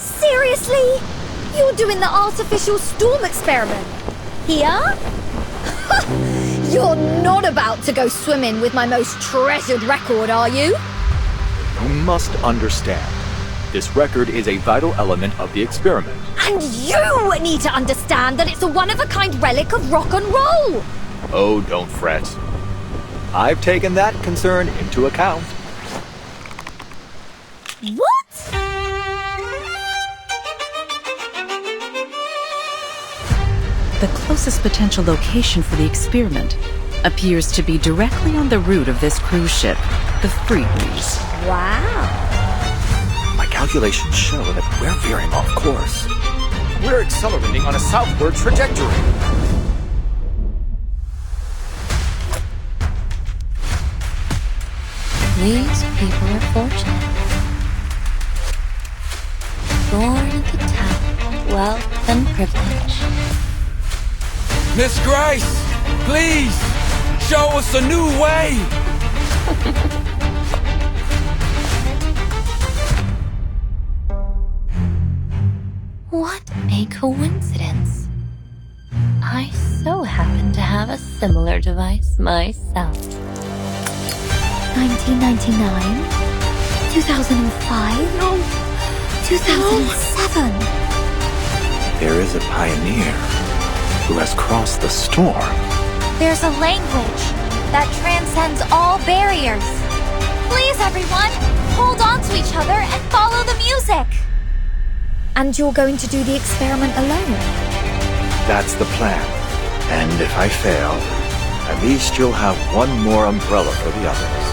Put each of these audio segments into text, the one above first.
Seriously? You're doing the artificial storm experiment? Here? You're not about to go swimming with my most treasured record, are you? You must understand. This record is a vital element of the experiment. And you need to understand that it's a one-of-a-kind relic of rock and roll! Oh, don't fret. I've taken that concern into account. What? The closest potential location for the experiment appears to be directly on the route of this cruise ship, the Freebreeze. Wow. My calculations show that we're veering off course. We're accelerating on a southward trajectory. These people are fortunate. Born at the top of wealth and privilege. Miss Grace, please, show us a new way! What a coincidence. I so happen to have a similar device myself. 1999? 2005? No. 2007? There is a pioneer who has crossed the storm. There's a language that transcends all barriers. Please, everyone, hold on to each other and follow the music. And you're going to do the experiment alone? That's the plan. And if I fail, at least you'll have one more umbrella for the others.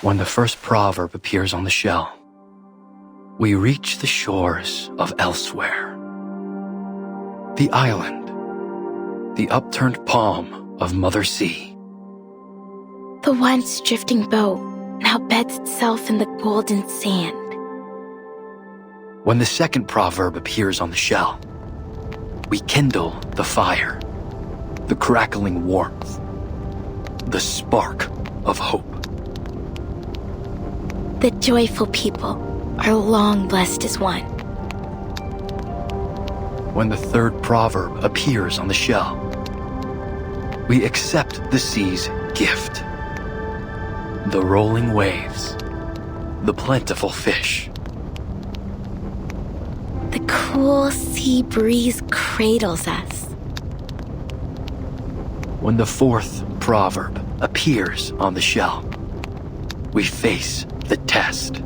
When the first proverb appears on the shell, we reach the shores of elsewhere. The island, the upturned palm of Mother Sea. The once drifting boat now beds itself in the golden sand. When the second proverb appears on the shell, we kindle the fire, the crackling warmth, the spark of hope. The joyful people are long blessed as one. When the third proverb appears on the shell, we accept the sea's gift. The rolling waves, the plentiful fish. The cool sea breeze cradles us. When the fourth proverb appears on the shell, we face the test,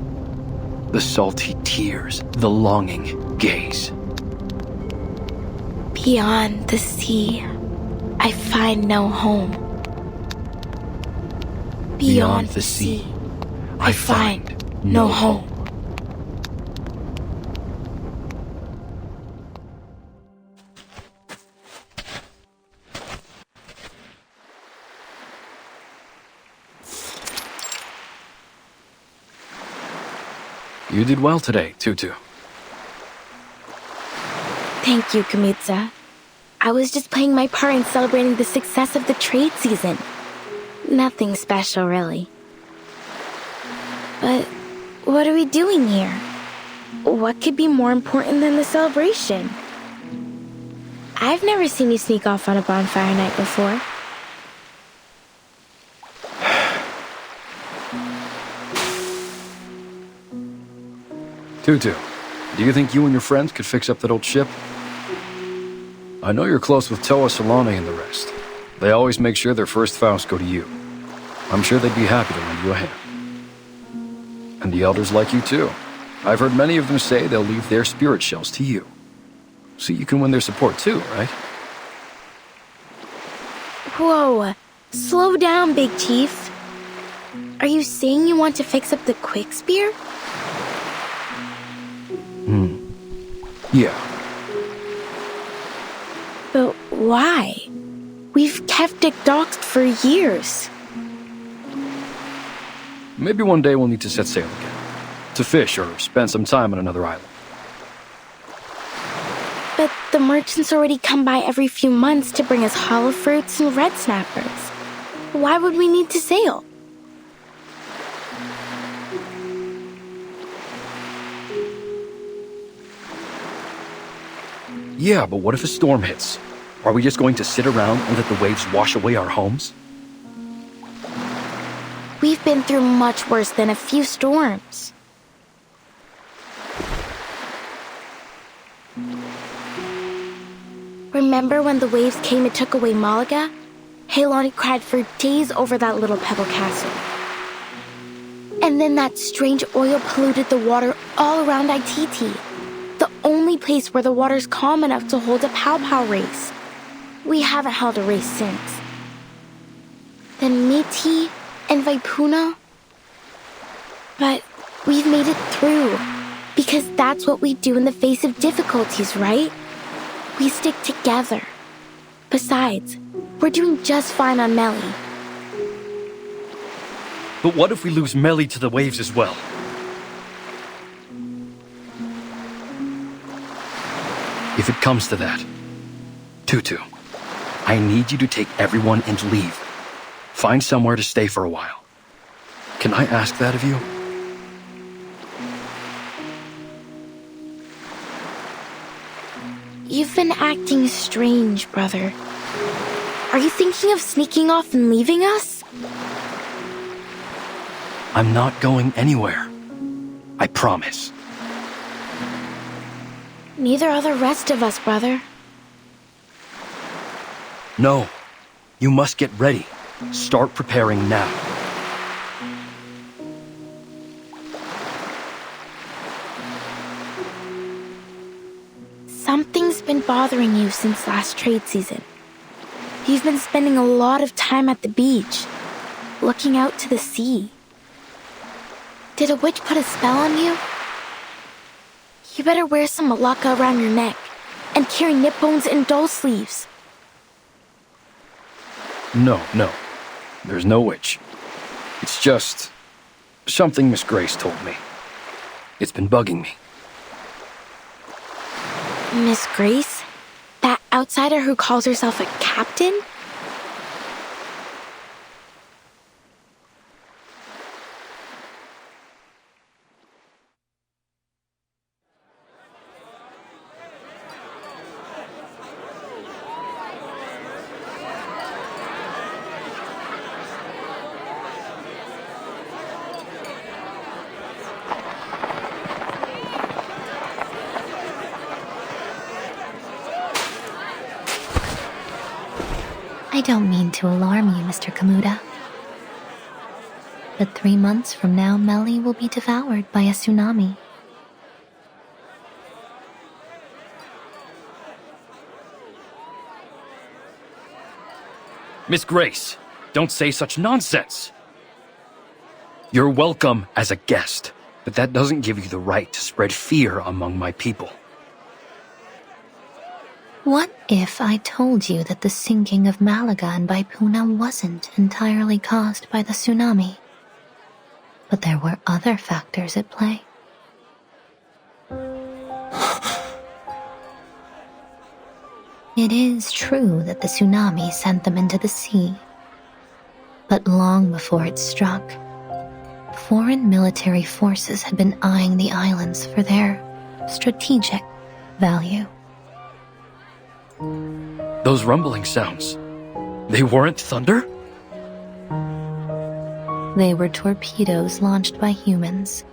the salty tears, the longing gaze. Beyond the sea, I find no home. Beyond the sea, I find no home. You did well today, Tutu. Thank you, Kamitsa. I was just playing my part in celebrating the success of the trade season. Nothing special, really. But what are we doing here? What could be more important than the celebration? I've never seen you sneak off on a bonfire night before. Tutu, do you think you and your friends could fix up that old ship? I know you're close with Toa, Solane, and the rest. They always make sure their first Faust go to you. I'm sure they'd be happy to lend you a hand. And the elders like you too. I've heard many of them say they'll leave their spirit shells to you. So you can win their support too, right? Whoa, slow down, Big Chief. Are you saying you want to fix up the quick spear? Yeah. But why? We've kept it docked for years. Maybe one day we'll need to set sail again. To fish or spend some time on another island. But the merchants already come by every few months to bring us hollow fruits and red snappers. Why would we need to sail? Yeah, but what if a storm hits? Are we just going to sit around and let the waves wash away our homes? We've been through much worse than a few storms. Remember when the waves came and took away Malaga? Helani cried for days over that little pebble castle. And then that strange oil polluted the water all around Ititi, the only place where the water's calm enough to hold a pow-pow race. We haven't held a race since. Then Miti and Vaipuna. But we've made it through, because that's what we do in the face of difficulties, right? We stick together. Besides, we're doing just fine on Meli. But what if we lose Meli to the waves as well? If it comes to that, Tutu, I need you to take everyone and leave. Find somewhere to stay for a while. Can I ask that of you? You've been acting strange, brother. Are you thinking of sneaking off and leaving us? I'm not going anywhere. I promise. Neither are the rest of us, brother. No. You must get ready. Start preparing now. Something's been bothering you since last trade season. You've been spending a lot of time at the beach, looking out to the sea. Did a witch put a spell on you? You better wear some malacca around your neck and carry nip bones and doll sleeves. No. There's no witch. It's just something Miss Grace told me. It's been bugging me. Miss Grace? That outsider who calls herself a captain? I don't mean to alarm you, Mr. Kamuda. But 3 months from now, Meli will be devoured by a tsunami. Miss Grace, don't say such nonsense. You're welcome as a guest, but that doesn't give you the right to spread fear among my people. What if I told you that the sinking of Malaga and Vaipuna wasn't entirely caused by the tsunami, but there were other factors at play? It is true that the tsunami sent them into the sea, but long before it struck, foreign military forces had been eyeing the islands for their strategic value. Those rumbling sounds, they weren't thunder? They were torpedoes launched by humans.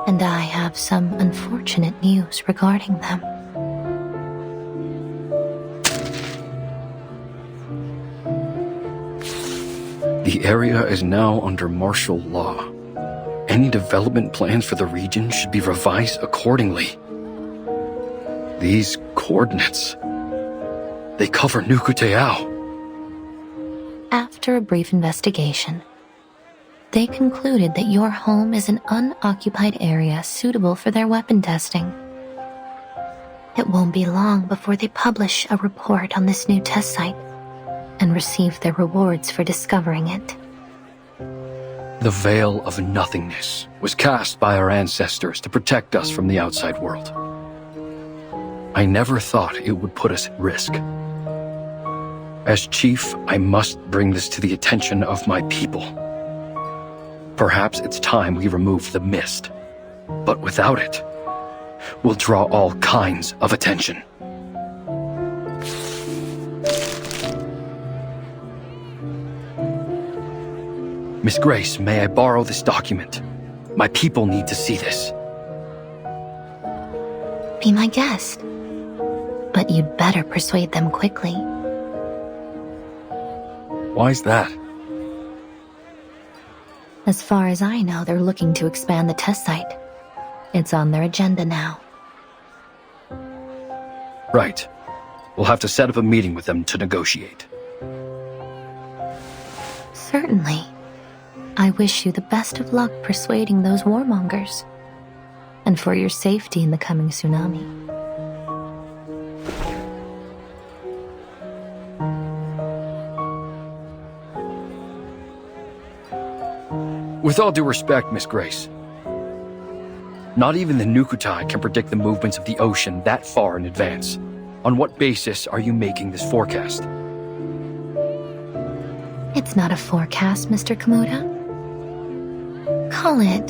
And I have some unfortunate news regarding them. The area is now under martial law. Any development plans for the region should be revised accordingly. These coordinates... they cover Nukutai. After a brief investigation, they concluded that your home is an unoccupied area suitable for their weapon testing. It won't be long before they publish a report on this new test site and receive their rewards for discovering it. The veil of nothingness was cast by our ancestors to protect us from the outside world. I never thought it would put us at risk. As chief, I must bring this to the attention of my people. Perhaps it's time we remove the mist, but without it, we'll draw all kinds of attention. Miss Grace, may I borrow this document? My people need to see this. Be my guest. But you'd better persuade them quickly. Why's that? As far as I know, they're looking to expand the test site. It's on their agenda now. Right. We'll have to set up a meeting with them to negotiate. Certainly. I wish you the best of luck persuading those warmongers. And for your safety in the coming tsunami. With all due respect, Miss Grace, not even the Nukutai can predict the movements of the ocean that far in advance. On what basis are you making this forecast? It's not a forecast, Mr. Kamuta. Call it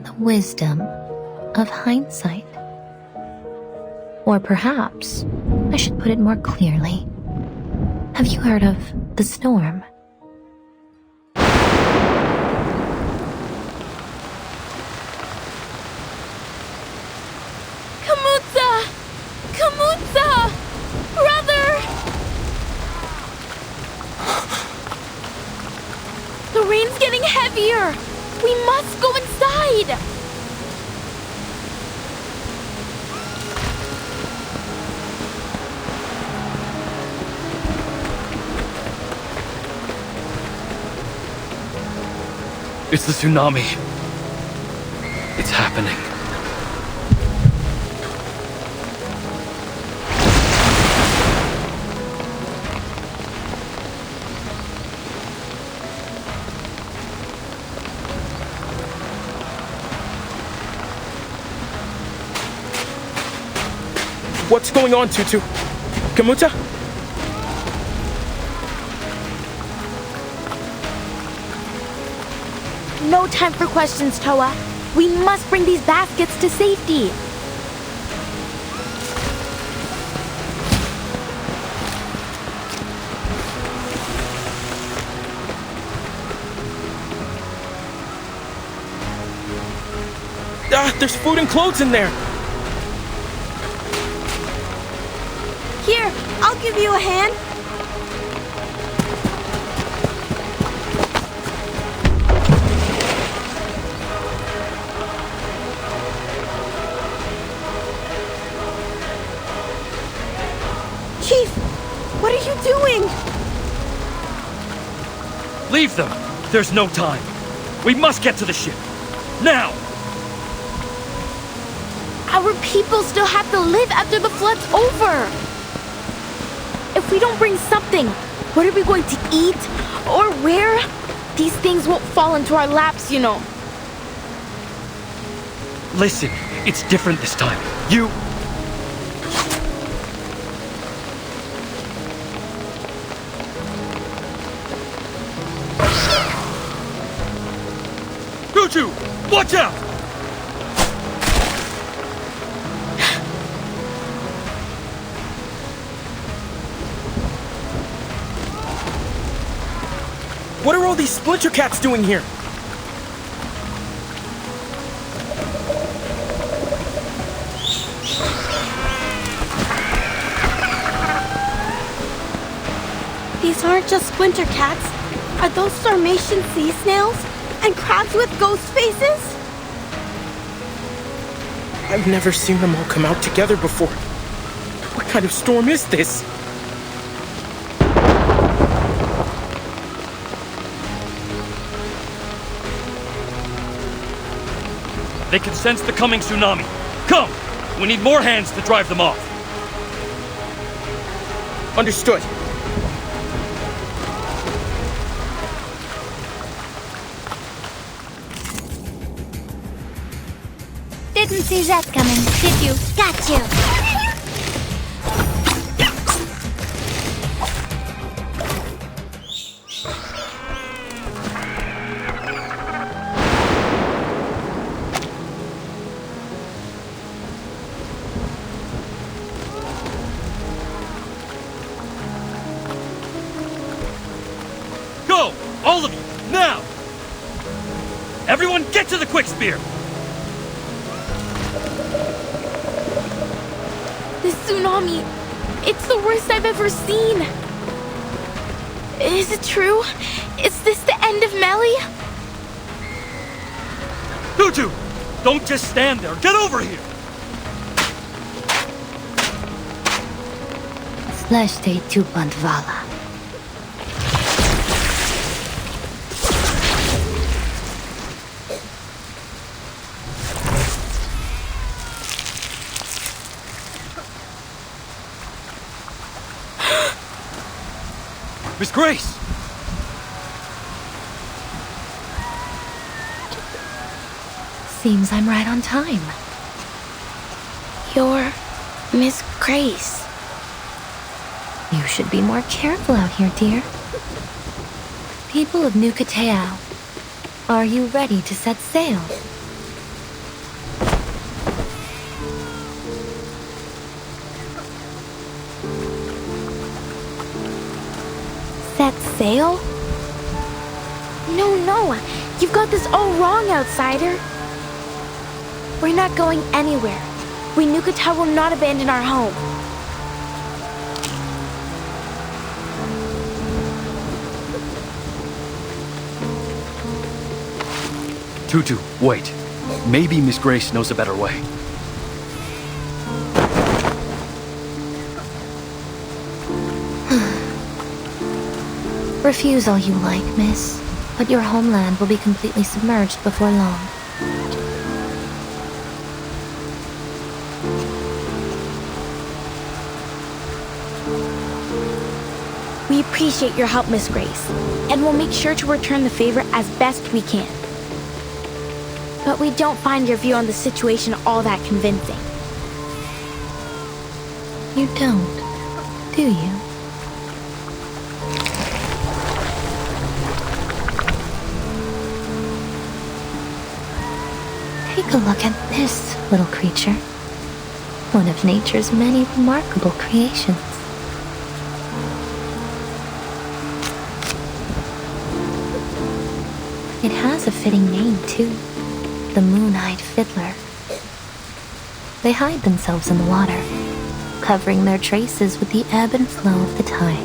the wisdom of hindsight. Or perhaps I should put it more clearly. Have you heard of the storm? Kamutsa! Brother! The rain's getting heavier! We must go inside! It's the tsunami. It's happening. What's going on, Tutu? Kamuta? No time for questions, Toa. We must bring these baskets to safety. There's food and clothes in there. Here, I'll give you a hand. Chief, what are you doing? Leave them! There's no time. We must get to the ship. Now! Our people still have to live after the flood's over. If we don't bring something, what are we going to eat? Or where? These things won't fall into our laps, you know. Listen, it's different this time. You... Tutu! Watch out! What are all these splinter cats doing here? These aren't just splinter cats. Are those Sarmatian sea snails? And crabs with ghost faces? I've never seen them all come out together before. What kind of storm is this? They can sense the coming tsunami. Come! We need more hands to drive them off. Understood. Didn't see that coming, did you? Got you! Go! All of you! Now! Everyone get to the quick spear! This tsunami, it's the worst I've ever seen. Is it true? Is this the end of Meli? Tutu! Don't just stand there! Get over here! Slashte Tupantvala. Miss Grace! Seems I'm right on time. You're Miss Grace. You should be more careful out here, dear. People of Nukutai, are you ready to set sail? Set sail? No. You've got this all wrong, outsider. We're not going anywhere. We Nukutai will not abandon our home. Tutu, wait. Maybe Miss Grace knows a better way. Refusal you like, miss, but your homeland will be completely submerged before long. We appreciate your help, Miss Grace, and we'll make sure to return the favor as best we can. But we don't find your view on the situation all that convincing. You don't, do you? Take a look at this little creature. One of nature's many remarkable creations. It has a fitting name, too. The moon-eyed fiddler. They hide themselves in the water, covering their traces with the ebb and flow of the tide.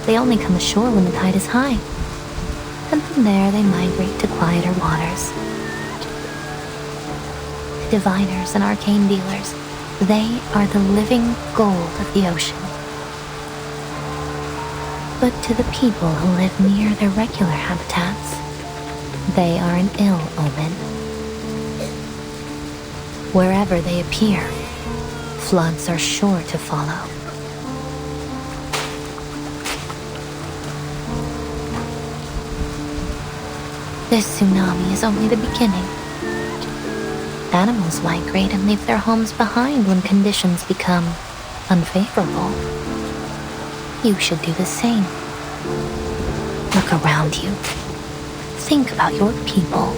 They only come ashore when the tide is high, and from there they migrate to quieter waters. The diviners and arcane dealers, they are the living gold of the ocean. But to the people who live near their regular habitats, they are an ill omen. Wherever they appear, floods are sure to follow. This tsunami is only the beginning. Animals migrate and leave their homes behind when conditions become unfavorable. You should do the same. Look around you. Think about your people.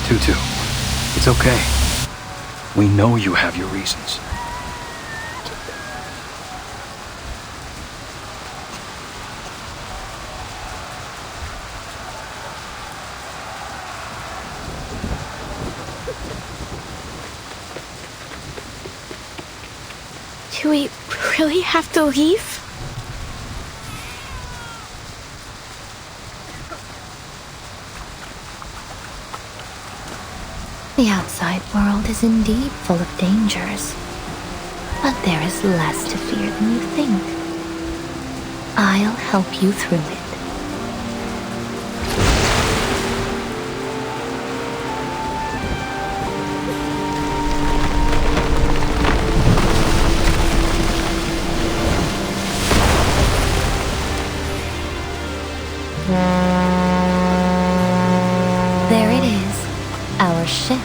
Tutu, it's okay. We know you have your reasons. Do we really have to leave? The outside world is indeed full of dangers, but there is less to fear than you think. I'll help you through it. There it is, our ship.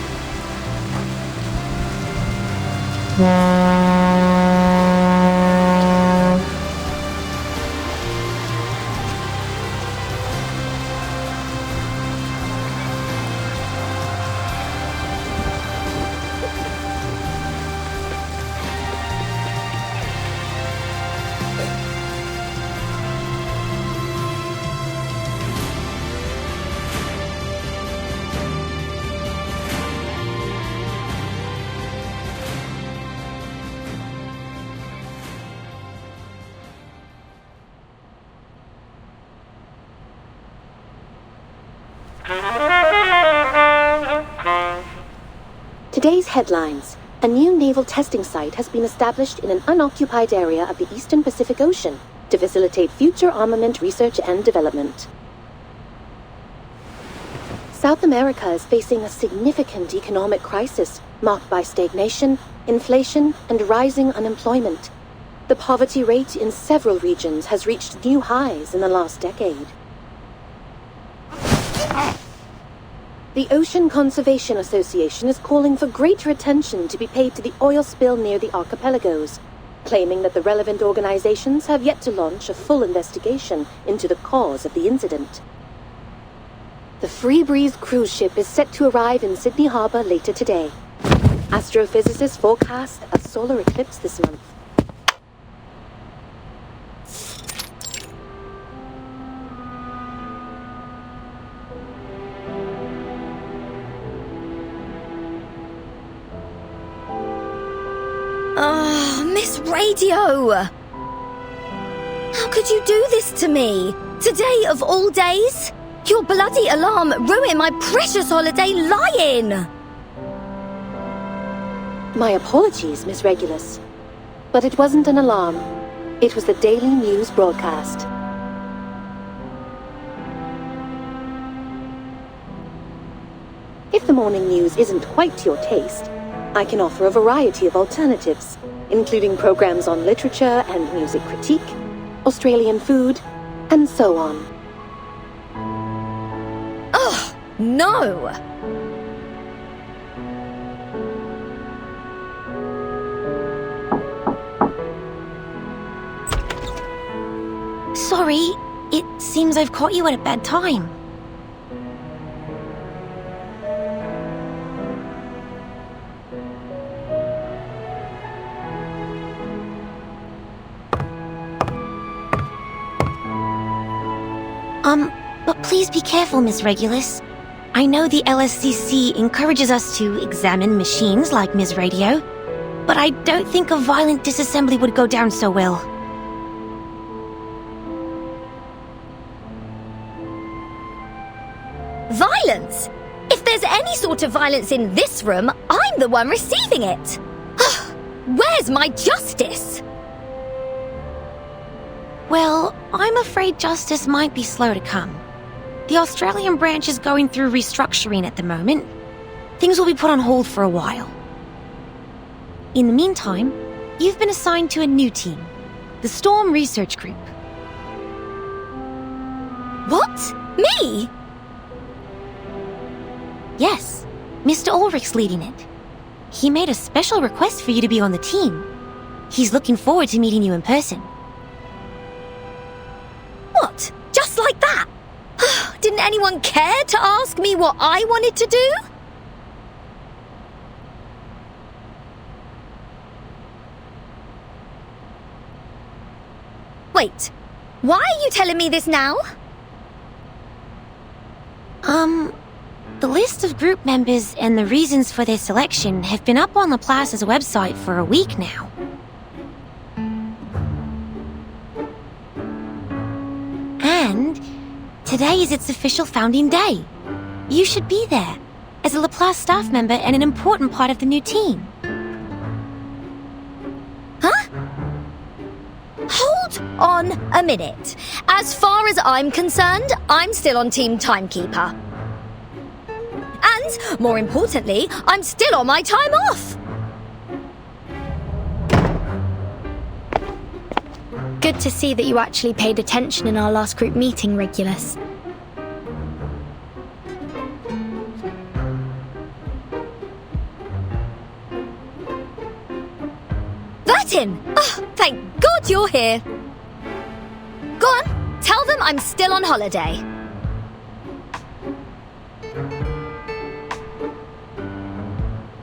Today's headlines. A new naval testing site has been established in an unoccupied area of the Eastern Pacific Ocean to facilitate future armament research and development. South America is facing a significant economic crisis marked by stagnation, inflation, and rising unemployment. The poverty rate in several regions has reached new highs in the last decade. The Ocean Conservation Association is calling for greater attention to be paid to the oil spill near the archipelagos, claiming that the relevant organizations have yet to launch a full investigation into the cause of the incident. The Free Breeze cruise ship is set to arrive in Sydney Harbour later today. Astrophysicists forecast a solar eclipse this month. Miss Radio! How could you do this to me? Today of all days? Your bloody alarm ruined my precious holiday lying! My apologies, Miss Regulus. But it wasn't an alarm. It was the daily news broadcast. If the morning news isn't quite to your taste, I can offer a variety of alternatives, including programs on literature and music critique, Australian food, and so on. Ugh, no! Sorry, it seems I've caught you at a bad time. But please be careful, Miss Regulus. I know the LSCC encourages us to examine machines like Ms. Radio, but I don't think a violent disassembly would go down so well. Violence? If there's any sort of violence in this room, I'm the one receiving it! Where's my justice? Well, I'm afraid justice might be slow to come. The Australian branch is going through restructuring at the moment. Things will be put on hold for a while. In the meantime, you've been assigned to a new team, the Storm Research Group. What? Me? Yes, Mr. Ulrich's leading it. He made a special request for you to be on the team. He's looking forward to meeting you in person. What? Just like that? Didn't anyone care to ask me what I wanted to do? Wait, why are you telling me this now? The list of group members and the reasons for their selection have been up on Laplace's website for a week now. Today is its official founding day. You should be there, as a Laplace staff member and an important part of the new team. Huh? Hold on a minute. As far as I'm concerned, I'm still on Team Timekeeper. And, more importantly, I'm still on my time off. Good to see that you actually paid attention in our last group meeting, Regulus. Vertin! Oh, thank God you're here. Go on, tell them I'm still on holiday.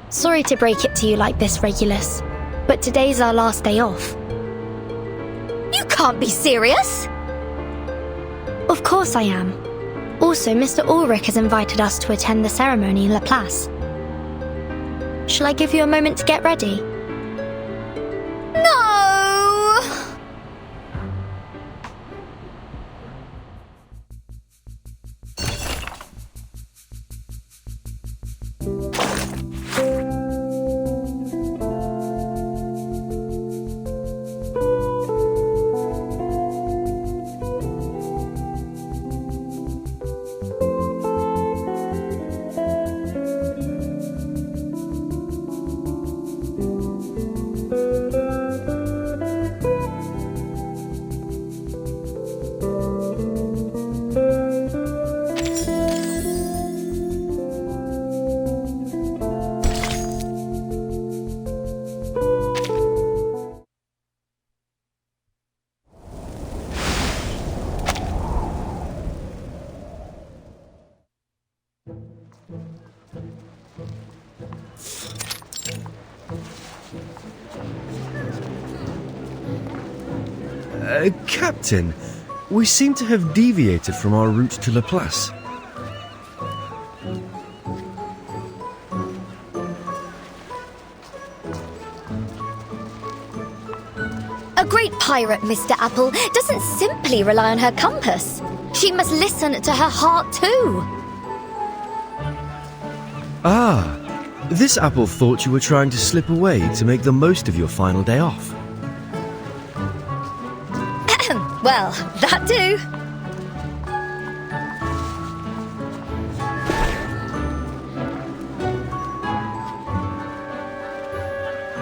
Sorry to break it to you like this, Regulus, but today's our last day off. You can't be serious! Of course I am. Also, Mr. Ulrich has invited us to attend the ceremony in Laplace. Shall I give you a moment to get ready? No! Captain, we seem to have deviated from our route to Laplace. A great pirate, Mr. Apple, doesn't simply rely on her compass. She must listen to her heart too. Ah, this apple thought you were trying to slip away to make the most of your final day off. Well, that do.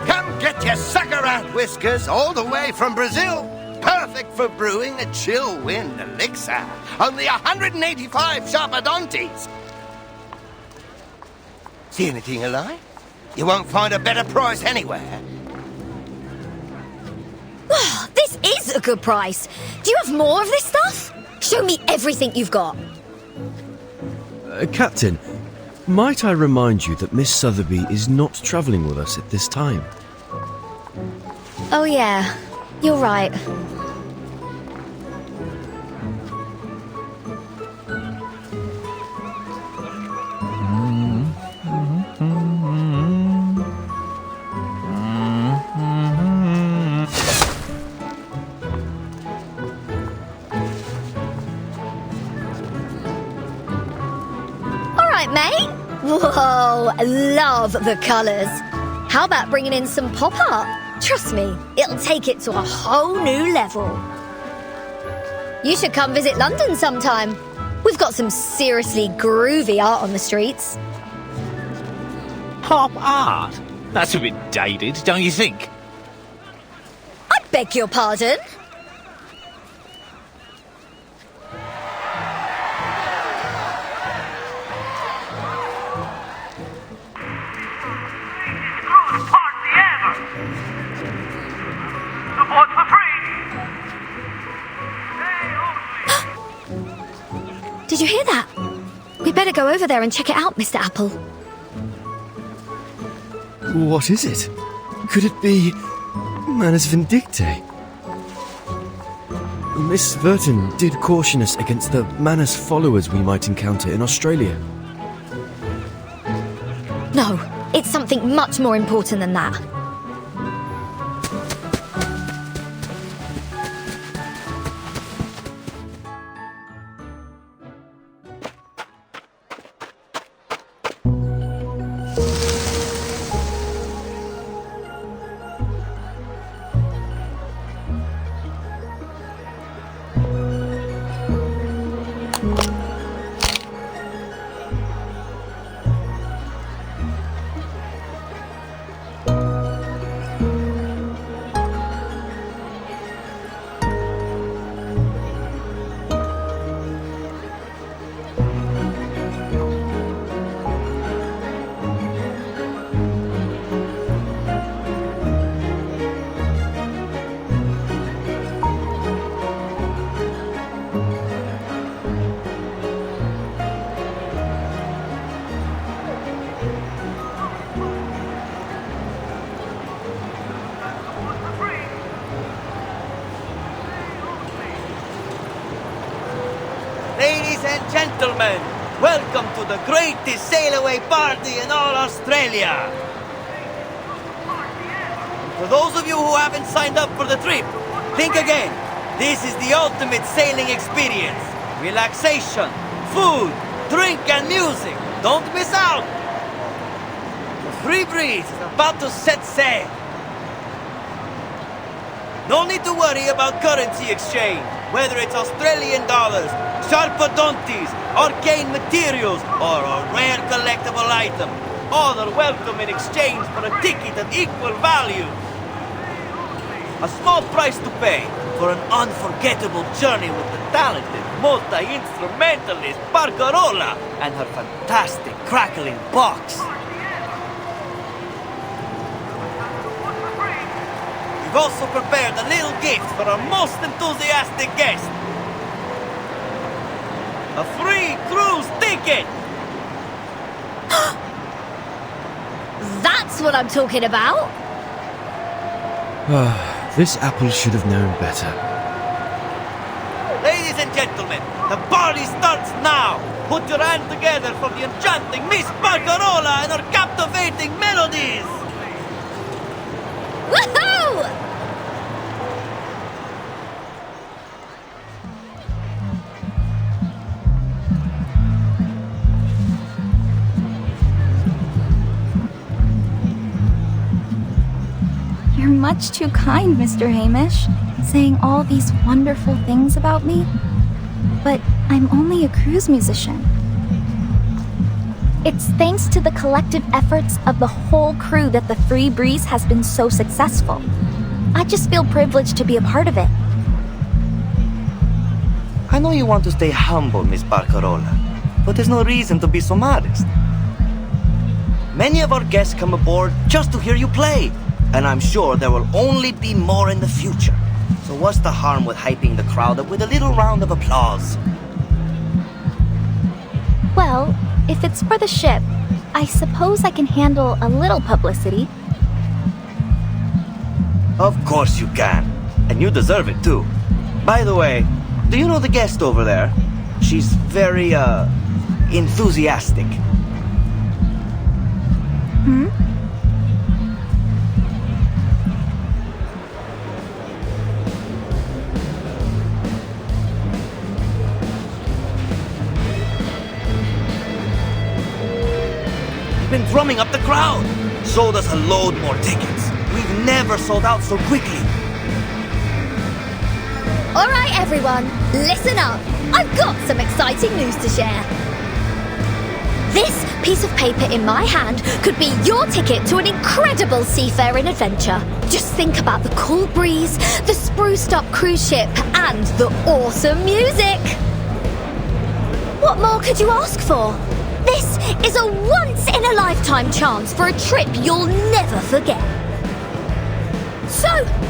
Come get your sucker-out whiskers all the way from Brazil. Perfect for brewing a chill wind elixir. Only 185 sharpadontes. See anything alive? You won't find a better price anywhere. This is a good price. Do you have more of this stuff? Show me everything you've got. Captain, might I remind you that Miss Sotheby is not travelling with us at this time? Oh yeah, you're right. Mate? Whoa, love the colours. How about bringing in some pop art? Trust me, it'll take it to a whole new level. You should come visit London sometime. We've got some seriously groovy art on the streets. Pop art? That's a bit dated, don't you think? I beg your pardon? Did you hear that? We better go over there and check it out, Mr. Apple. What is it? Could it be Manus Vindictae? Miss Vertin did caution us against the Manus followers we might encounter in Australia. No, it's something much more important than that. and gentlemen, welcome to the greatest sailaway party in all Australia. For those of you who haven't signed up for the trip, think again. This is the ultimate sailing experience. Relaxation, food, drink and music. Don't miss out. The free breeze is about to set sail. No need to worry about currency exchange, whether it's Australian dollars, sharpadontes, arcane materials, or a rare collectible item. All are welcome in exchange for a ticket of equal value. A small price to pay for an unforgettable journey with the talented multi-instrumentalist Barcarola and her fantastic crackling box. We've also prepared a little gift for our most enthusiastic guest. A free cruise ticket! That's what I'm talking about! This apple should have known better. Ladies and gentlemen, the party starts now! Put your hands together for the enchanting Miss Barcarola and her captivating melodies! Woohoo! You're much too kind, Mr. Hamish, saying all these wonderful things about me. But I'm only a cruise musician. It's thanks to the collective efforts of the whole crew that the Free Breeze has been so successful. I just feel privileged to be a part of it. I know you want to stay humble, Miss Barcarola, but there's no reason to be so modest. Many of our guests come aboard just to hear you play, and I'm sure there will only be more in the future. So what's the harm with hyping the crowd up with a little round of applause? Well, if it's for the ship, I suppose I can handle a little publicity. Of course you can, and you deserve it too. By the way, do you know the guest over there? She's very, enthusiastic. Hmm? Been drumming up the crowd. Sold us a load more tickets. We've never sold out so quickly. All right, everyone, listen up. I've got some exciting news to share. This piece of paper in my hand could be your ticket to an incredible seafaring adventure. Just think about the cool breeze, the spruced up cruise ship, and the awesome music. What more could you ask for? This is a once-in-a-lifetime chance for a trip you'll never forget. So,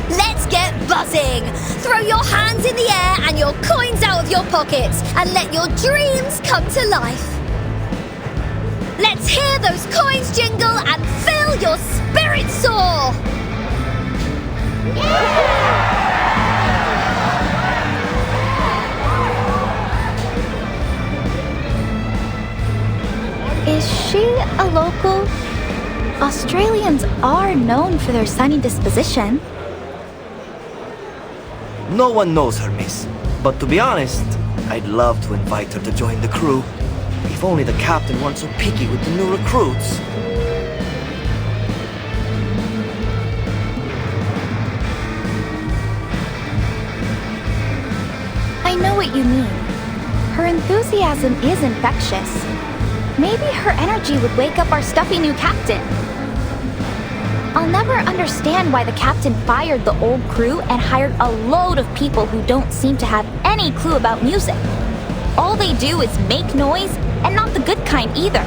let's get buzzing! Throw your hands in the air and your coins out of your pockets and let your dreams come to life. Let's hear those coins jingle and fill your spirit soar! Is she a local? Australians are known for their sunny disposition. No one knows her, miss. But to be honest, I'd love to invite her to join the crew. If only the captain weren't so picky with the new recruits. I know what you mean. Her enthusiasm is infectious. Maybe her energy would wake up our stuffy new captain. I'll never understand why the captain fired the old crew and hired a load of people who don't seem to have any clue about music. All they do is make noise, and not the good kind either.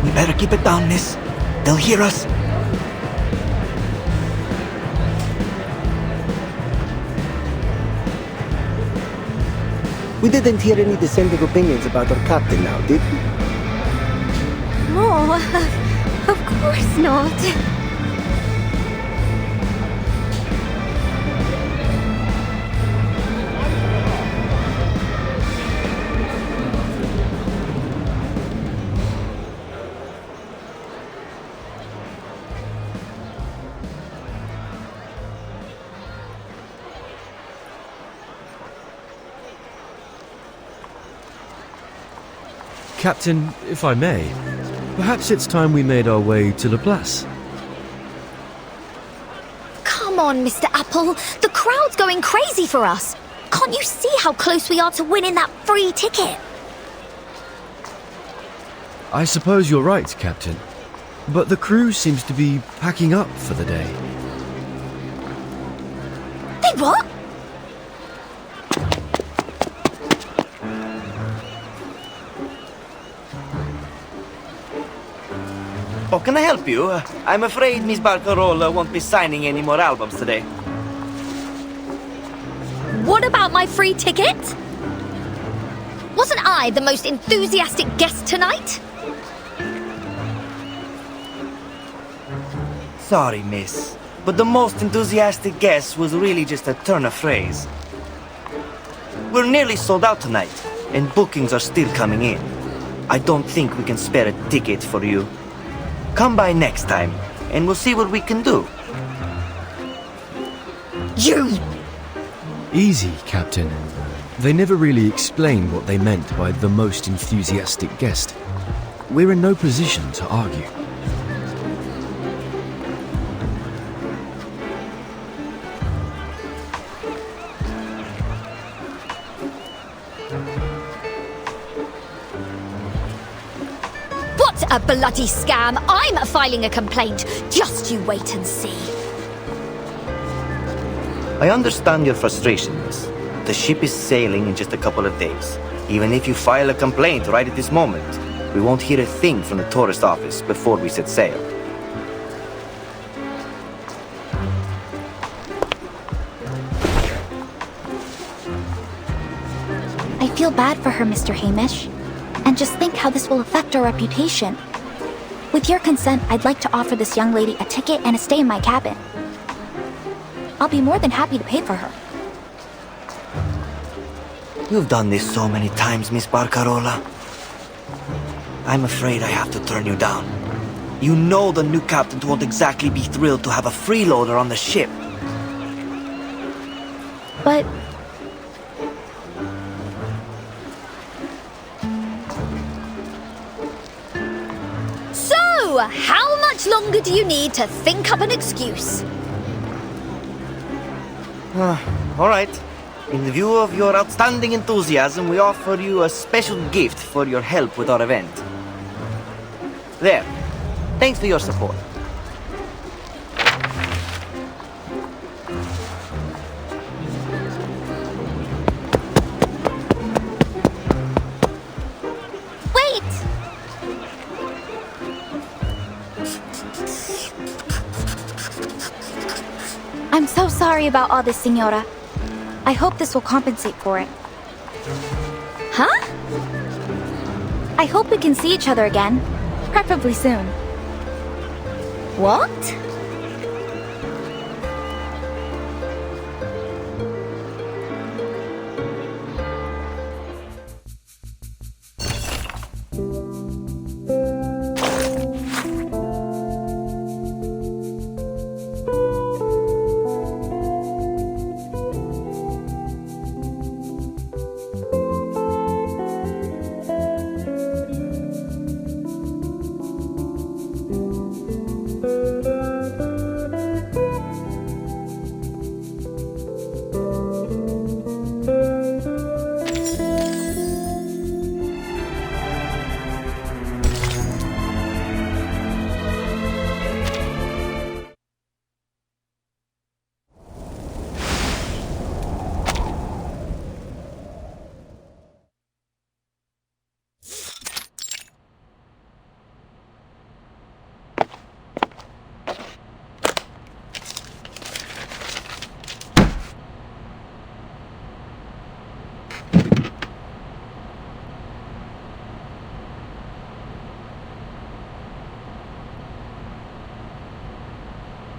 We better keep it down, miss. They'll hear us. We didn't hear any dissenting opinions about our captain now, did we? No, of course not. Captain, if I may, perhaps it's time we made our way to Laplace. Come on, Mr. Apple. The crowd's going crazy for us. Can't you see how close we are to winning that free ticket? I suppose you're right, Captain. But the crew seems to be packing up for the day. They what? Oh, can I help you? I'm afraid Miss Barcarola won't be signing any more albums today. What about my free ticket? Wasn't I the most enthusiastic guest tonight? Sorry, miss, but the most enthusiastic guess was really just a turn of phrase. We're nearly sold out tonight, and bookings are still coming in. I don't think we can spare a ticket for you. Come by next time, and we'll see what we can do. You! Easy, Captain. They never really explained what they meant by the most enthusiastic guest. We're in no position to argue. What a bloody scam! I'm filing a complaint. Just you wait and see. I understand your frustration, miss. The ship is sailing in just a couple of days. Even if you file a complaint right at this moment, we won't hear a thing from the tourist office before we set sail. I feel bad for her, Mr. Hamish. And just think how this will affect our reputation. With your consent, I'd like to offer this young lady a ticket and a stay in my cabin. I'll be more than happy to pay for her. You've done this so many times, Miss Barcarola. I'm afraid I have to turn you down. You know the new captain won't exactly be thrilled to have a freeloader on the ship. But... So, how much longer do you need to think up an excuse? All right. In view of your outstanding enthusiasm, we offer you a special gift for your help with our event. There. Thanks for your support. Wait! I'm so sorry about all this, Senora. I hope this will compensate for it. Huh? I hope we can see each other again. Preferably soon. What?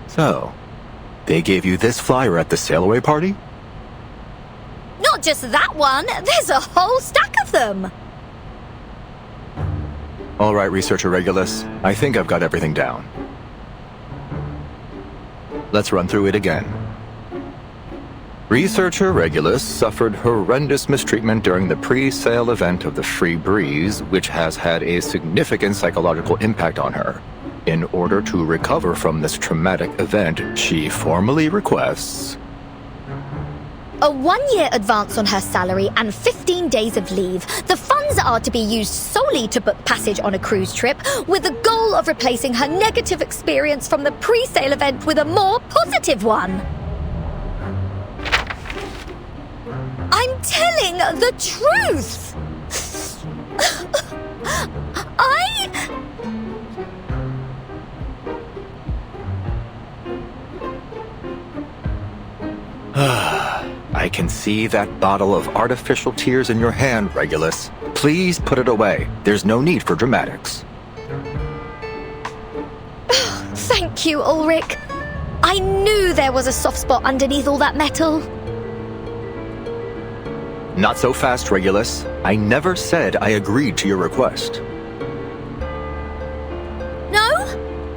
So, they gave you this flyer at the sailaway party? Not just that one, there's a whole stack of them! All right, Researcher Regulus. I think I've got everything down. Let's run through it again. Researcher Regulus suffered horrendous mistreatment during the pre-sale event of the Free Breeze, which has had a significant psychological impact on her. In order to recover from this traumatic event, she formally requests a 1-year advance on her salary and 15 days of leave. The funds are to be used solely to book passage on a cruise trip, with the goal of replacing her negative experience from the pre-sale event with a more positive one. I'm telling the truth! I can see that bottle of artificial tears in your hand, Regulus. Please put it away. There's no need for dramatics. Thank you, Ulrich. I knew there was a soft spot underneath all that metal. Not so fast, Regulus. I never said I agreed to your request. No?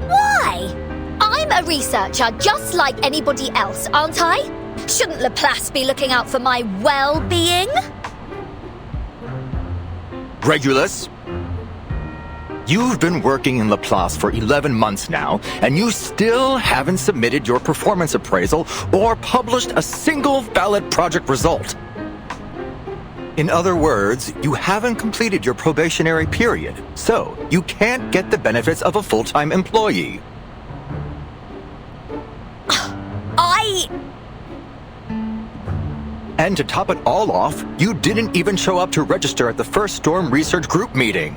Why? I'm a researcher just like anybody else, aren't I? Shouldn't Laplace be looking out for my well-being? Regulus, you've been working in Laplace for 11 months now, and you still haven't submitted your performance appraisal or published a single valid project result. In other words, you haven't completed your probationary period, so you can't get the benefits of a full-time employee. And to top it all off, you didn't even show up to register at the first Storm Research Group meeting.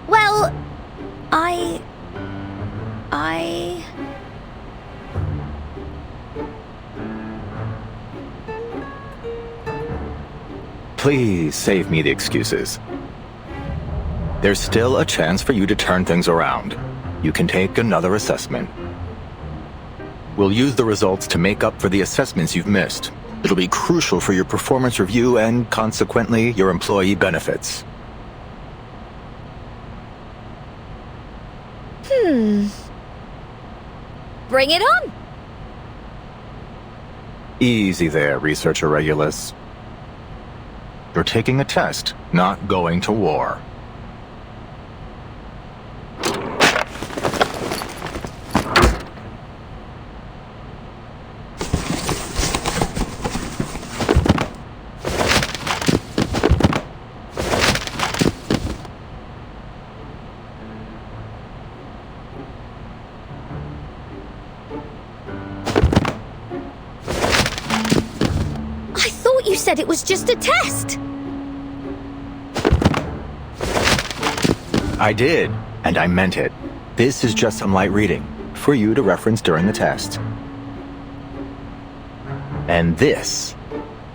Well, Please save me the excuses. There's still a chance for you to turn things around. You can take another assessment. We'll use the results to make up for the assessments you've missed. It'll be crucial for your performance review and, consequently, your employee benefits. Bring it on! Easy there, Researcher Regulus. You're taking a test, not going to war. You said it was just a test. I did, and I meant it. This is just some light reading, for you to reference during the test. And this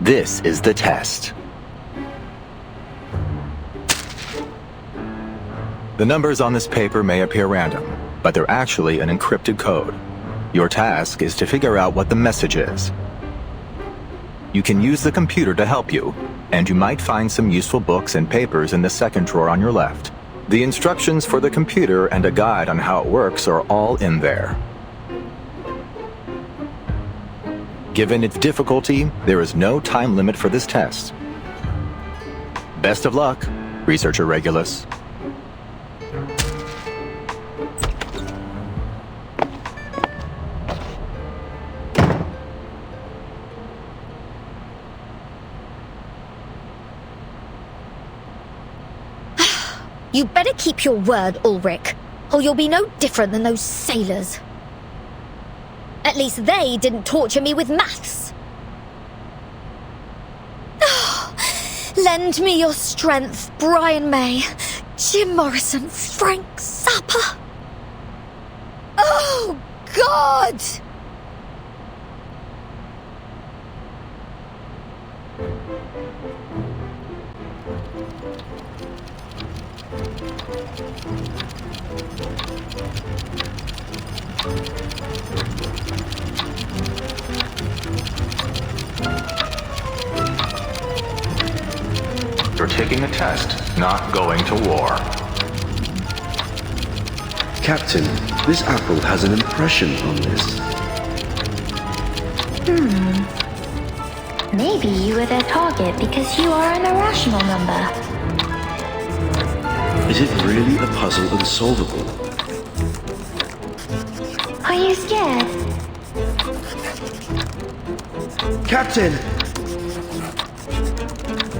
is the test. The numbers on this paper may appear random, but they're actually an encrypted code. Your task is to figure out what the message is. You can use the computer to help you, and you might find some useful books and papers in the second drawer on your left. The instructions for the computer and a guide on how it works are all in there. Given its difficulty, there is no time limit for this test. Best of luck, Researcher Regulus. You better keep your word, Ulrich, or you'll be no different than those sailors. At least they didn't torture me with maths. Lend me your strength, Brian May, Jim Morrison, Frank Zappa. Oh, God! You're taking a test, not going to war. Captain, this apple has an impression on this. Maybe you were their target because you are an irrational number. Is it really a puzzle unsolvable? Are you scared? Captain!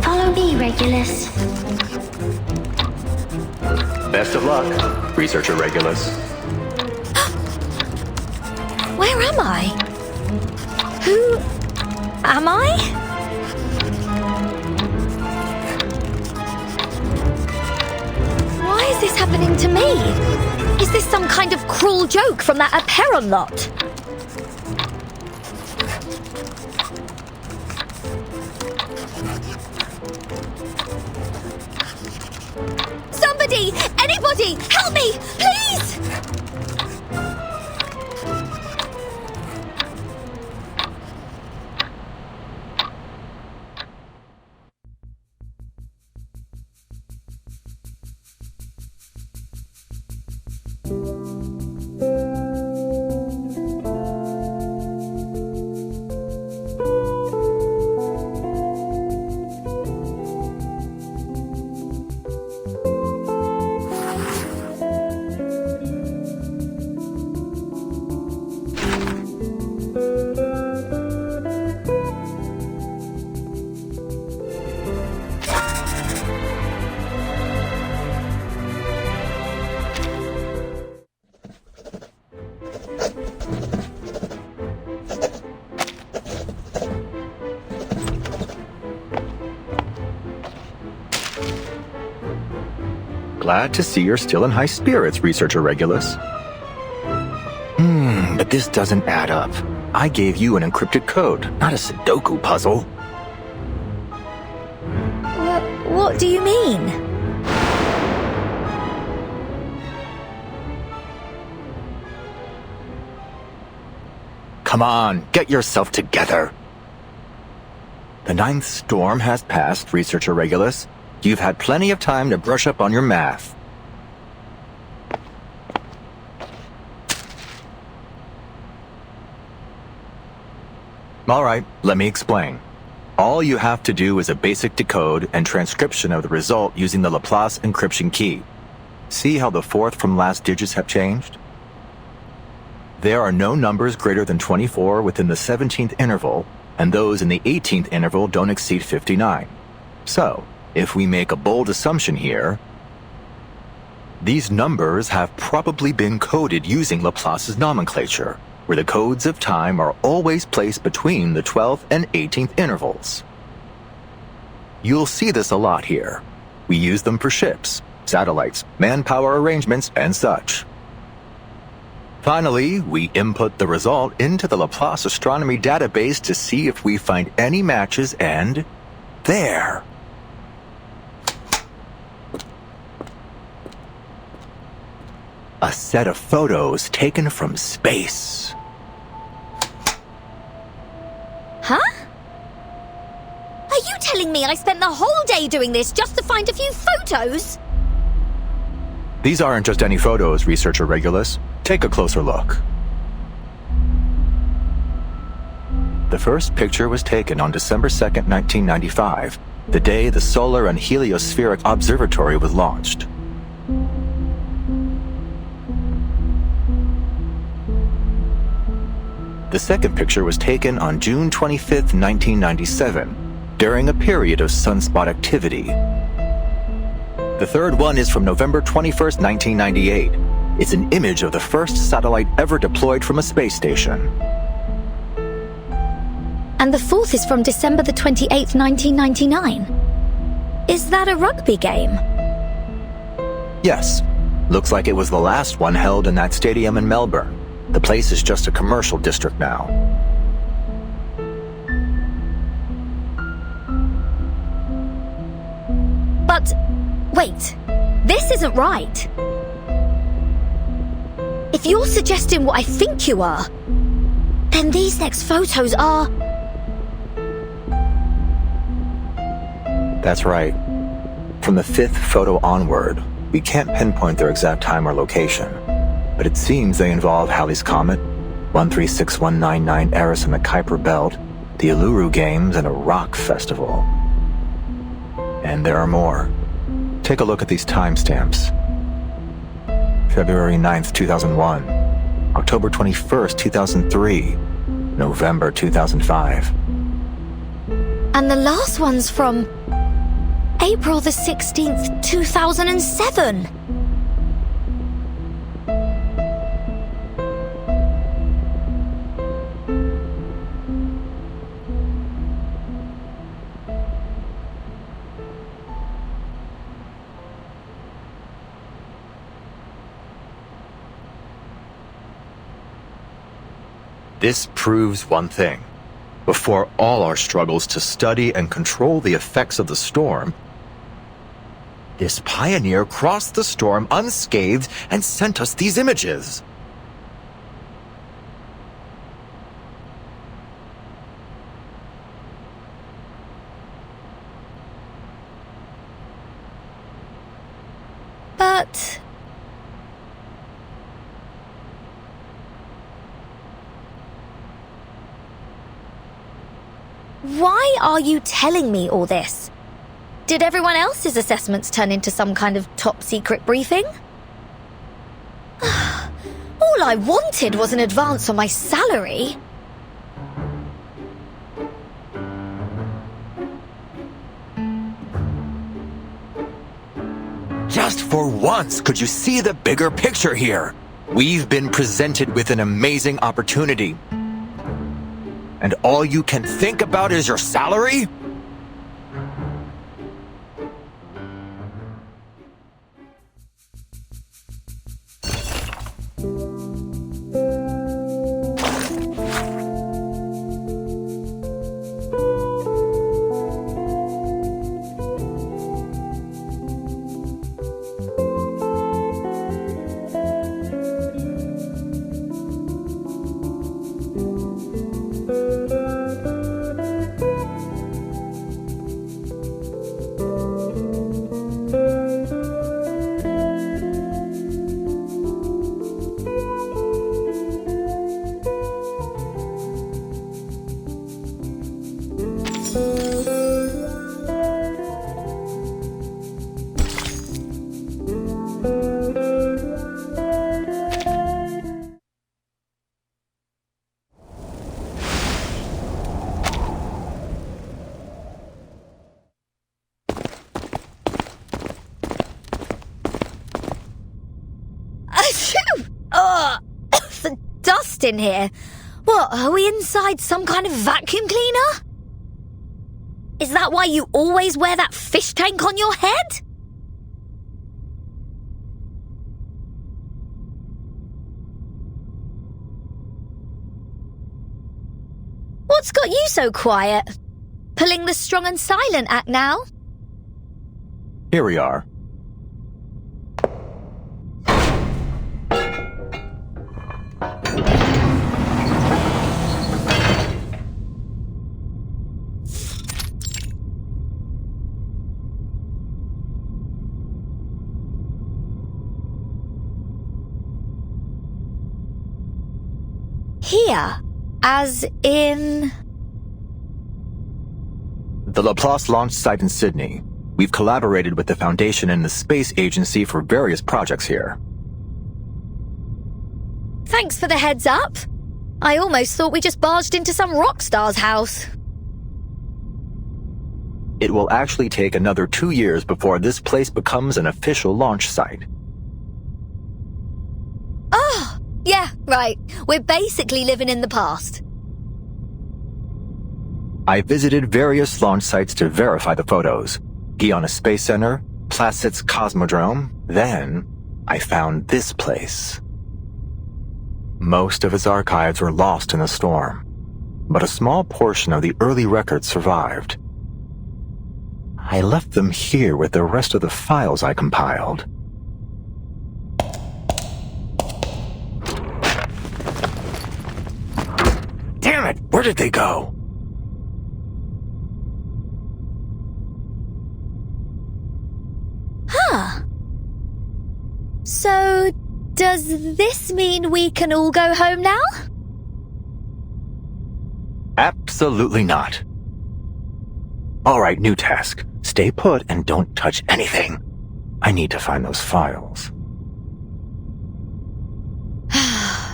Follow me, Regulus. Best of luck, Researcher Regulus. Where am I? Who am I? Why is this happening to me? Is this some kind of cruel joke from that apparel lot? Somebody! Anybody! Help me! Please! Glad to see you're still in high spirits, Researcher Regulus. But this doesn't add up. I gave you an encrypted code, not a Sudoku puzzle. What do you mean? Come on, get yourself together. The 9th storm has passed, Researcher Regulus. You've had plenty of time to brush up on your math. All right, let me explain. All you have to do is a basic decode and transcription of the result using the Laplace encryption key. See how the 4th from last digits have changed? There are no numbers greater than 24 within the 17th interval, and those in the 18th interval don't exceed 59. So, if we make a bold assumption here, these numbers have probably been coded using Laplace's nomenclature, where the codes of time are always placed between the 12th and 18th intervals. You'll see this a lot here. We use them for ships, satellites, manpower arrangements, and such. Finally, we input the result into the Laplace astronomy database to see if we find any matches, and there! A set of photos taken from space. Huh? Are you telling me I spent the whole day doing this just to find a few photos? These aren't just any photos, Researcher Regulus. Take a closer look. The first picture was taken on December 2nd, 1995, the day the Solar and Heliospheric Observatory was launched. The second picture was taken on June 25th, 1997, during a period of sunspot activity. The third one is from November 21st, 1998. It's an image of the first satellite ever deployed from a space station. And the fourth is from December the 28th, 1999. Is that a rugby game? Yes. Looks like it was the last one held in that stadium in Melbourne. The place is just a commercial district now. But, wait. This isn't right. If you're suggesting what I think you are, then these next photos are... That's right. From the 5th photo onward, we can't pinpoint their exact time or location. but it seems they involve Halley's Comet, 136199 Eris in the Kuiper Belt, the Uluru Games, and a rock festival. And there are more. Take a look at these timestamps. February 9th, 2001. October 21st, 2003. November 2005. And the last one's from April the 16th, 2007. This proves one thing. Before all our struggles to study and control the effects of the storm, this pioneer crossed the storm unscathed and sent us these images. But why are you telling me all this? Did everyone else's assessments turn into some kind of top-secret briefing? All I wanted was an advance on my salary. Just for once, could you see the bigger picture here? We've been presented with an amazing opportunity. And all you can think about is your salary? The dust in here. What, are we inside some kind of vacuum cleaner? Is that why you always wear that fish tank on your head? What's got you so quiet? Pulling the strong and silent act now? Here we are. Here, as in... The Laplace launch site in Sydney. We've collaborated with the Foundation and the Space Agency for various projects here. Thanks for the heads up. I almost thought we just barged into some rock star's house. It will actually take another 2 years before this place becomes an official launch site. Oh, yeah, right. We're basically living in the past. I visited various launch sites to verify the photos. Guiana Space Center, Placid's Cosmodrome. Then, I found this place. Most of its archives were lost in the storm, but a small portion of the early records survived. I left them here with the rest of the files I compiled. Damn it! Where did they go? Huh. So, Does this mean we can all go home now? Absolutely not. All right, new task. Stay put and don't touch anything. I need to find those files.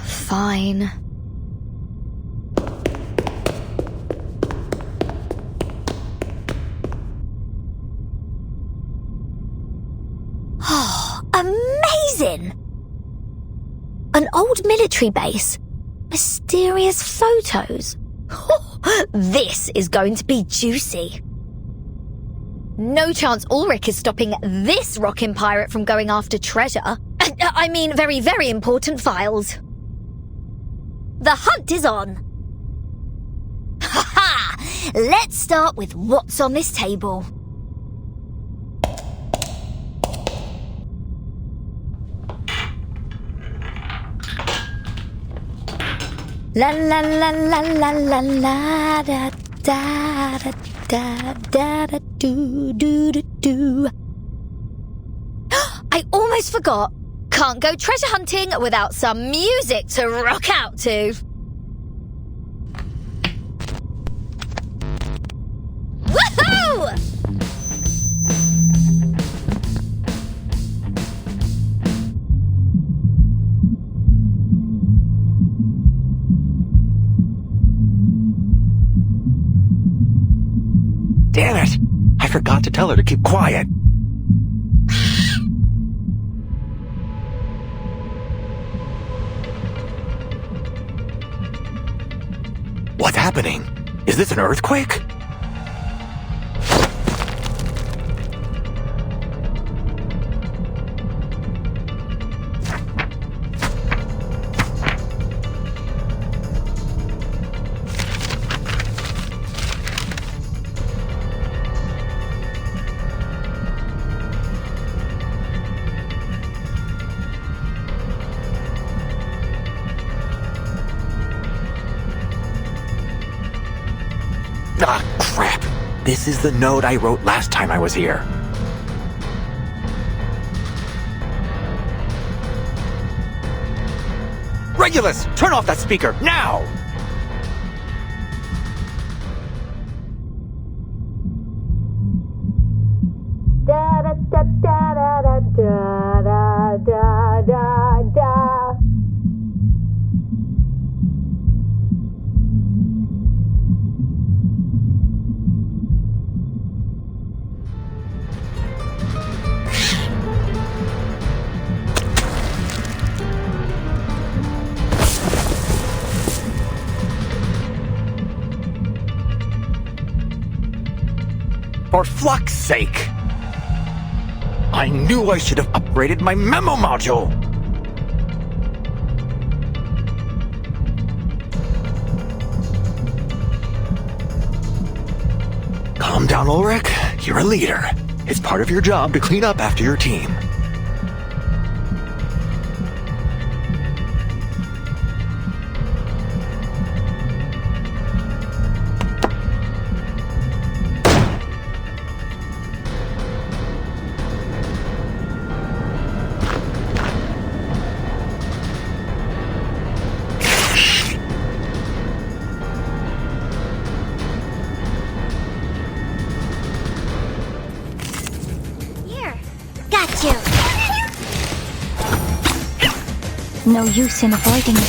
Fine. Oh, amazing! An old military base. Mysterious photos. This is going to be juicy. No chance Ulrich is stopping this rockin' pirate from going after treasure. I mean, very, very important files. The hunt is on. Ha ha! Let's start with what's on this table. La la la la la la la da da da da da da do do do do. I almost forgot. Can't go treasure hunting without some music to rock out to. Woohoo! Damn it! I forgot to tell her to keep quiet. What's happening? Is this an earthquake? Ah, crap. This is the note I wrote last time I was here. Regulus, turn off that speaker, now! Da da da da da da da da da. For fuck's sake! I knew I should have upgraded my memo module! Calm down, Ulrich. You're a leader. It's part of your job to clean up after your team. No use in avoiding it.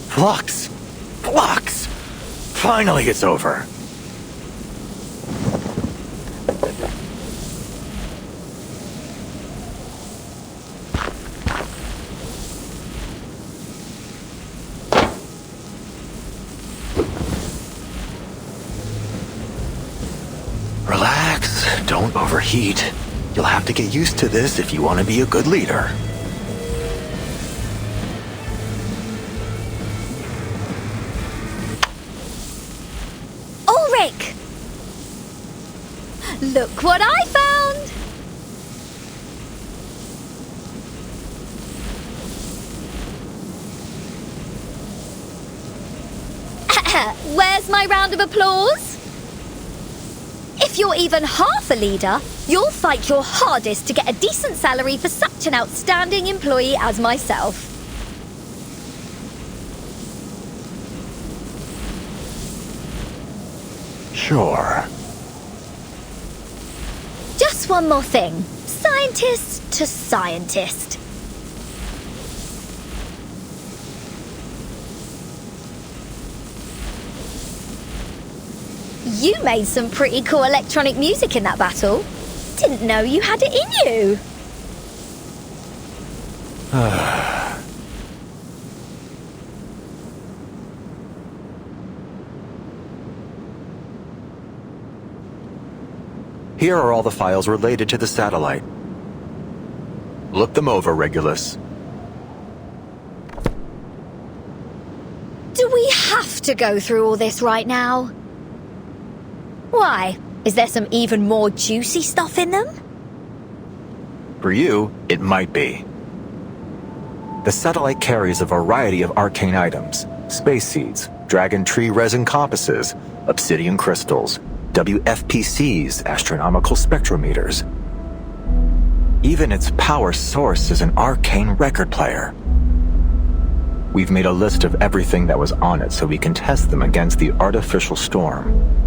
Flux! Flux! Finally it's over. Relax, don't overheat. You'll have to get used to this if you want to be a good leader. Ulrich! Look what I found! Where's my round of applause? If you're even half a leader, you'll fight your hardest to get a decent salary for such an outstanding employee as myself. Sure. Just one more thing. Scientist to scientist. You made some pretty cool electronic music in that battle. Didn't know you had it in you. Here are all the files related to the satellite. Look them over, Regulus. Do we have to go through all this right now? Why? Is there some even more juicy stuff in them? For you, it might be. The satellite carries a variety of arcane items: space seeds, dragon tree resin compasses, obsidian crystals, WFPCs, astronomical spectrometers. Even its power source is an arcane record player. We've made a list of everything that was on it so we can test them against the artificial storm.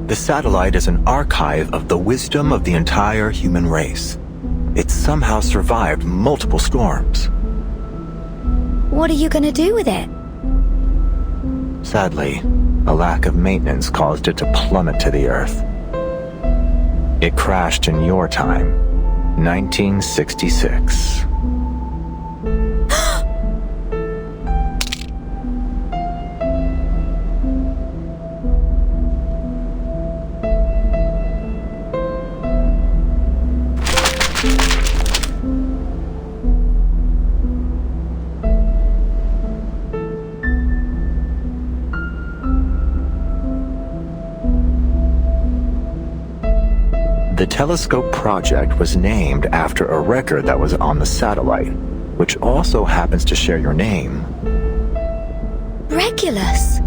The satellite is an archive of the wisdom of the entire human race. It somehow survived multiple storms. What are you gonna do with it? Sadly, a lack of maintenance caused it to plummet to the Earth. It crashed in your time, 1966. The telescope project was named after a record that was on the satellite, which also happens to share your name. Regulus.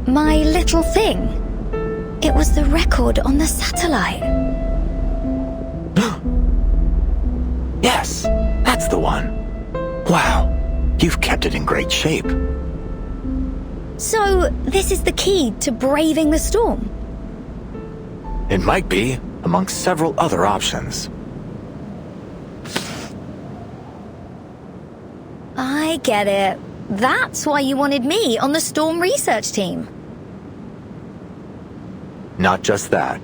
My little thing. It was the record on the satellite. Yes, that's the one. Wow, you've kept it in great shape. So, this is the key to braving the storm? It might be, among several other options. I get it. That's why you wanted me on the storm research team. Not just that.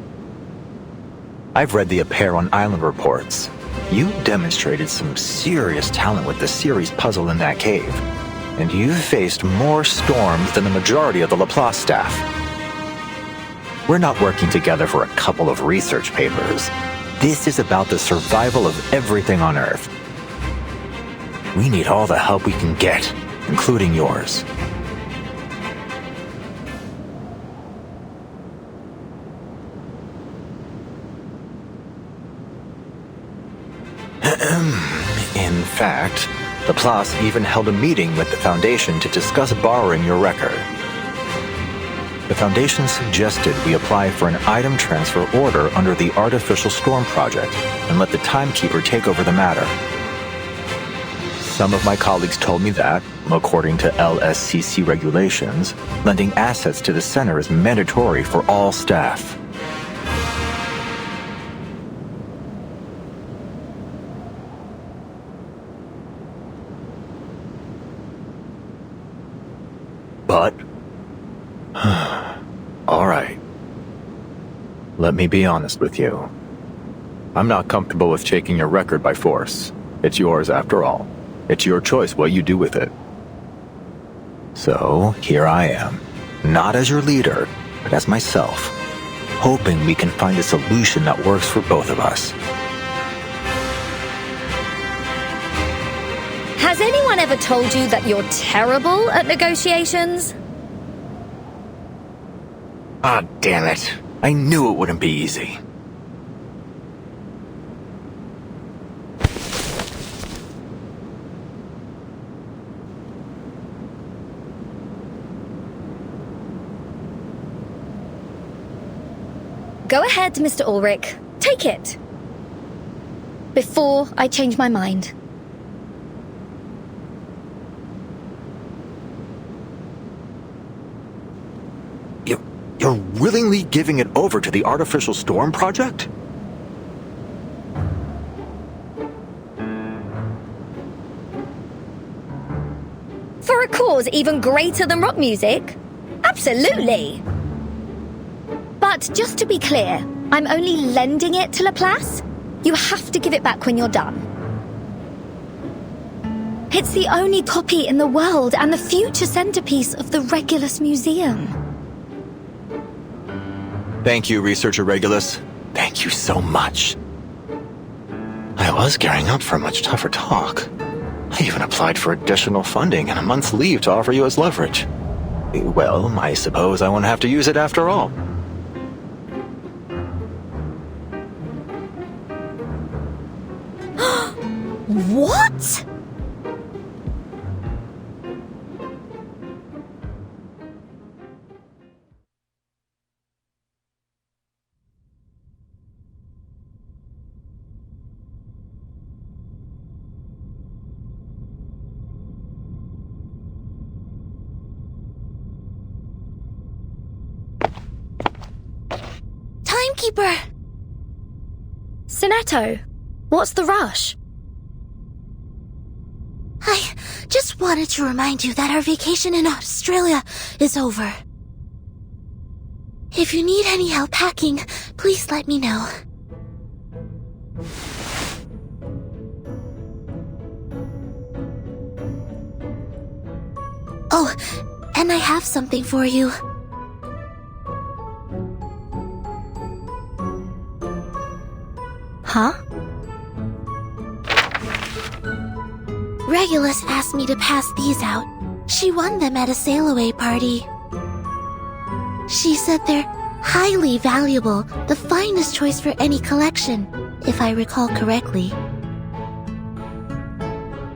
I've read the Appear on Island reports. You demonstrated some serious talent with the series puzzle in that cave. And you've faced more storms than the majority of the Laplace staff. We're not working together for a couple of research papers. This is about the survival of everything on Earth. We need all the help we can get, including yours. In fact, Laplace even held a meeting with the Foundation to discuss borrowing your record. The Foundation suggested we apply for an item transfer order under the Artificial Storm Project and let the Timekeeper take over the matter. Some of my colleagues told me that, according to LSCC regulations, lending assets to the center is mandatory for all staff. But... all right. Let me be honest with you. I'm not comfortable with taking your record by force. It's yours after all. It's your choice what you do with it. So, here I am, Not as your leader, but as myself, hoping we can find a solution that works for both of us. Has anyone ever told you that you're terrible at negotiations? Ah, damn it. I knew it wouldn't be easy. Go ahead, Mr. Ulrich. Take it. Before I change my mind. You're willingly giving it over to the Artificial Storm Project? For a cause even greater than rock music? Absolutely! But just to be clear, I'm only lending it to Laplace. You have to give it back when you're done. It's the only copy in the world and the future centerpiece of the Regulus Museum. Thank you, Researcher Regulus. Thank you so much. I was gearing up for a much tougher talk. I even applied for additional funding and a month's leave to offer you as leverage. Well, I suppose I won't have to use it after all. What? Timekeeper! Sinetto, what's the rush? I just wanted to remind you that our vacation in Australia is over. If you need any help packing, please let me know. Oh, and I have something for you. Huh? Regulus asked me to pass these out. She won them at a sailaway party. She said they're highly valuable, the finest choice for any collection, if I recall correctly.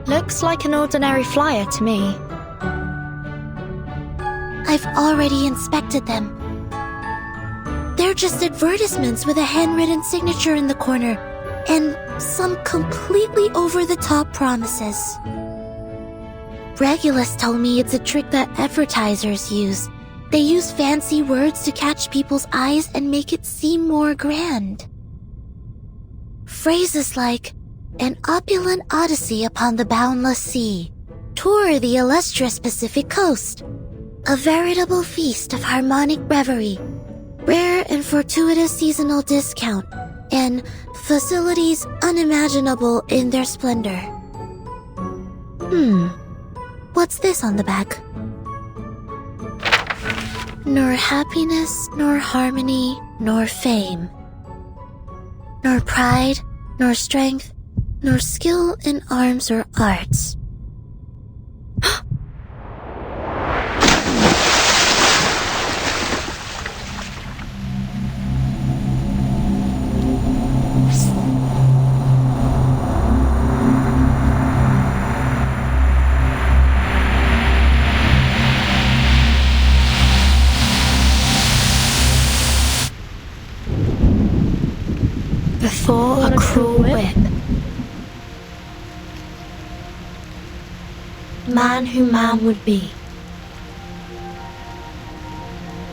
Looks like an ordinary flyer to me. I've already inspected them. They're just advertisements with a handwritten signature in the corner, and some completely over-the-top promises. Regulus told me it's a trick that advertisers use. They use fancy words to catch people's eyes and make it seem more grand. Phrases like, an opulent odyssey upon the boundless sea, tour the illustrious Pacific coast, a veritable feast of harmonic reverie, rare and fortuitous seasonal discount, and facilities unimaginable in their splendor. What's this on the back? Nor happiness, nor harmony, nor fame. Nor pride, nor strength, nor skill in arms or arts. Before a cruel whip, man who man would be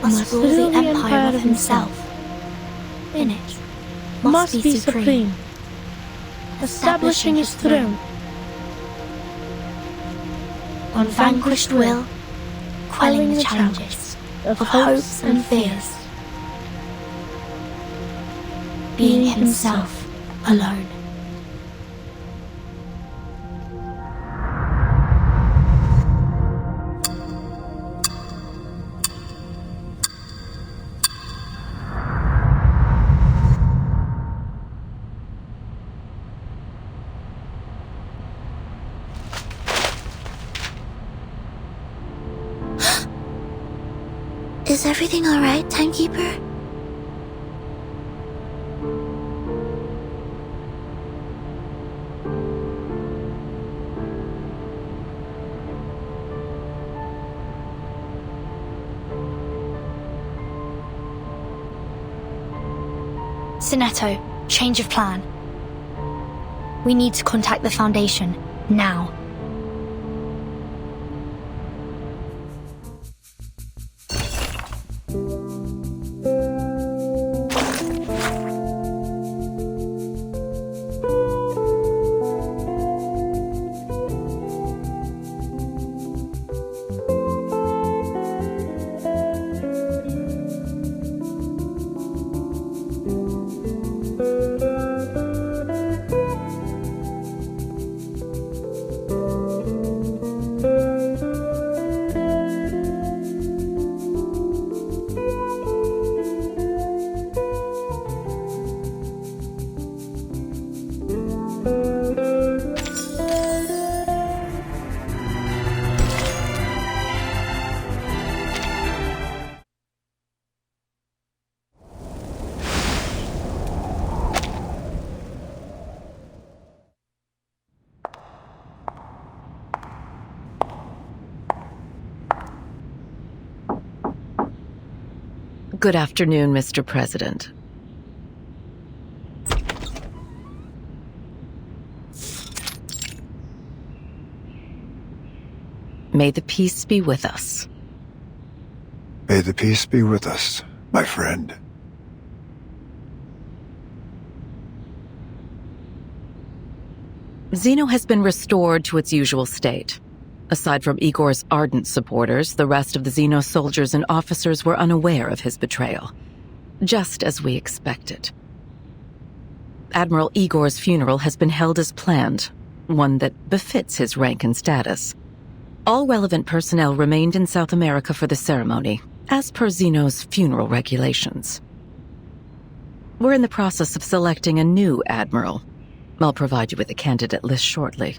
must rule the empire of himself. In it must be supreme, establishing his throne. On vanquished will, quelling the challenges of hopes and fears, being himself alone. Is everything alright, Timekeeper? Sinetto, change of plan. We need to contact the Foundation, now. Good afternoon, Mr. President. May the peace be with us. May the peace be with us, my friend. Zeno has been restored to its usual state. Aside from Igor's ardent supporters, the rest of the Zeno soldiers and officers were unaware of his betrayal, just as we expected. Admiral Igor's funeral has been held as planned, one that befits his rank and status. All relevant personnel remained in South America for the ceremony, as per Zeno's funeral regulations. We're in the process of selecting a new admiral. I'll provide you with a candidate list shortly.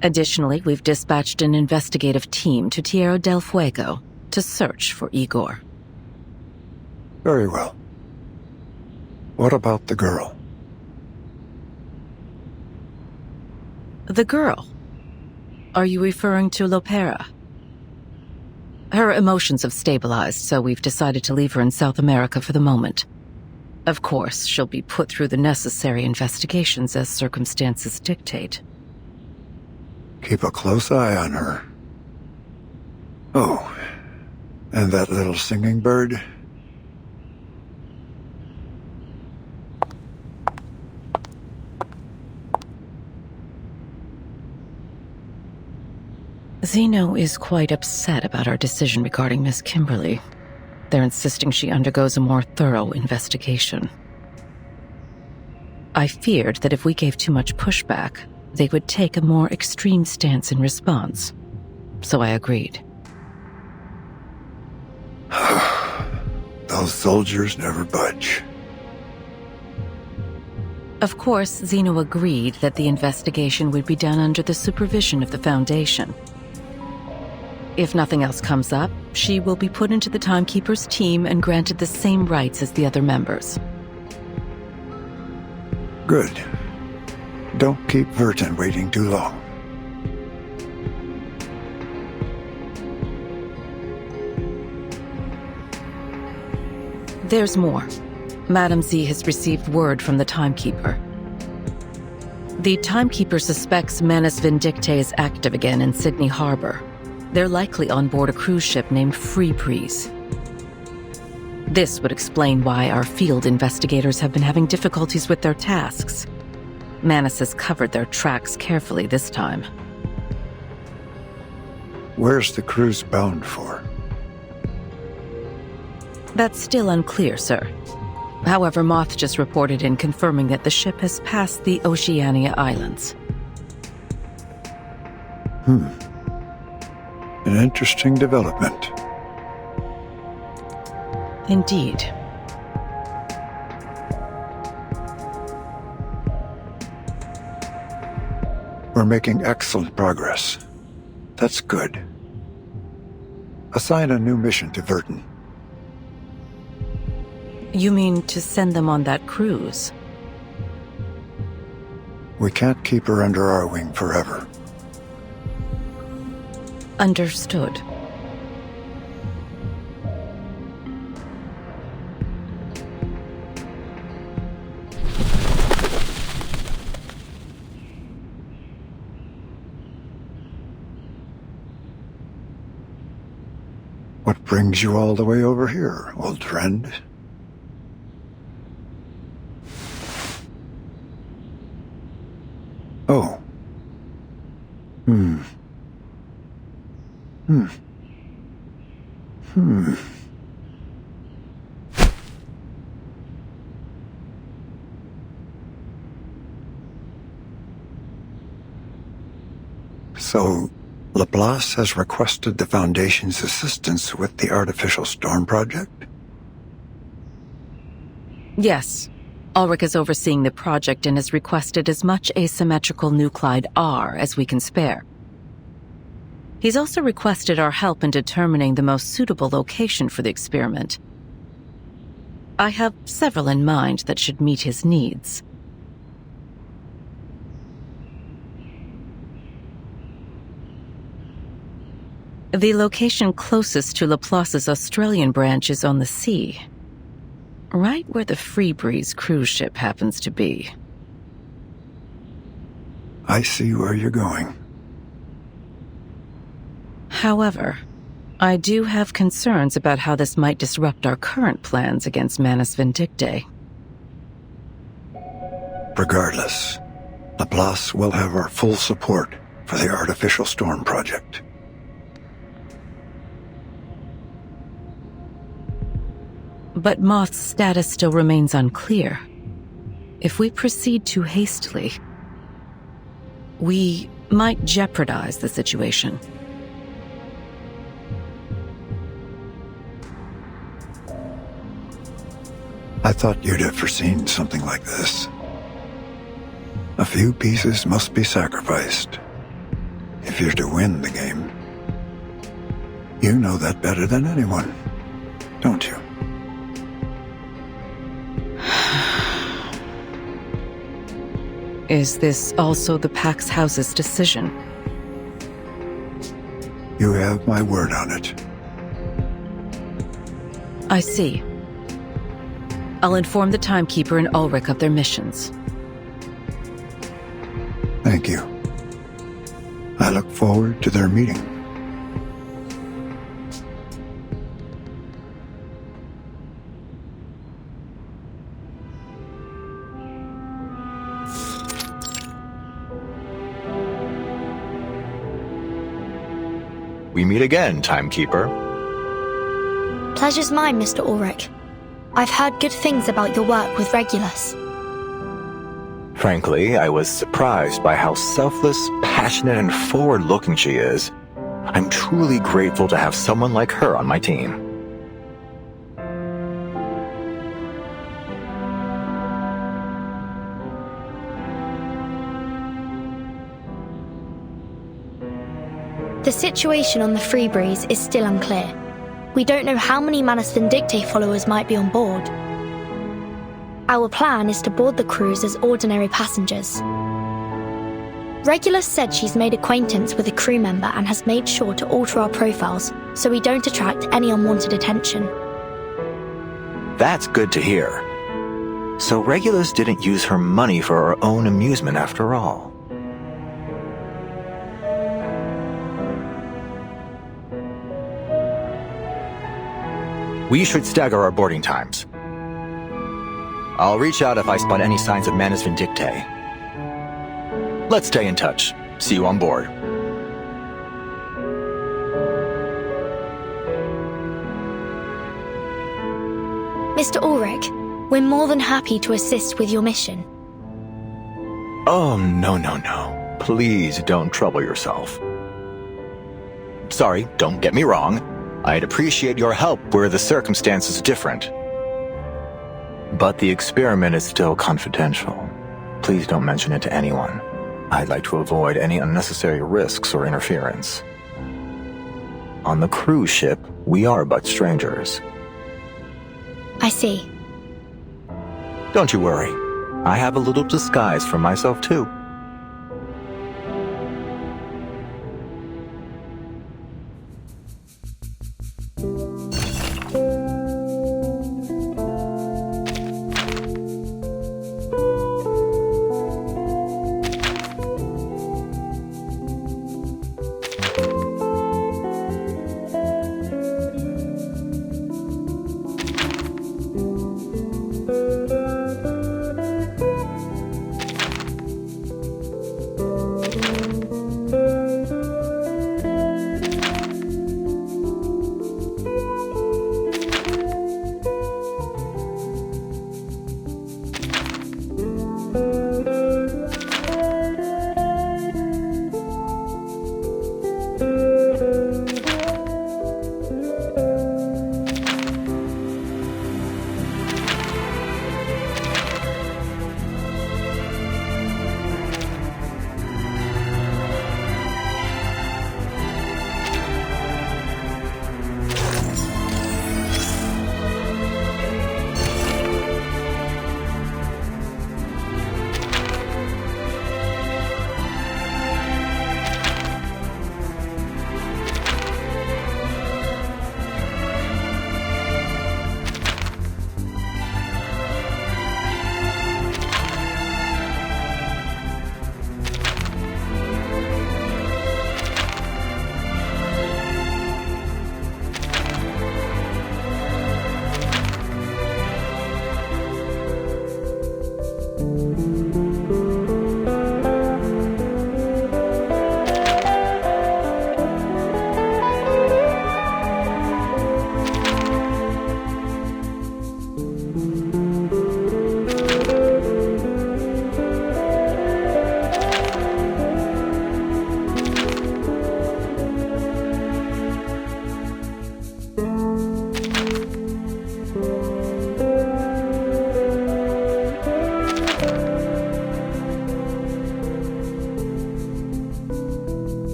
Additionally, we've dispatched an investigative team to Tierra del Fuego to search for Igor. Very well. What about the girl? The girl? Are you referring to Lopera? Her emotions have stabilized, so we've decided to leave her in South America for the moment. Of course, she'll be put through the necessary investigations as circumstances dictate. Keep a close eye on her. Oh, and that little singing bird? Zeno is quite upset about our decision regarding Miss Kimberly. They're insisting she undergoes a more thorough investigation. I feared that if we gave too much pushback, they would take a more extreme stance in response. So I agreed. Those soldiers never budge. Of course, Zeno agreed that the investigation would be done under the supervision of the Foundation. If nothing else comes up, she will be put into the Timekeeper's team and granted the same rights as the other members. Good. Don't keep Verton waiting too long. There's more. Madam Z has received word from the Timekeeper. The Timekeeper suspects Manus Vindicte is active again in Sydney Harbor. They're likely on board a cruise ship named Free Breeze. This would explain why our field investigators have been having difficulties with their tasks. Manus has covered their tracks carefully this time. Where's the cruise bound for? That's still unclear, sir. However, Moth just reported in confirming that the ship has passed the Oceania Islands. An interesting development. Indeed. We're making excellent progress. That's good. Assign a new mission to Verdun. You mean to send them on that cruise? We can't keep her under our wing forever. Understood. What brings you all the way over here, old friend? Oh. So, Laplace has requested the Foundation's assistance with the Artificial Storm Project? Yes. Ulrich is overseeing the project and has requested as much asymmetrical nuclide R as we can spare. He's also requested our help in determining the most suitable location for the experiment. I have several in mind that should meet his needs. The location closest to Laplace's Australian branch is on the sea, right where the Freebreeze cruise ship happens to be. I see where you're going. However, I do have concerns about how this might disrupt our current plans against Manus Vindictae. Regardless, Laplace will have our full support for the Artificial Storm Project. But Moth's status still remains unclear. If we proceed too hastily, we might jeopardize the situation. I thought you'd have foreseen something like this. A few pieces must be sacrificed if you're to win the game. You know that better than anyone, don't you? Is this also the Pax House's decision? You have my word on it. I see. I'll inform the Timekeeper and Ulrich of their missions. Thank you. I look forward to their meeting. We meet again, Timekeeper. Pleasure's mine, Mr. Ulrich. I've heard good things about your work with Regulus. Frankly, I was surprised by how selfless, passionate, and forward-looking she is. I'm truly grateful to have someone like her on my team. The situation on the Freebreeze is still unclear. We don't know how many Manus Vindictae followers might be on board. Our plan is to board the cruise as ordinary passengers. Regulus said she's made acquaintance with a crew member and has made sure to alter our profiles so we don't attract any unwanted attention. That's good to hear. So Regulus didn't use her money for her own amusement after all. We should stagger our boarding times. I'll reach out if I spot any signs of Manus Vindictae. Let's stay in touch. See you on board. Mr. Ulrich, we're more than happy to assist with your mission. Oh, no. Please don't trouble yourself. Sorry, don't get me wrong. I'd appreciate your help were the circumstances different. But the experiment is still confidential. Please don't mention it to anyone. I'd like to avoid any unnecessary risks or interference. On the cruise ship, we are but strangers. I see. Don't you worry. I have a little disguise for myself, too.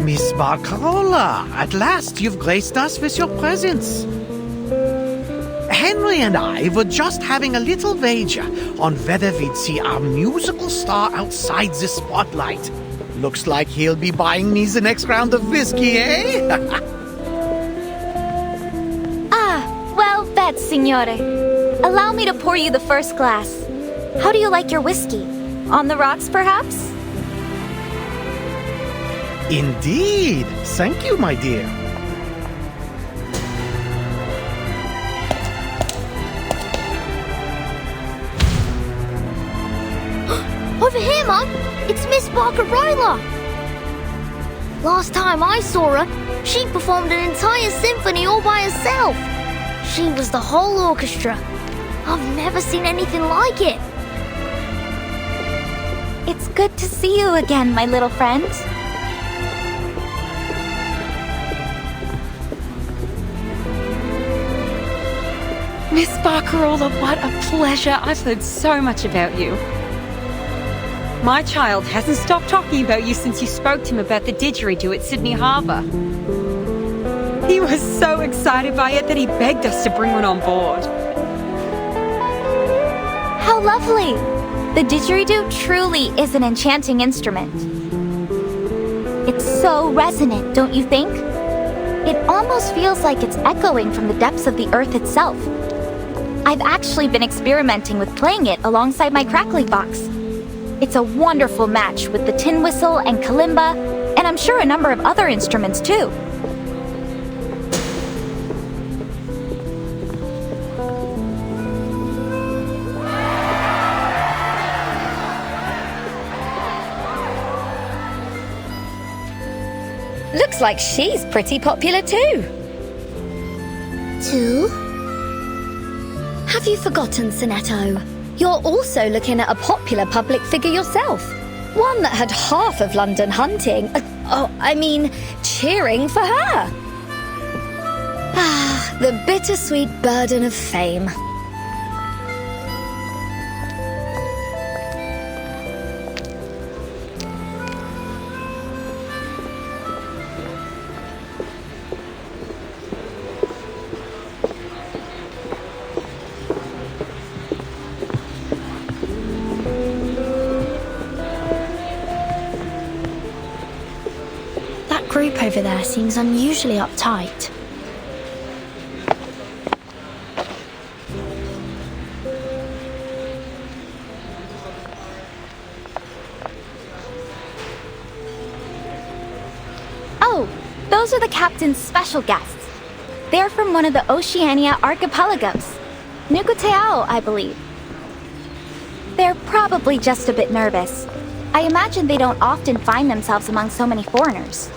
Miss Barcarola, at last you've graced us with your presence. Henry and I were just having a little wager on whether we'd see our musical star outside the spotlight. Looks like he'll be buying me the next round of whiskey, eh? Well bet, signore. Allow me to pour you the first glass. How do you like your whiskey? On the rocks, perhaps? Indeed. Thank you, my dear. Over here, Mum! It's Miss Barcarola! Last time I saw her, she performed an entire symphony all by herself. She was the whole orchestra. I've never seen anything like it. It's good to see you again, my little friend. Miss Barcarola, what a pleasure. I've heard so much about you. My child hasn't stopped talking about you since you spoke to him about the didgeridoo at Sydney Harbour. He was so excited by it that he begged us to bring one on board. How lovely! The didgeridoo truly is an enchanting instrument. It's so resonant, don't you think? It almost feels like it's echoing from the depths of the earth itself. I've actually been experimenting with playing it alongside my crackling box. It's a wonderful match with the tin whistle and kalimba, and I'm sure a number of other instruments too. Looks like she's pretty popular too. Too? Have you forgotten, Sonetto? You're also looking at a popular public figure yourself. One that had half of London hunting, cheering for her. Ah, the bittersweet burden of fame. Group over there seems unusually uptight. Oh, those are the captain's special guests. They're from one of the Oceania archipelagos. Nukutai, I believe. They're probably just a bit nervous. I imagine they don't often find themselves among so many foreigners.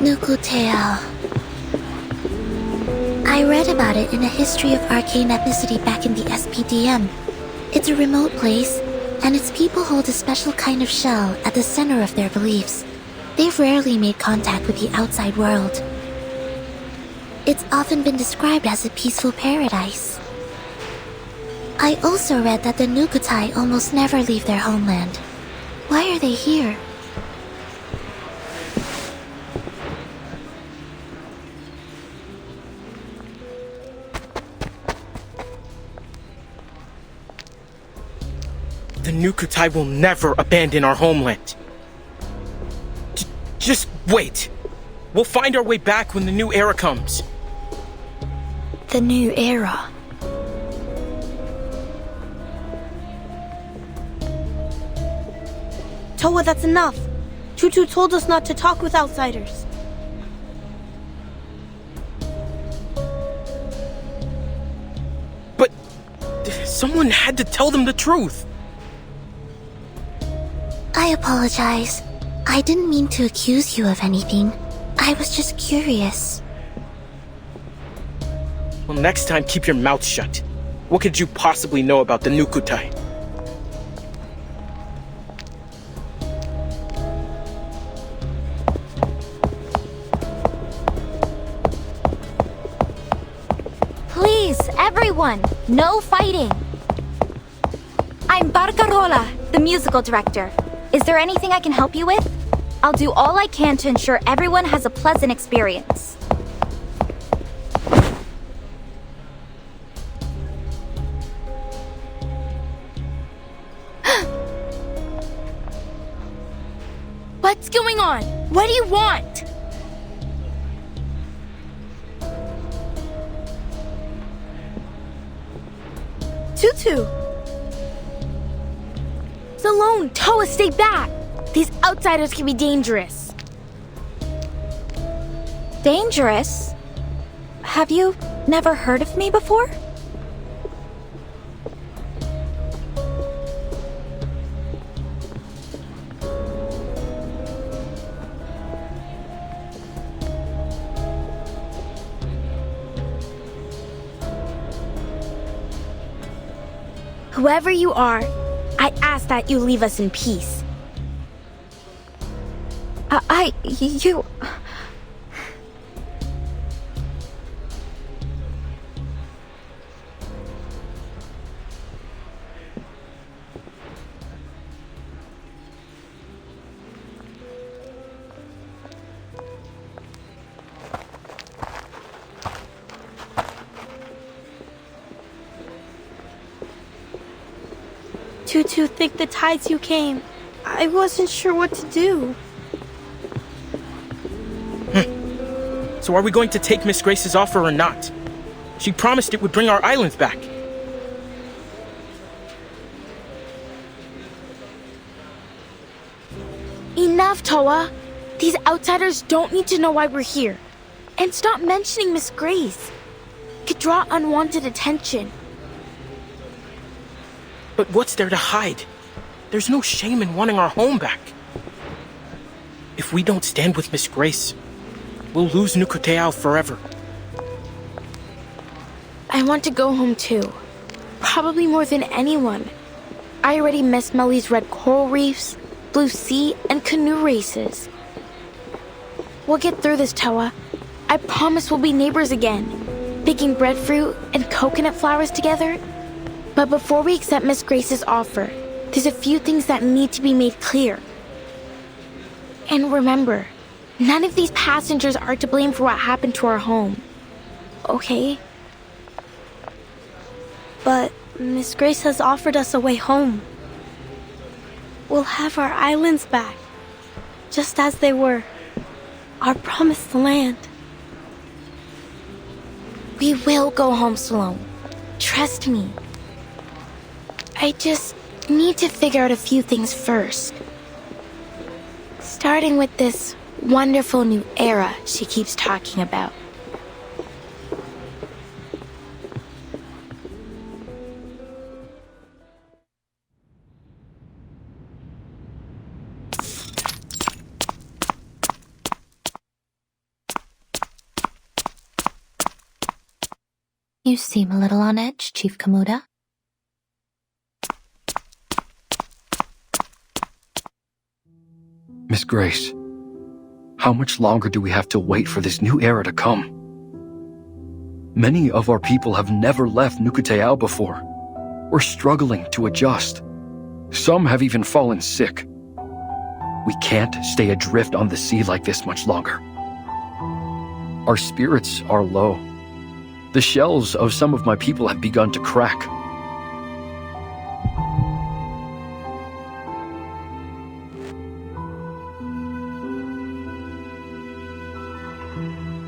Nukutai. I read about it in a history of arcane ethnicity back in the SPDM. It's a remote place, and its people hold a special kind of shell at the center of their beliefs. They've rarely made contact with the outside world. It's often been described as a peaceful paradise. I also read that the Nukutai almost never leave their homeland. Why are they here? The Nukutai will never abandon our homeland. Just wait. We'll find our way back when the new era comes. The new era. Toa, that's enough. Tutu told us not to talk with outsiders. But someone had to tell them the truth. I apologize. I didn't mean to accuse you of anything. I was just curious. Well, next time keep your mouth shut. What could you possibly know about the Nukutai? Please, everyone, no fighting. I'm Barcarola, the musical director. Is there anything I can help you with? I'll do all I can to ensure everyone has a pleasant experience. What's going on? What do you want? Tutu! It's alone! Toa, stay back! These outsiders can be dangerous. Dangerous? Have you never heard of me before? Whoever you are, I ask that you leave us in peace. You... Fatutu think the tides you came. I wasn't sure what to do. So are we going to take Miss Grace's offer or not? She promised it would bring our islands back. Enough, Toa. These outsiders don't need to know why we're here. And stop mentioning Miss Grace. It could draw unwanted attention. But what's there to hide? There's no shame in wanting our home back. If we don't stand with Miss Grace, we'll lose Nukutai forever. I want to go home too. Probably more than anyone. I already miss Meli's red coral reefs, blue sea, and canoe races. We'll get through this, Toa. I promise we'll be neighbors again, picking breadfruit and coconut flowers together. But before we accept Miss Grace's offer, there's a few things that need to be made clear. And remember, none of these passengers are to blame for what happened to our home. Okay? But Miss Grace has offered us a way home. We'll have our islands back, just as they were. Our promised land. We will go home, Salome. Trust me. I just need to figure out a few things first. Starting with this wonderful new era she keeps talking about. You seem a little on edge, Chief Kamuda. Miss Grace, how much longer do we have to wait for this new era to come? Many of our people have never left Nukutai before. We're struggling to adjust. Some have even fallen sick. We can't stay adrift on the sea like this much longer. Our spirits are low. The shells of some of my people have begun to crack.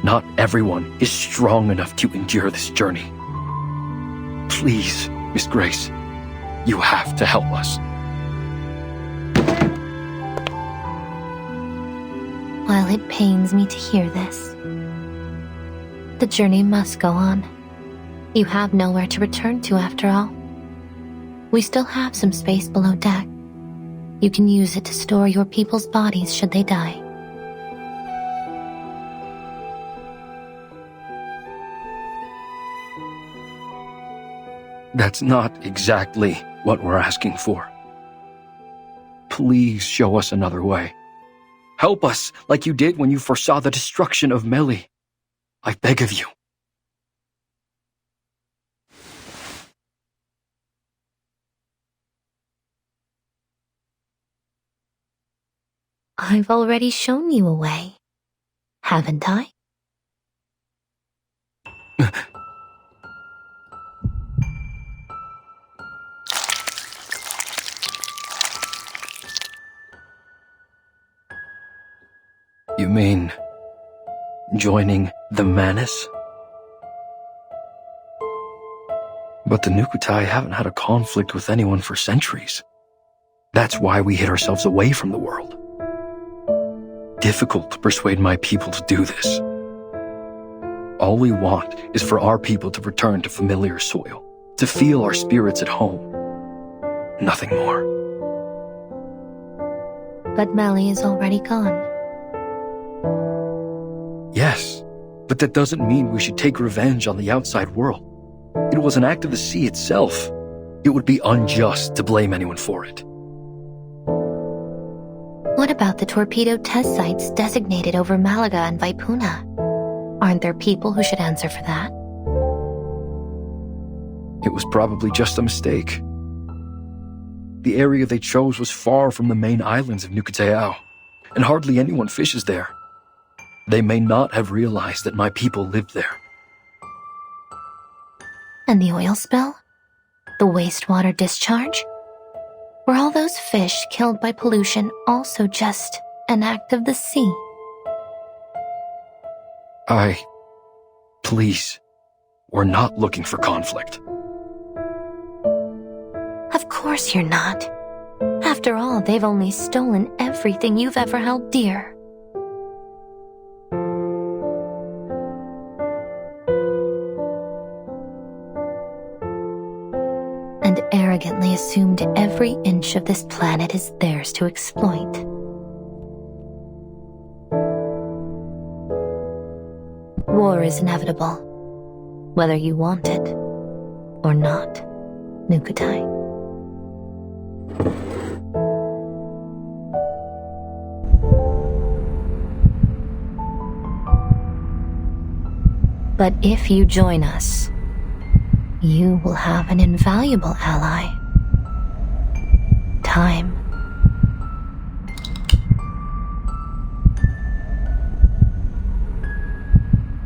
Not everyone is strong enough to endure this journey. Please, Miss Grace, you have to help us. While it pains me to hear this, the journey must go on. You have nowhere to return to after all. We still have some space below deck. You can use it to store your people's bodies should they die. That's not exactly what we're asking for. Please show us another way. Help us like you did when you foresaw the destruction of Meli. I beg of you. I've already shown you a way, haven't I? You mean joining the Manus? But the Nukutai haven't had a conflict with anyone for centuries. That's why we hid ourselves away from the world. Difficult to persuade my people to do this. All we want is for our people to return to familiar soil, to feel our spirits at home. Nothing more. But Meli is already gone. Yes, but that doesn't mean we should take revenge on the outside world. It was an act of the sea itself. It would be unjust to blame anyone for it. What about the torpedo test sites designated over Malaga and Vaipuna? Aren't there people who should answer for that? It was probably just a mistake. The area they chose was far from the main islands of Nukutai, and hardly anyone fishes there. They may not have realized that my people lived there. And the oil spill? The wastewater discharge? Were all those fish killed by pollution also just an act of the sea? Please, we're not looking for conflict. Of course you're not. After all, they've only stolen everything you've ever held dear. And arrogantly assumed every inch of this planet is theirs to exploit. War is inevitable, whether you want it or not, Nukutai. But if you join us, you will have an invaluable ally. Time.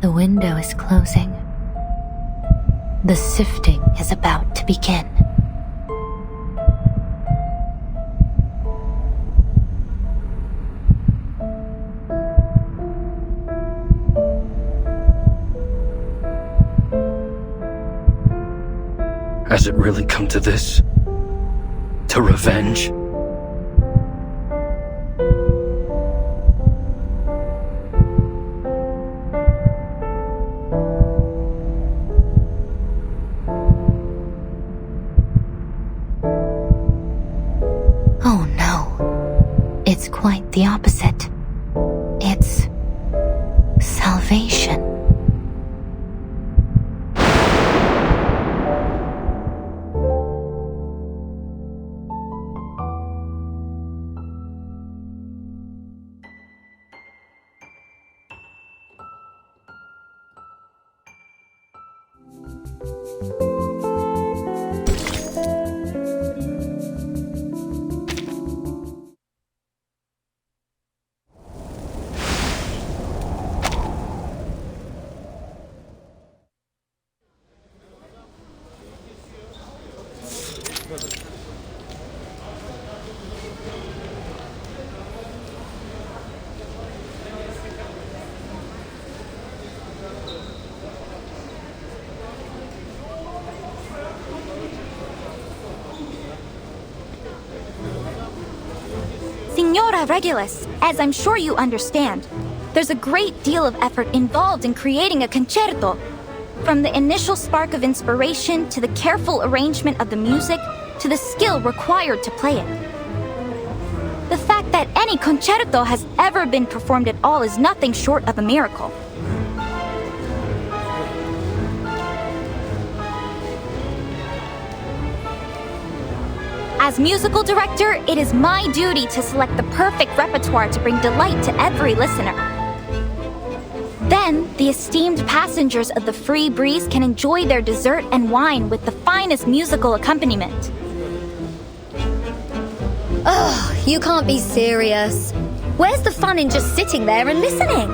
The window is closing. The sifting is about to begin. Has it really come to this? To revenge? Oh no. It's quite the opposite. It's salvation. Signora Regulus, as I'm sure you understand, there's a great deal of effort involved in creating a concerto. From the initial spark of inspiration, to the careful arrangement of the music, to the skill required to play it. The fact that any concerto has ever been performed at all is nothing short of a miracle. As musical director, it is my duty to select the perfect repertoire to bring delight to every listener. Then, the esteemed passengers of the Free Breeze can enjoy their dessert and wine with the finest musical accompaniment. Ugh, you can't be serious. Where's the fun in just sitting there and listening?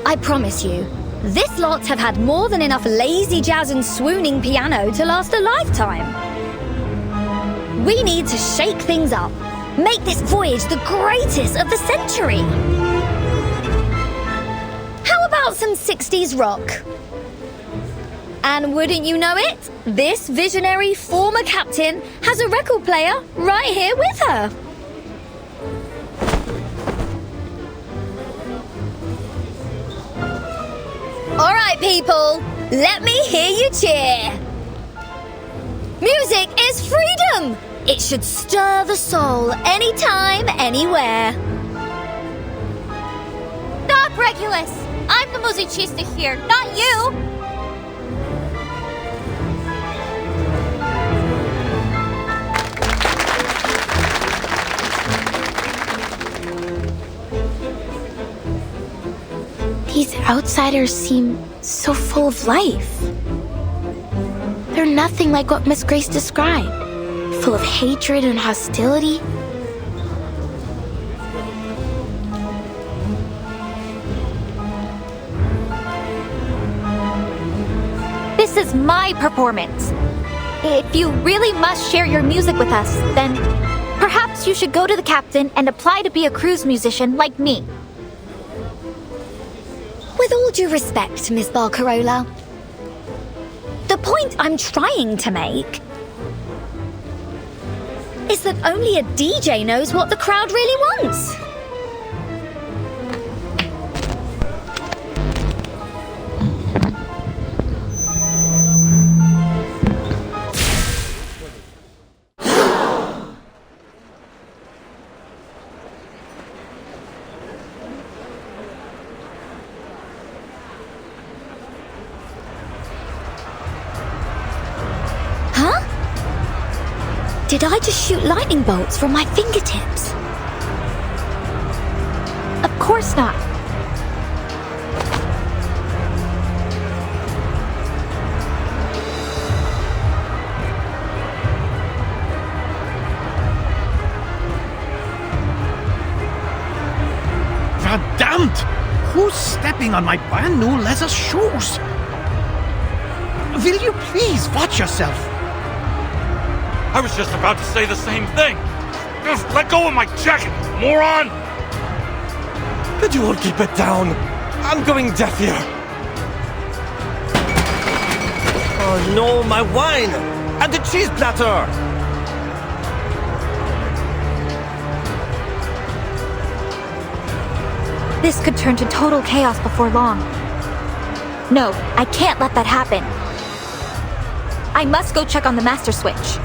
I promise you, this lot have had more than enough lazy jazz and swooning piano to last a lifetime. We need to shake things up. Make this voyage the greatest of the century. How about some 60s rock? And wouldn't you know it, this visionary former captain has a record player right here with her. All right, people, let me hear you cheer. Music is freedom. It should stir the soul anytime, anywhere. Stop, Regulus! I'm the musicista here, not you! These outsiders seem so full of life. They're nothing like what Miss Grace described. Full of hatred and hostility. This is my performance. If you really must share your music with us, then perhaps you should go to the captain and apply to be a cruise musician like me. With all due respect, Miss Barcarola, the point I'm trying to make is that only a DJ knows what the crowd really wants. Did I just shoot lightning bolts from my fingertips? Of course not. Verdammt! Who's stepping on my brand new leather shoes? Will you please watch yourself? I was just about to say the same thing. Just let go of my jacket, moron! Could you all keep it down? I'm going deaf here. Oh no, my wine! And the cheese platter! This could turn to total chaos before long. No, I can't let that happen. I must go check on the master switch.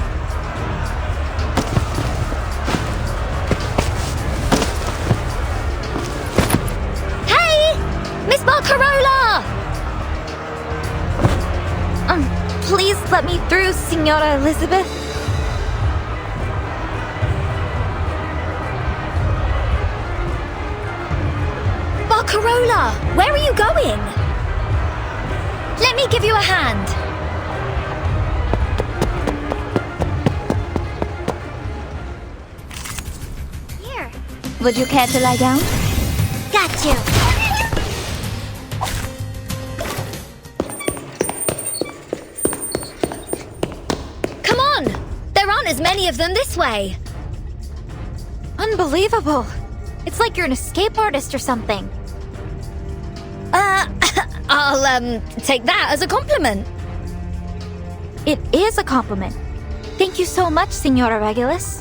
Miss Barcarola! Please let me through, Signora Elizabeth. Barcarola, where are you going? Let me give you a hand. Here. Would you care to lie down? Got you. As many of them this way. Unbelievable. It's like you're an escape artist or something. I'll take that as a compliment. It is a compliment. Thank you so much, Signora Regulus.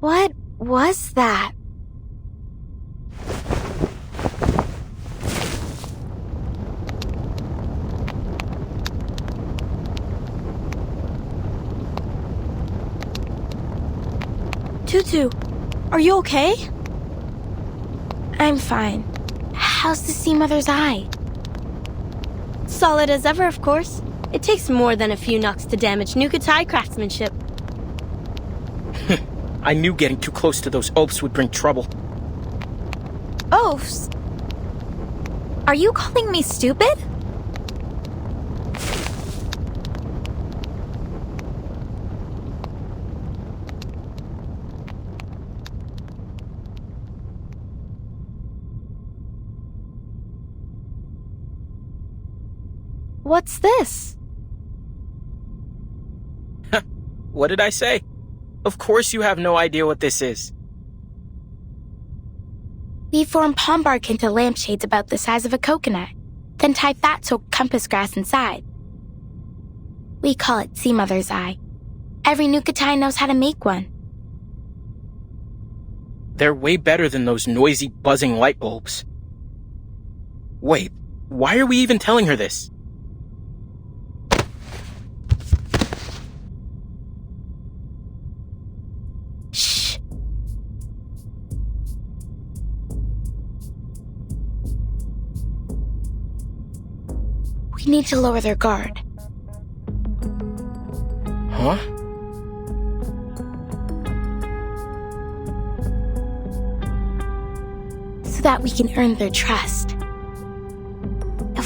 What was that? Tutu, are you okay? I'm fine. How's the Sea Mother's eye? Solid as ever, of course. It takes more than a few knocks to damage Nukutai craftsmanship. I knew getting too close to those oafs would bring trouble. Oafs? Are you calling me stupid? What's this? What did I say? Of course you have no idea what this is. We form palm bark into lampshades about the size of a coconut, then tie fat-soaked compass grass inside. We call it Sea Mother's Eye. Every Nukutai knows how to make one. They're way better than those noisy, buzzing light bulbs. Wait, why are we even telling her this? We need to lower their guard. Huh? So that we can earn their trust.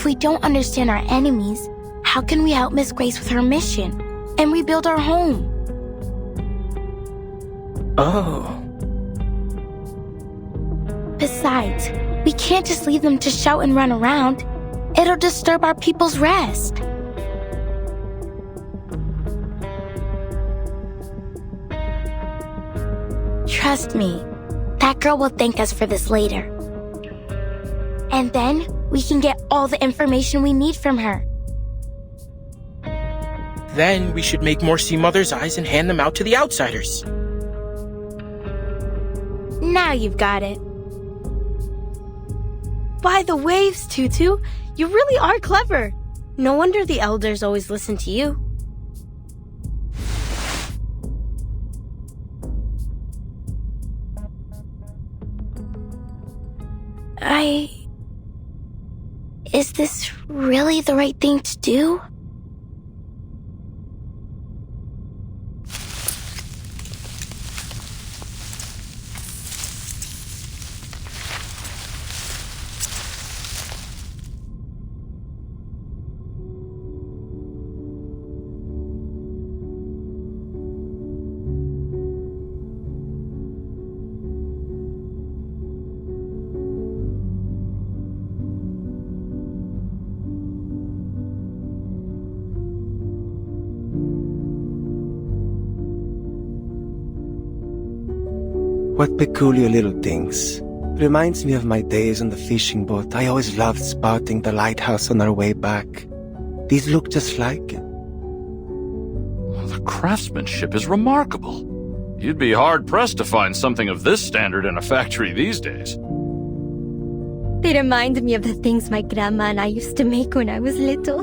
we don't understand our enemies, how can we help Miss Grace with her mission and rebuild our home? Oh. Besides, we can't just leave them to shout and run around. It'll disturb our people's rest. Trust me, that girl will thank us for this later. And then we can get all the information we need from her. Then we should make more Sea Mother's eyes and hand them out to the outsiders. Now you've got it. By the waves, Tutu, you really are clever. No wonder the elders always listen to you. Is this really the right thing to do? What peculiar little things. Reminds me of my days on the fishing boat. I always loved spotting the lighthouse on our way back. These look just like it. The craftsmanship is remarkable. You'd be hard-pressed to find something of this standard in a factory these days. They remind me of the things my grandma and I used to make when I was little.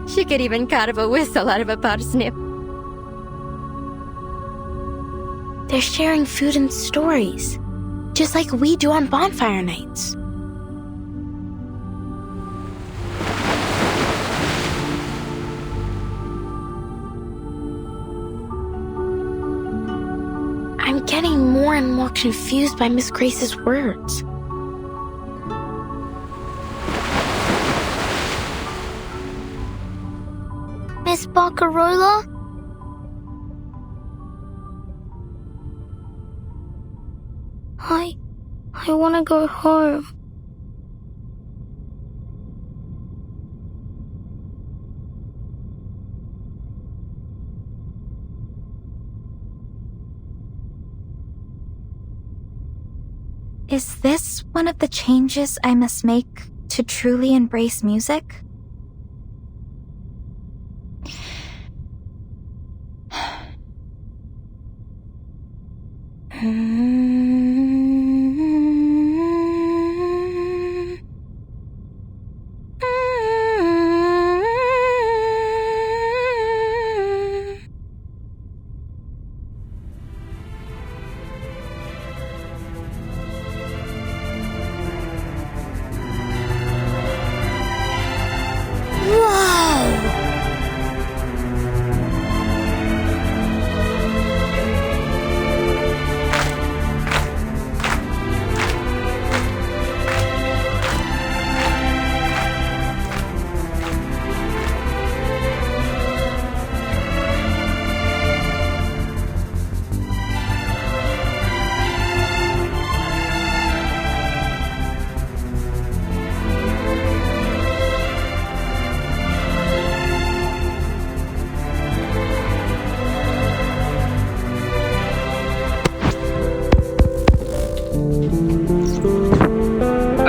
She could even carve a whistle out of a parsnip. They're sharing food and stories, just like we do on bonfire nights. I'm getting more and more confused by Miss Grace's words. Miss Barcarola? I want to go home. Is this one of the changes I must make to truly embrace music?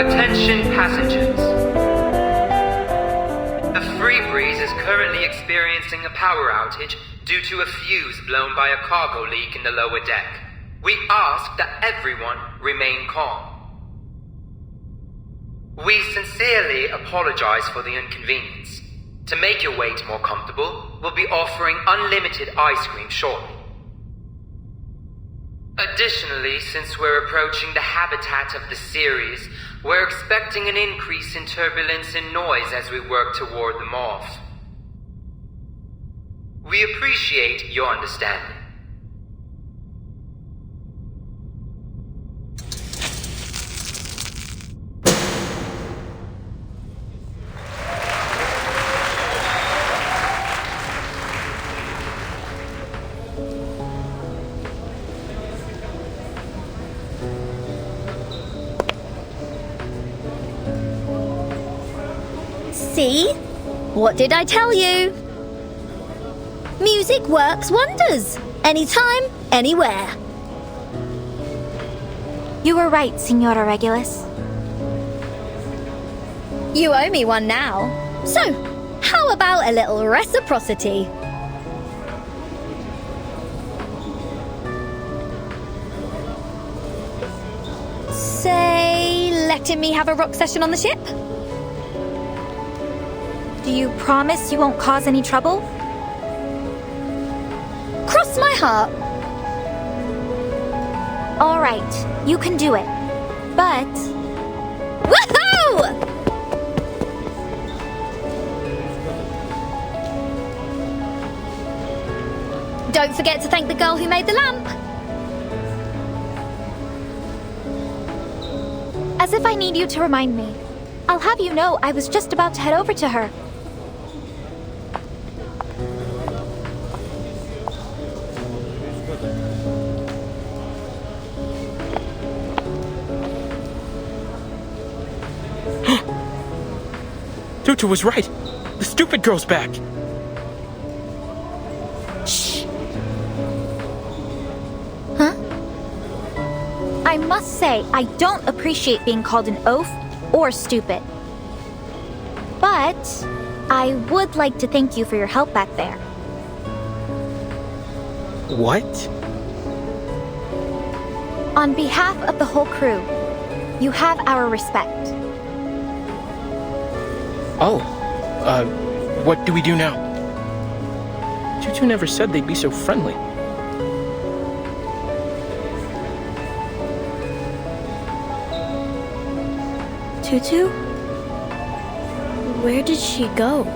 Attention passengers. The Free Breeze is currently experiencing a power outage due to a fuse blown by a cargo leak in the lower deck. We ask that everyone remain calm. We sincerely apologize for the inconvenience. To make your wait more comfortable, we'll be offering unlimited ice cream shortly. Additionally, since we're approaching the habitat of the series, we're expecting an increase in turbulence and noise as we work toward the morph. We appreciate your understanding. See? What did I tell you? Music works wonders. Anytime, anywhere. You were right, Signora Regulus. You owe me one now. So, how about a little reciprocity? Say, letting me have a rock session on the ship? Do you promise you won't cause any trouble? Cross my heart. All right, you can do it. But... Woohoo! Don't forget to thank the girl who made the lamp. As if I need you to remind me. I'll have you know I was just about to head over to her. Tutu was right. The stupid girl's back. Shh. Huh? I must say, I don't appreciate being called an oaf or stupid. But I would like to thank you for your help back there. What? On behalf of the whole crew, you have our respect. Oh, what do we do now? Tutu never said they'd be so friendly. Tutu? Where did she go?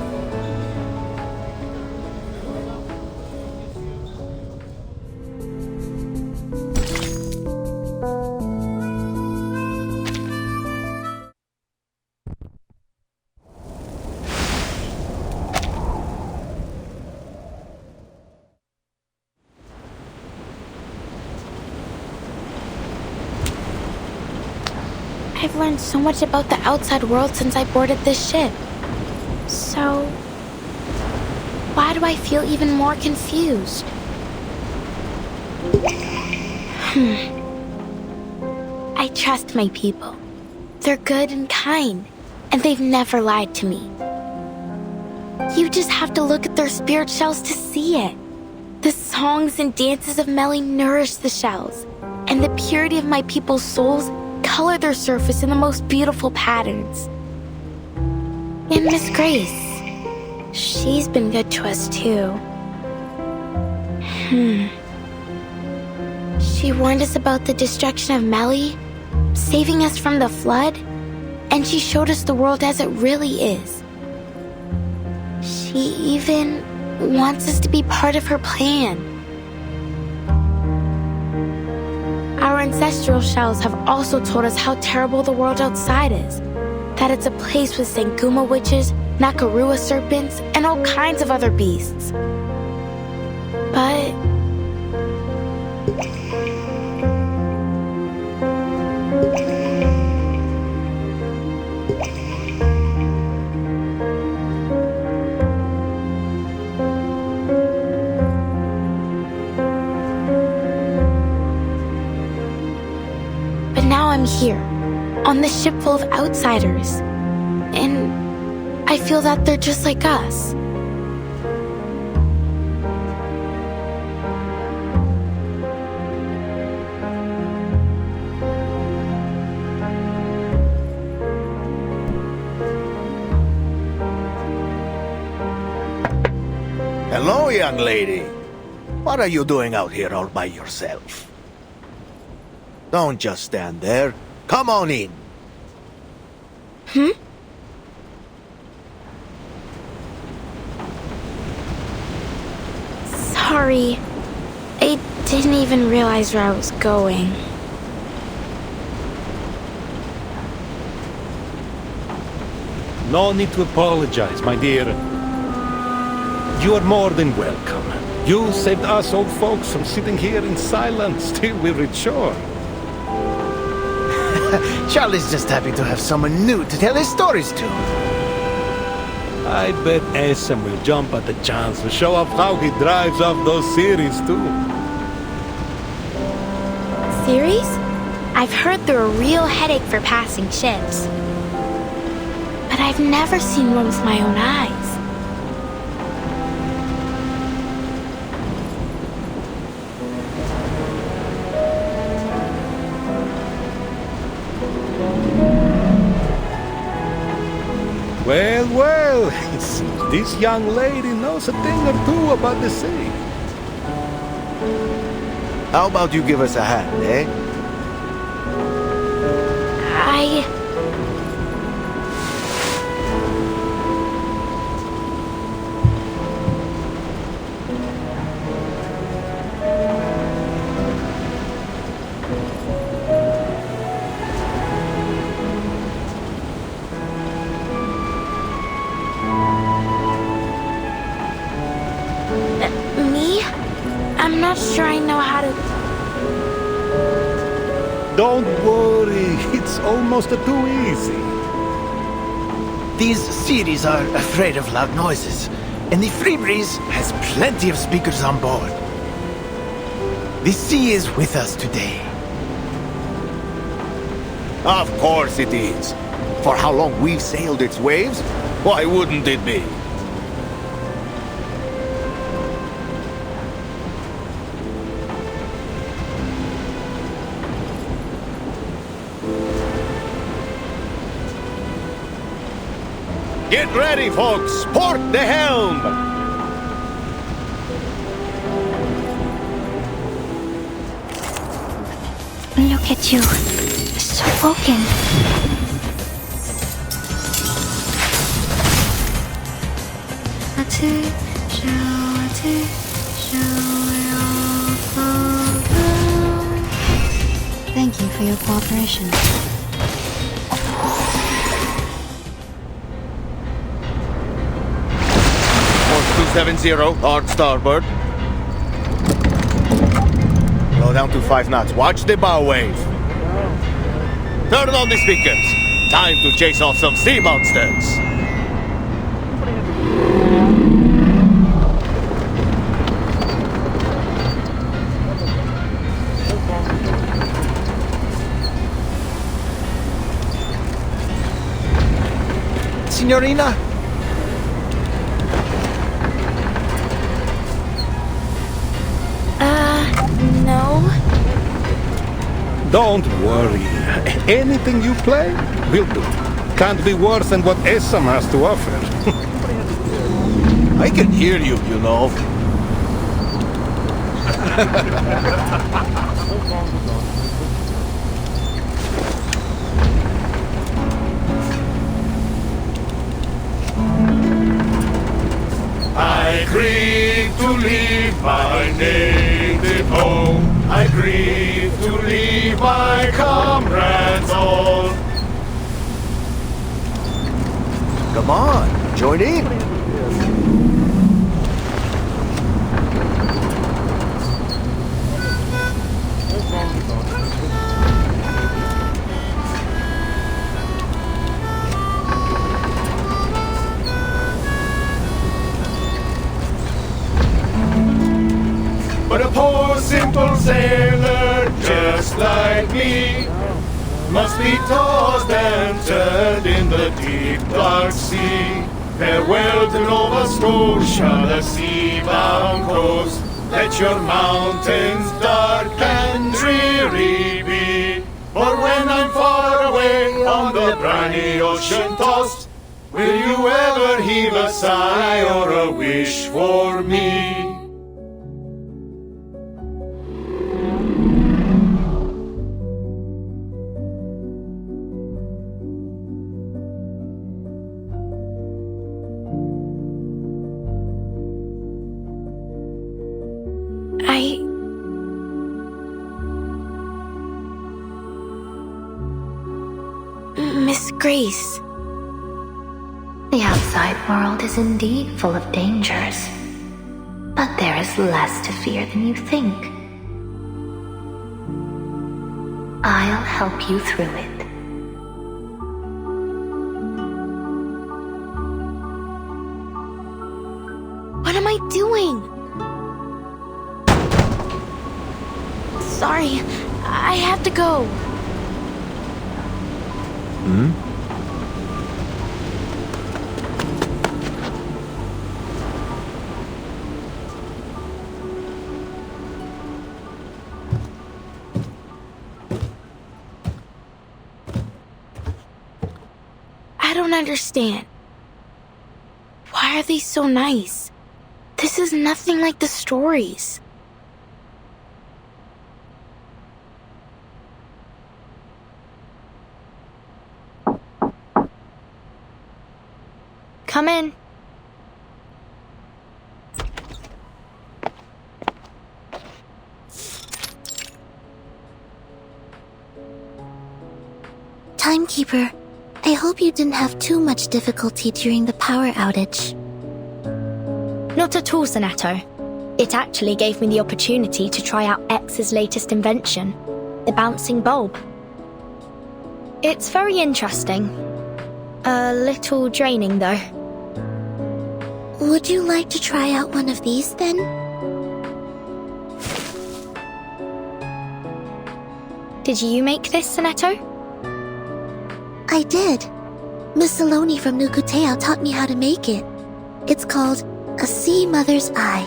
I've learned so much about the outside world since I boarded this ship. So, why do I feel even more confused? I trust my people. They're good and kind, and they've never lied to me. You just have to look at their spirit shells to see it. The songs and dances of Meli nourish the shells, and the purity of my people's souls color their surface in the most beautiful patterns. And Miss Grace, she's been good to us too. She warned us about the destruction of Meli, saving us from the flood, and she showed us the world as it really is. She even wants us to be part of her plan. Our ancestral shells have also told us how terrible the world outside is. That it's a place with Sanguma witches, Nakarua serpents, and all kinds of other beasts. But... now I'm here, on this ship full of outsiders. And I feel that they're just like us. Hello, young lady. What are you doing out here all by yourself? Don't just stand there. Come on in. Sorry. I didn't even realize where I was going. No need to apologize, my dear. You are more than welcome. You saved us old folks from sitting here in silence till we reach shore. Charlie's just happy to have someone new to tell his stories to. I bet SM will jump at the chance to show off how he drives off those series too. Series? I've heard they're a real headache for passing ships. But I've never seen one with my own eyes. Well, well, this young lady knows a thing or two about the sea. How about you give us a hand, eh? Me? I'm not sure I know how to... Don't worry, it's almost too easy. These series are afraid of loud noises, and the Free Breeze has plenty of speakers on board. The sea is with us today. Of course it is. For how long we've sailed its waves, why wouldn't it be? Get ready, folks! Port the helm! Look at you. So woken. Thank you for your cooperation. Course 270, hard starboard. Go down to 5 knots. Watch the bow wave. Turn on the speakers. Time to chase off some sea monsters. Signorina? No. Don't worry. Anything you play, will do. Can't be worse than what Essam has to offer. I can hear you, you know. I grieve to leave my native home. I grieve to leave my comrades all. Come on, join in. But a poor simple sailor just like me must be tossed and turned in the deep dark sea. Farewell to Nova Scotia, the sea-bound coast. Let your mountains dark and dreary be. For when I'm far away on the briny ocean tossed, will you ever heave a sigh or a wish for me? Miss Grace. The outside world is indeed full of dangers, but there is less to fear than you think. I'll help you through it. am I doing? Sorry, I have to go. I don't understand. Why are they so nice? This is nothing like the stories. Come in. Timekeeper, I hope you didn't have too much difficulty during the power outage. Not at all, Zeno. It actually gave me the opportunity to try out X's latest invention, the bouncing bulb. It's very interesting. A little draining, though. Would you like to try out one of these, then? Did you make this, Zeno? I did. Miss Saloni from Nukutai taught me how to make it. It's called a sea mother's eye.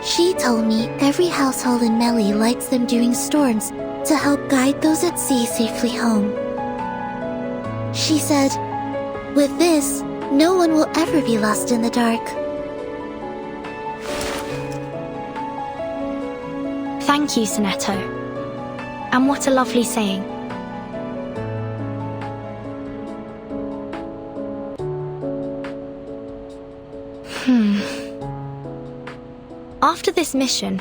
She told me every household in Meli lights them during storms to help guide those at sea safely home. She said, with this, no one will ever be lost in the dark. Thank you, Zeno. And what a lovely saying. After this mission,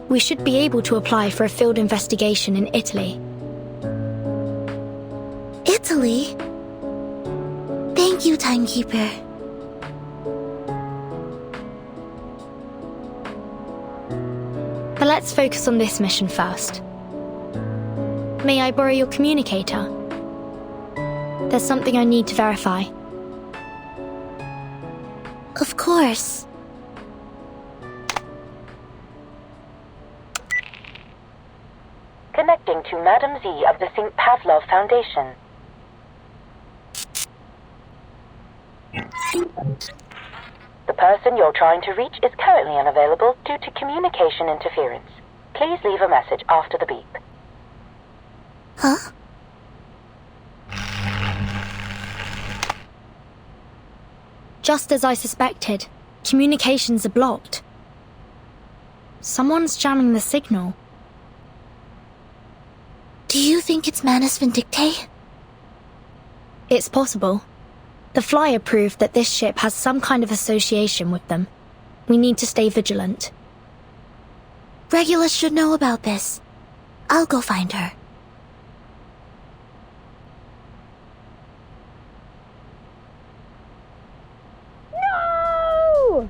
we should be able to apply for a field investigation in Italy. Italy? Thank you, Timekeeper. But let's focus on this mission first. May I borrow your communicator? There's something I need to verify. Of course. Connecting to Madam Z of the St. Pavlov Foundation. The person you're trying to reach is currently unavailable due to communication interference. Please leave a message after the beep. Huh? Just as I suspected, communications are blocked. Someone's jamming the signal. Do you think it's Manus Vindictae? It's possible. The flyer proved that this ship has some kind of association with them. We need to stay vigilant. Regulus should know about this. I'll go find her. No!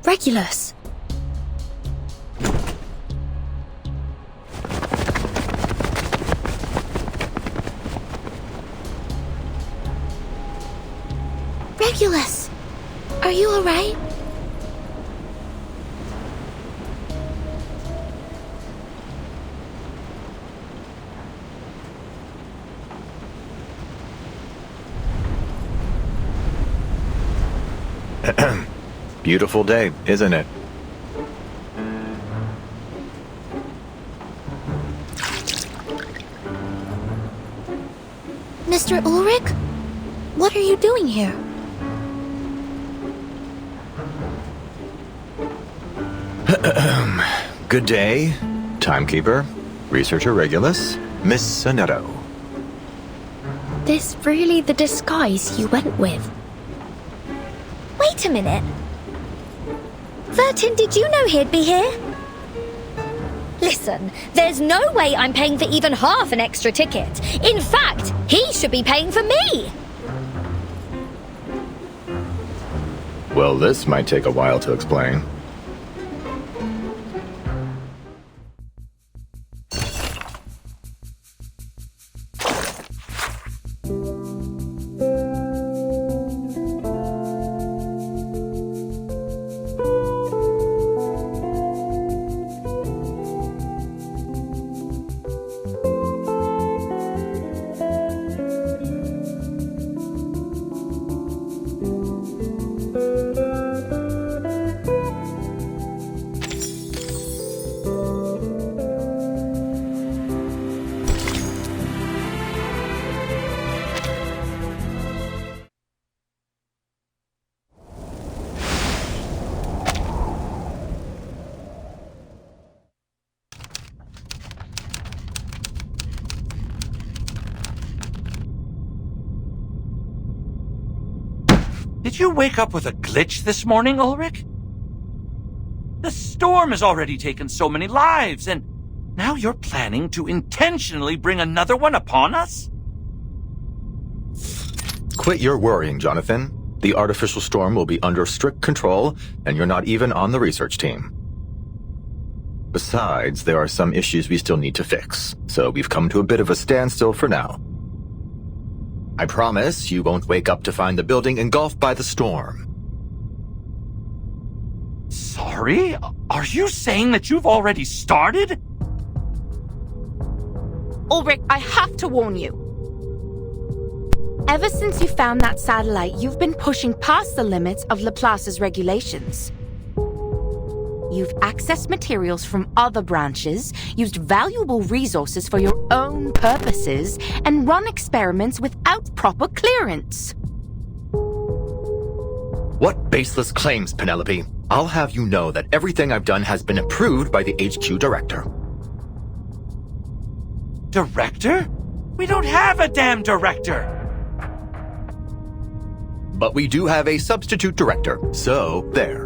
Regulus! Regulus! Are you alright? Beautiful day, isn't it? Mr. Ulrich? What are you doing here? Good day, Timekeeper, Researcher Regulus, Miss Sonetto. This really the disguise you went with? Wait a minute. Vertin, did you know he'd be here? Listen, there's no way I'm paying for even half an extra ticket. In fact, he should be paying for me. Well, this might take a while to explain. Did you wake up with a glitch this morning, Ulrich? The storm has already taken so many lives, and now you're planning to intentionally bring another one upon us? Quit your worrying, Jonathan. The artificial storm will be under strict control, and you're not even on the research team. Besides, there are some issues we still need to fix, so we've come to a bit of a standstill for now. I promise you won't wake up to find the building engulfed by the storm. Sorry? Are you saying that you've already started? Ulrich, I have to warn you. Ever since you found that satellite, you've been pushing past the limits of Laplace's regulations. You've accessed materials from other branches, used valuable resources for your own purposes, and run experiments without proper clearance. What baseless claims, Penelope? I'll have you know that everything I've done has been approved by the HQ director. Director? We don't have a damn director! But we do have a substitute director, so there.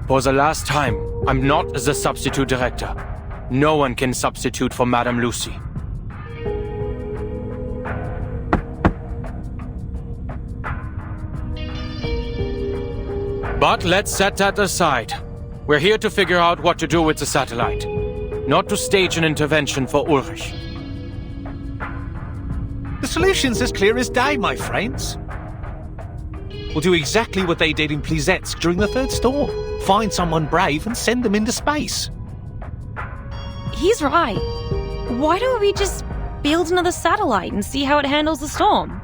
For the last time, I'm not the substitute director. No one can substitute for Madame Lucy. But let's set that aside. We're here to figure out what to do with the satellite, not to stage an intervention for Ulrich. The solution's as clear as day, my friends. We'll do exactly what they did in Plisetsk during the third storm. Find someone brave and send them into space. He's right. Why don't we just build another satellite and see how it handles the storm?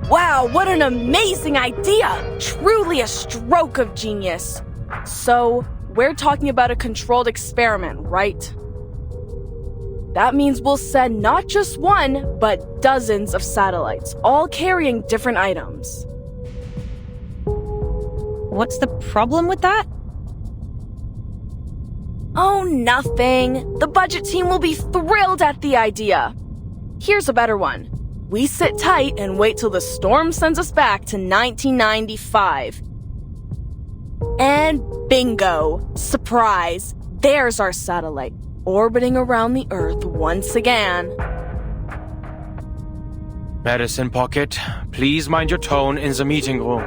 Wow, what an amazing idea! Truly a stroke of genius. So, we're talking about a controlled experiment, right? That means we'll send not just one, but dozens of satellites, all carrying different items. What's the problem with that? Oh, nothing. The budget team will be thrilled at the idea. Here's a better one. We sit tight and wait till the storm sends us back to 1995. And bingo! Surprise! There's our satellite, orbiting around the Earth once again. Medicine Pocket, please mind your tone in the meeting room.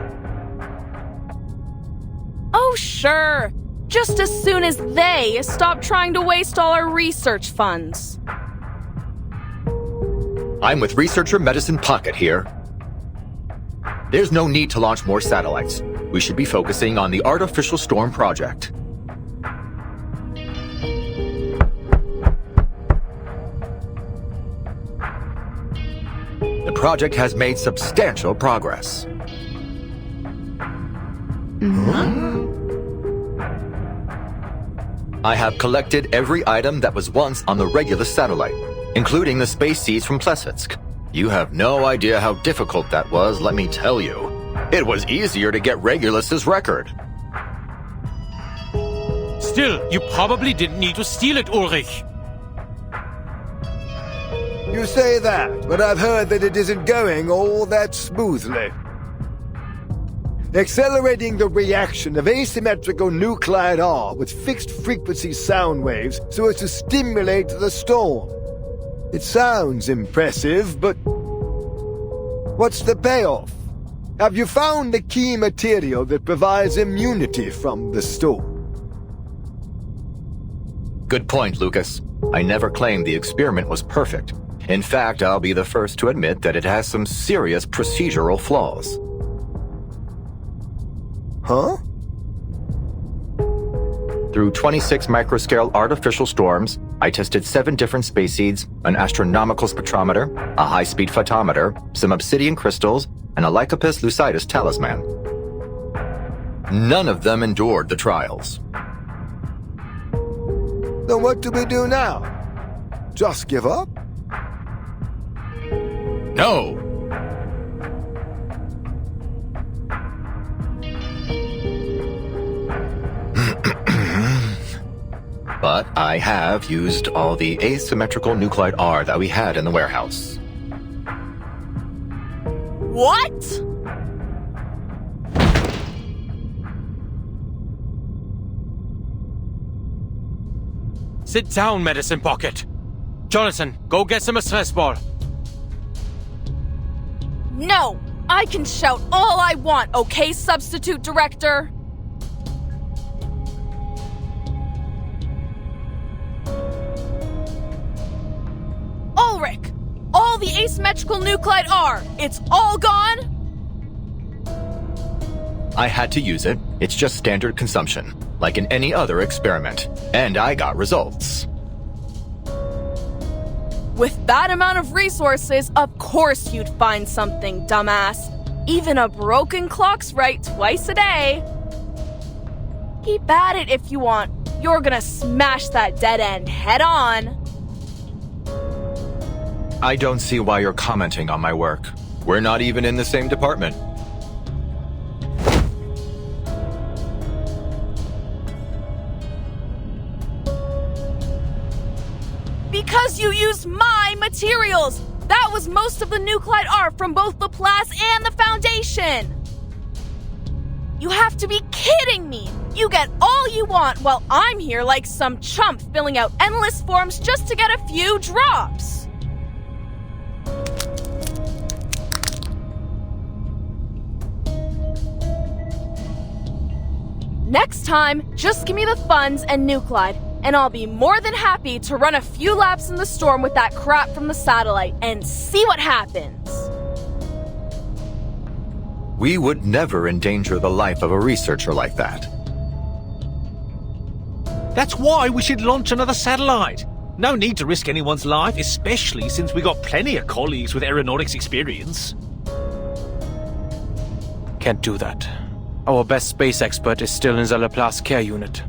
Oh, sure. Just as soon as they stop trying to waste all our research funds. I'm with researcher Medicine Pocket here. There's no need to launch more satellites. We should be focusing on the artificial storm project. The project has made substantial progress. I have collected every item that was once on the regular satellite, including the space seeds from Plesetsk. You have no idea how difficult that was, let me tell you. It was easier to get Regulus's record. Still, you probably didn't need to steal it, Ulrich. You say that, but I've heard that it isn't going all that smoothly. Accelerating the reaction of asymmetrical nuclide R with fixed-frequency sound waves so as to stimulate the storm. It sounds impressive, but what's the payoff? Have you found the key material that provides immunity from the storm? Good point, Lucas. I never claimed the experiment was perfect. In fact, I'll be the first to admit that it has some serious procedural flaws. Huh? Through 26 microscale artificial storms, I tested 7 different space seeds, an astronomical spectrometer, a high-speed photometer, some obsidian crystals, and a Lycopus lucidus talisman. None of them endured the trials. Then what do we do now? Just give up? But I have used all the asymmetrical nuclide R that we had in the warehouse. What? Sit down, Medicine Pocket. Jonathan, go get some stress ball. No! I can shout all I want, okay, Substitute Director? Ulrich! All the asymmetrical nuclide R, it's all gone? I had to use it. It's just standard consumption, like in any other experiment. And I got results. With that amount of resources, of course you'd find something, dumbass. Even a broken clock's right twice a day. Keep at it if you want. You're gonna smash that dead end head on. I don't see why you're commenting on my work. We're not even in the same department. Because you used my materials! That was most of the nuclide R from both Laplace and the Foundation! You have to be kidding me! You get all you want while I'm here like some chump filling out endless forms just to get a few drops! Next time, just give me the funds and nuclide, and I'll be more than happy to run a few laps in the storm with that crap from the satellite and see what happens. We would never endanger the life of a researcher like that. That's why we should launch another satellite. No need to risk anyone's life, especially since we got plenty of colleagues with aeronautics experience. Can't do that. Our best space expert is still in the Laplace care unit.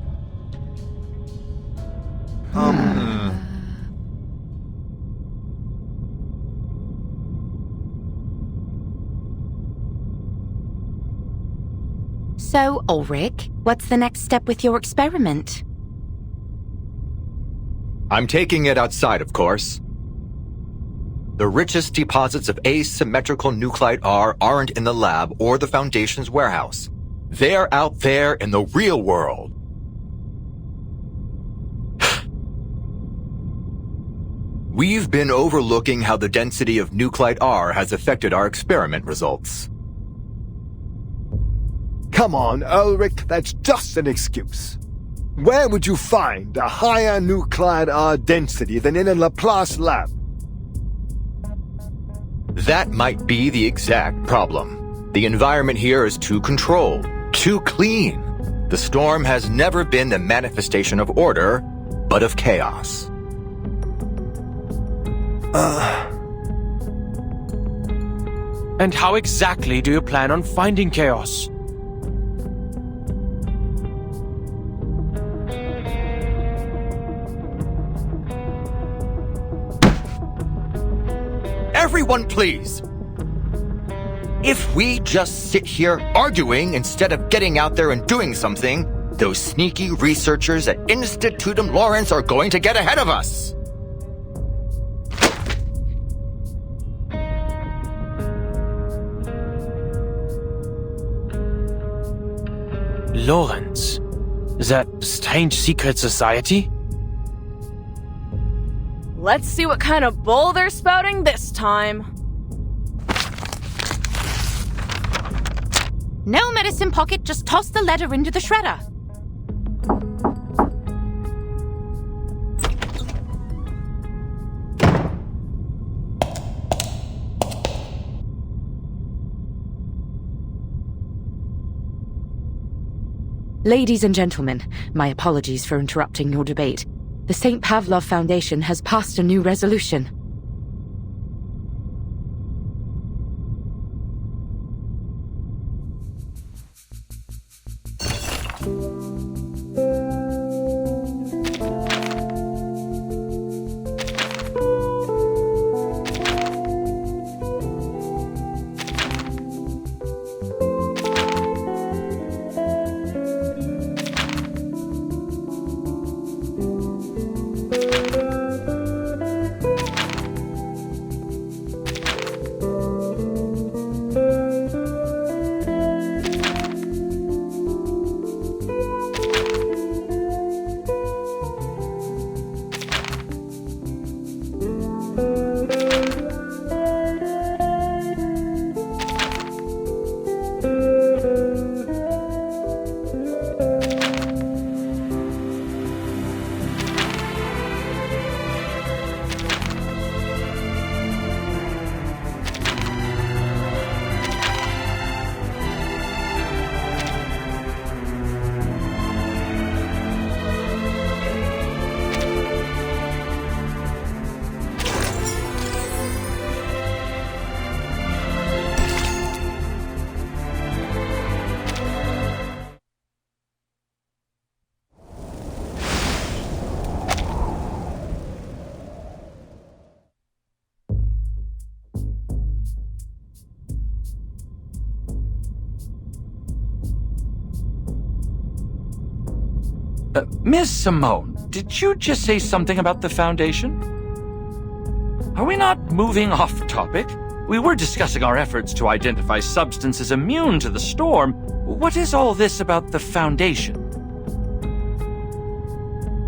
So, Ulrich, what's the next step with your experiment? I'm taking it outside, of course. The richest deposits of asymmetrical nuclide R aren't in the lab or the Foundation's warehouse. They're out there in the real world. We've been overlooking how the density of nuclide R has affected our experiment results. Come on, Ulrich, that's just an excuse. Where would you find a higher nuclide R density than in a Laplace lab? That might be the exact problem. The environment here is too controlled, too clean. The storm has never been the manifestation of order, but of chaos. And how exactly do you plan on finding chaos? Everyone, please! If we just sit here arguing instead of getting out there and doing something, those sneaky researchers at Institutum Lawrence are going to get ahead of us! Lawrence? That strange secret society? Let's see what kind of bull they're spouting this time. No, Medicine Pocket, just toss the letter into the shredder. Ladies and gentlemen, my apologies for interrupting your debate. The St. Pavlov Foundation has passed a new resolution. Miss Simone, did you just say something about the Foundation? Are we not moving off topic? We were discussing our efforts to identify substances immune to the storm. What is all this about the Foundation?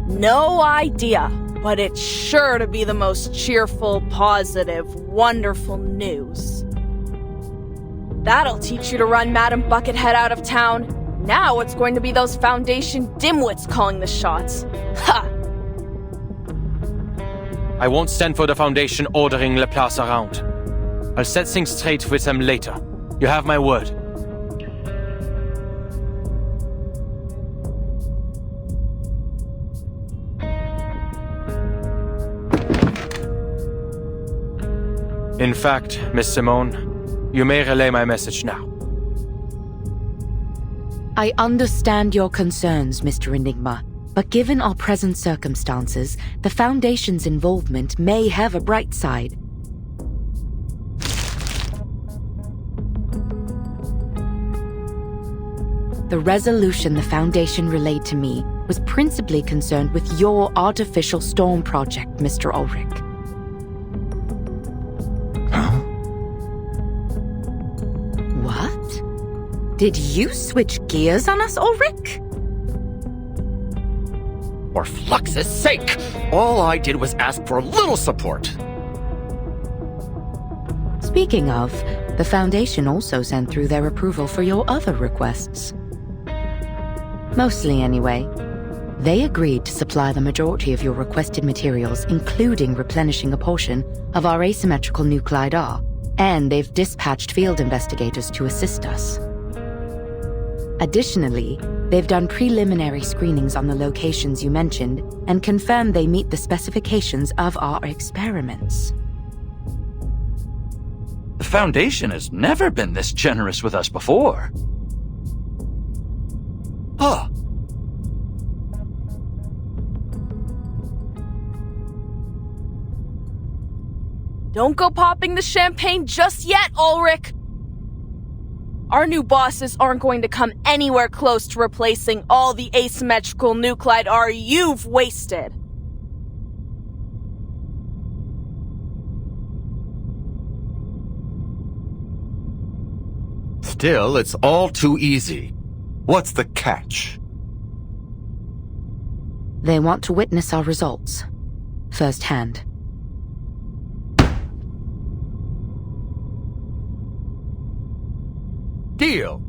No idea, but it's sure to be the most cheerful, positive, wonderful news. That'll teach you to run Madam Buckethead out of town. Now it's going to be those Foundation dimwits calling the shots. Ha! I won't stand for the Foundation ordering Laplace around. I'll set things straight with them later. You have my word. In fact, Miss Simone, you may relay my message now. I understand your concerns, Mr. Enigma, but given our present circumstances, the Foundation's involvement may have a bright side. The resolution the Foundation relayed to me was principally concerned with your artificial storm project, Mr. Ulrich. Huh? What? Did you switch gears on us, Ulrich? For Flux's sake! All I did was ask for a little support. Speaking of, the Foundation also sent through their approval for your other requests. Mostly anyway. They agreed to supply the majority of your requested materials, including replenishing a portion of our asymmetrical nuclide R, and they've dispatched field investigators to assist us. Additionally, they've done preliminary screenings on the locations you mentioned and confirmed they meet the specifications of our experiments. The Foundation has never been this generous with us before. Huh. Don't go popping the champagne just yet, Ulrich! Our new bosses aren't going to come anywhere close to replacing all the asymmetrical nuclide R you've wasted. Still, it's all too easy. What's the catch? They want to witness our results, firsthand. Deal.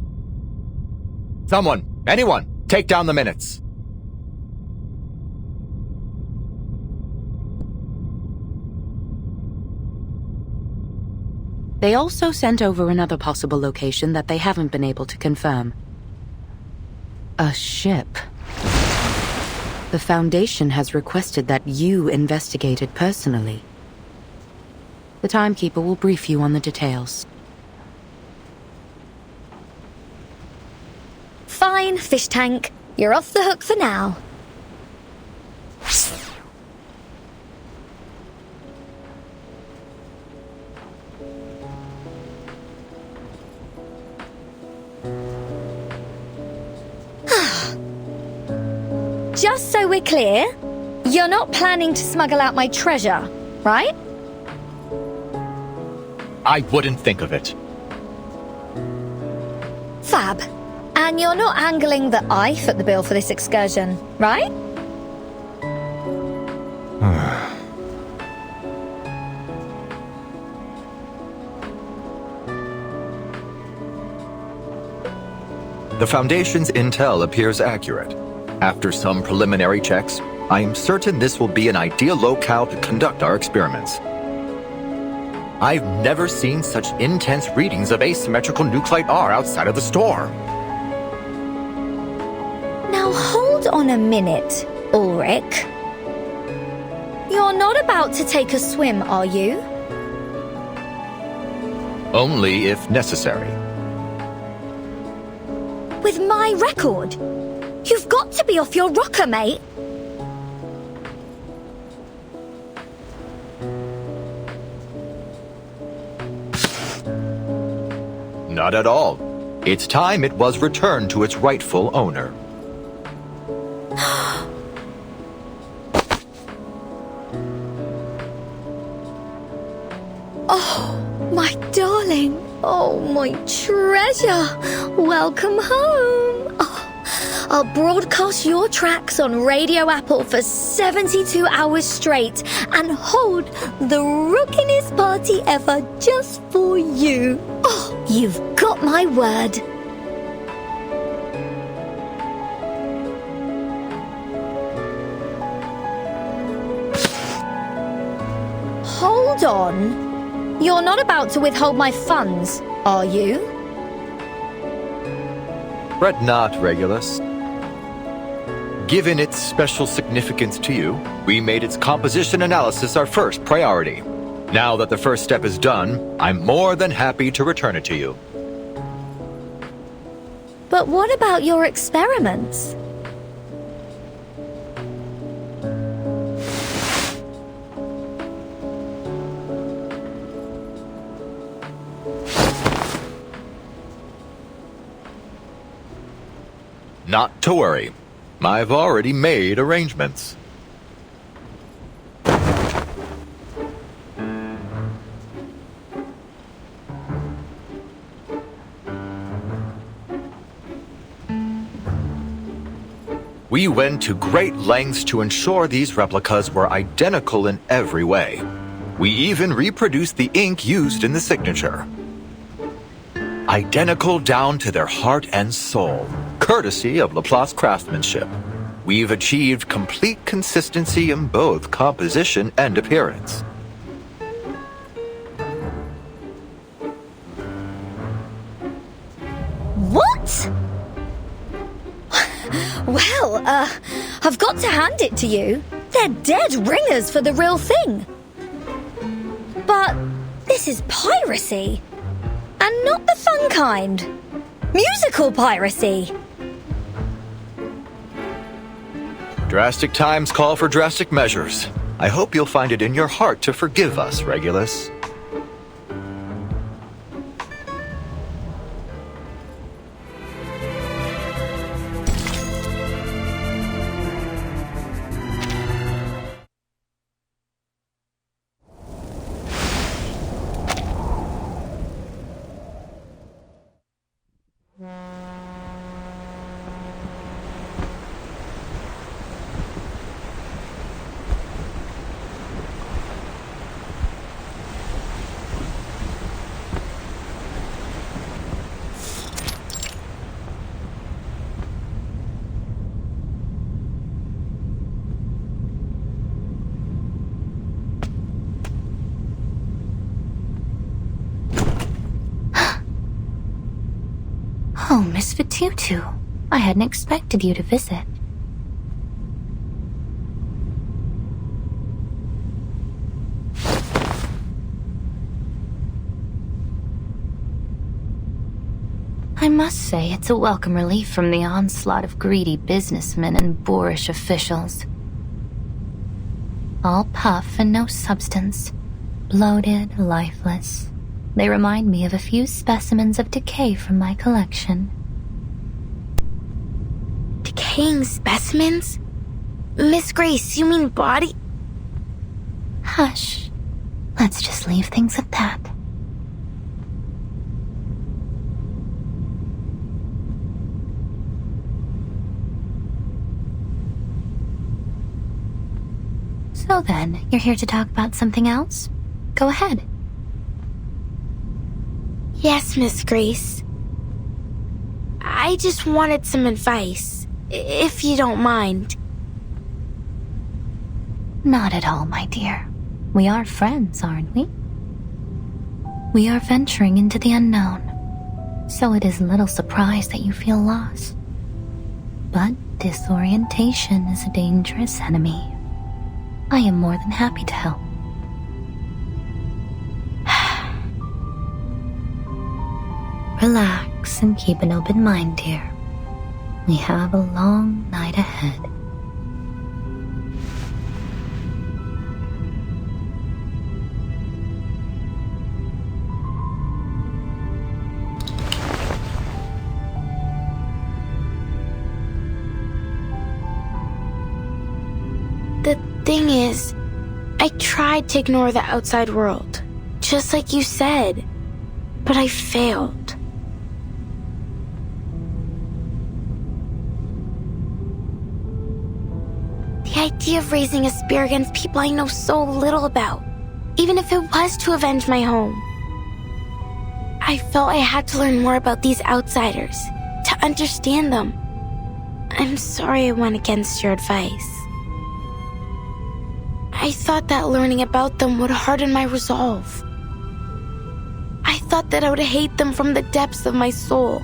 Someone, anyone, take down the minutes. They also sent over another possible location that they haven't been able to confirm. A ship. The Foundation has requested that you investigate it personally. The Timekeeper will brief you on the details. Fine, fish tank. You're off the hook for now. Just so we're clear, you're not planning to smuggle out my treasure, right? I wouldn't think of it. Fab. And you're not angling that I foot the bill for this excursion, right? The Foundation's intel appears accurate. After some preliminary checks, I am certain this will be an ideal locale to conduct our experiments. I've never seen such intense readings of asymmetrical nuclide R outside of the storm. Now hold on a minute, Ulrich. You're not about to take a swim, are you? Only if necessary. With my record? You've got to be off your rocker, mate. Not at all. It's time it was returned to its rightful owner. Oh, my darling. Oh, my treasure. Welcome home. Oh, I'll broadcast your tracks on Radio Apple for 72 hours straight and hold the rockinest party ever just for you. Oh, you've got my word. Hold on. You're not about to withhold my funds, are you? Fret not, Regulus. Given its special significance to you, we made its composition analysis our first priority. Now that the first step is done, I'm more than happy to return it to you. But what about your experiments? Not to worry. I've already made arrangements. We went to great lengths to ensure these replicas were identical in every way. We even reproduced the ink used in the signature. Identical down to their heart and soul, courtesy of Laplace craftsmanship. We've achieved complete consistency in both composition and appearance. What? Well, I've got to hand it to you. They're dead ringers for the real thing. But this is piracy. And not the fun kind. Musical piracy. Drastic times call for drastic measures. I hope you'll find it in your heart to forgive us, Regulus. Oh, Miss Fatutu. I hadn't expected you to visit. I must say it's a welcome relief from the onslaught of greedy businessmen and boorish officials. All puff and no substance. Bloated, lifeless. They remind me of a few specimens of decay from my collection. Decaying specimens? Miss Grace, you mean body? Hush. Let's just leave things at that. So then, you're here to talk about something else? Go ahead. Yes, Miss Grace. I just wanted some advice, if you don't mind. Not at all, my dear. We are friends, aren't we? We are venturing into the unknown, so it is little surprise that you feel lost. But disorientation is a dangerous enemy. I am more than happy to help. Relax and keep an open mind, dear. We have a long night ahead. Thing is, I tried to ignore the outside world, just like you said, but I failed. The idea of raising a spear against people I know so little about, even if it was to avenge my home. I felt I had to learn more about these outsiders, to understand them. I'm sorry I went against your advice. I thought that learning about them would harden my resolve. I thought that I would hate them from the depths of my soul,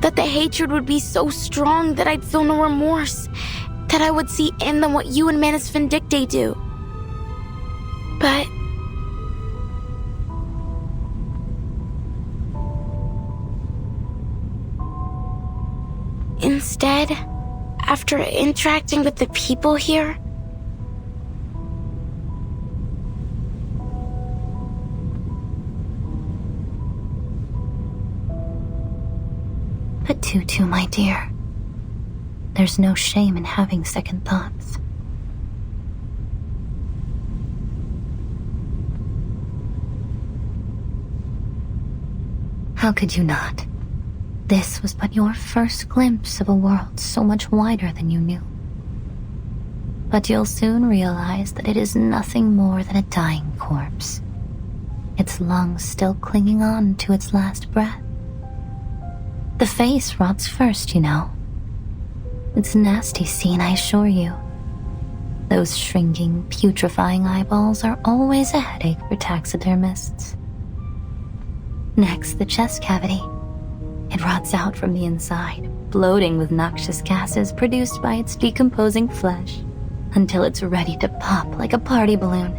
that the hatred would be so strong that I'd feel no remorse, that I would see in them what you and Manus Vindictae do. But instead, after interacting with the people here, Fatutu, my dear, there's no shame in having second thoughts. How could you not? This was but your first glimpse of a world so much wider than you knew. But you'll soon realize that it is nothing more than a dying corpse, its lungs still clinging on to its last breath. The face rots first, you know. It's a nasty scene, I assure you. Those shrinking, putrefying eyeballs are always a headache for taxidermists. Next, the chest cavity. It rots out from the inside, bloating with noxious gases produced by its decomposing flesh, until it's ready to pop like a party balloon.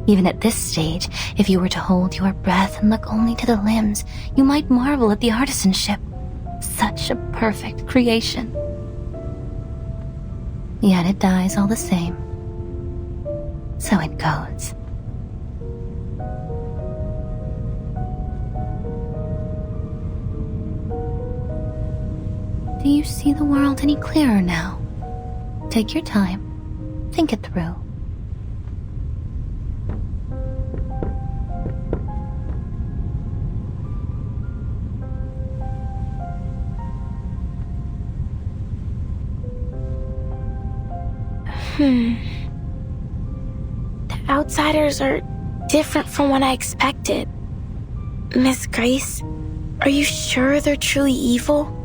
Even at this stage, if you were to hold your breath and look only to the limbs, you might marvel at the artisanship. Such a perfect creation. Yet it dies all the same. So it goes. Do you see the world any clearer now? Take your time. Think it through. The outsiders are different from what I expected. Miss Grace, are you sure they're truly evil?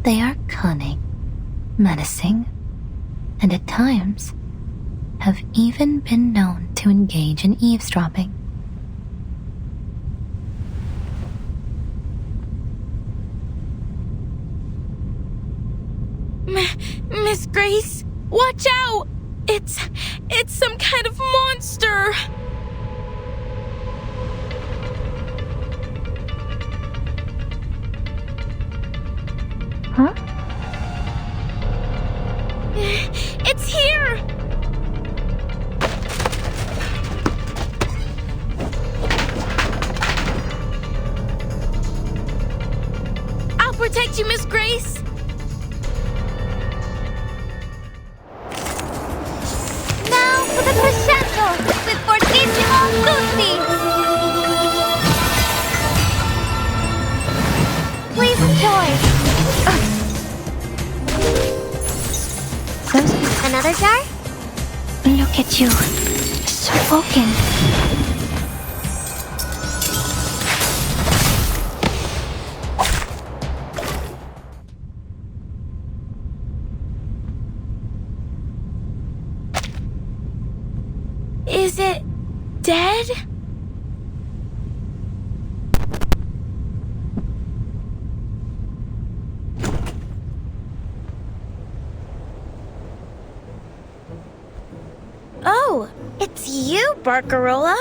They are cunning, menacing, and at times have even been known to engage in eavesdropping. Miss Grace, watch out! It's some kind of monster! Huh? It's here! I'll protect you, Miss Grace! Now for the crescendo with fortissimo tutti! Please enjoy! Another jar? Look at you. So woken. Is it dead? Oh, It's you, Barcarola.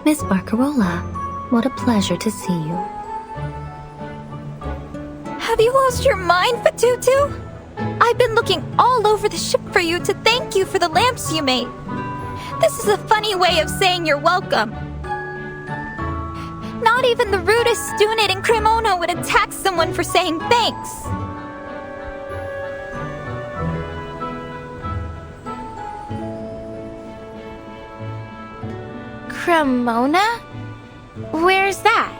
Miss Barcarola, what a pleasure to see you. Have you lost your mind, Fatutu? I've been looking all over the ship for you to thank you for the lamps you made. This is a funny way of saying you're welcome. Not even the rudest student in Cremona would attack someone for saying thanks. Cremona? Where's that?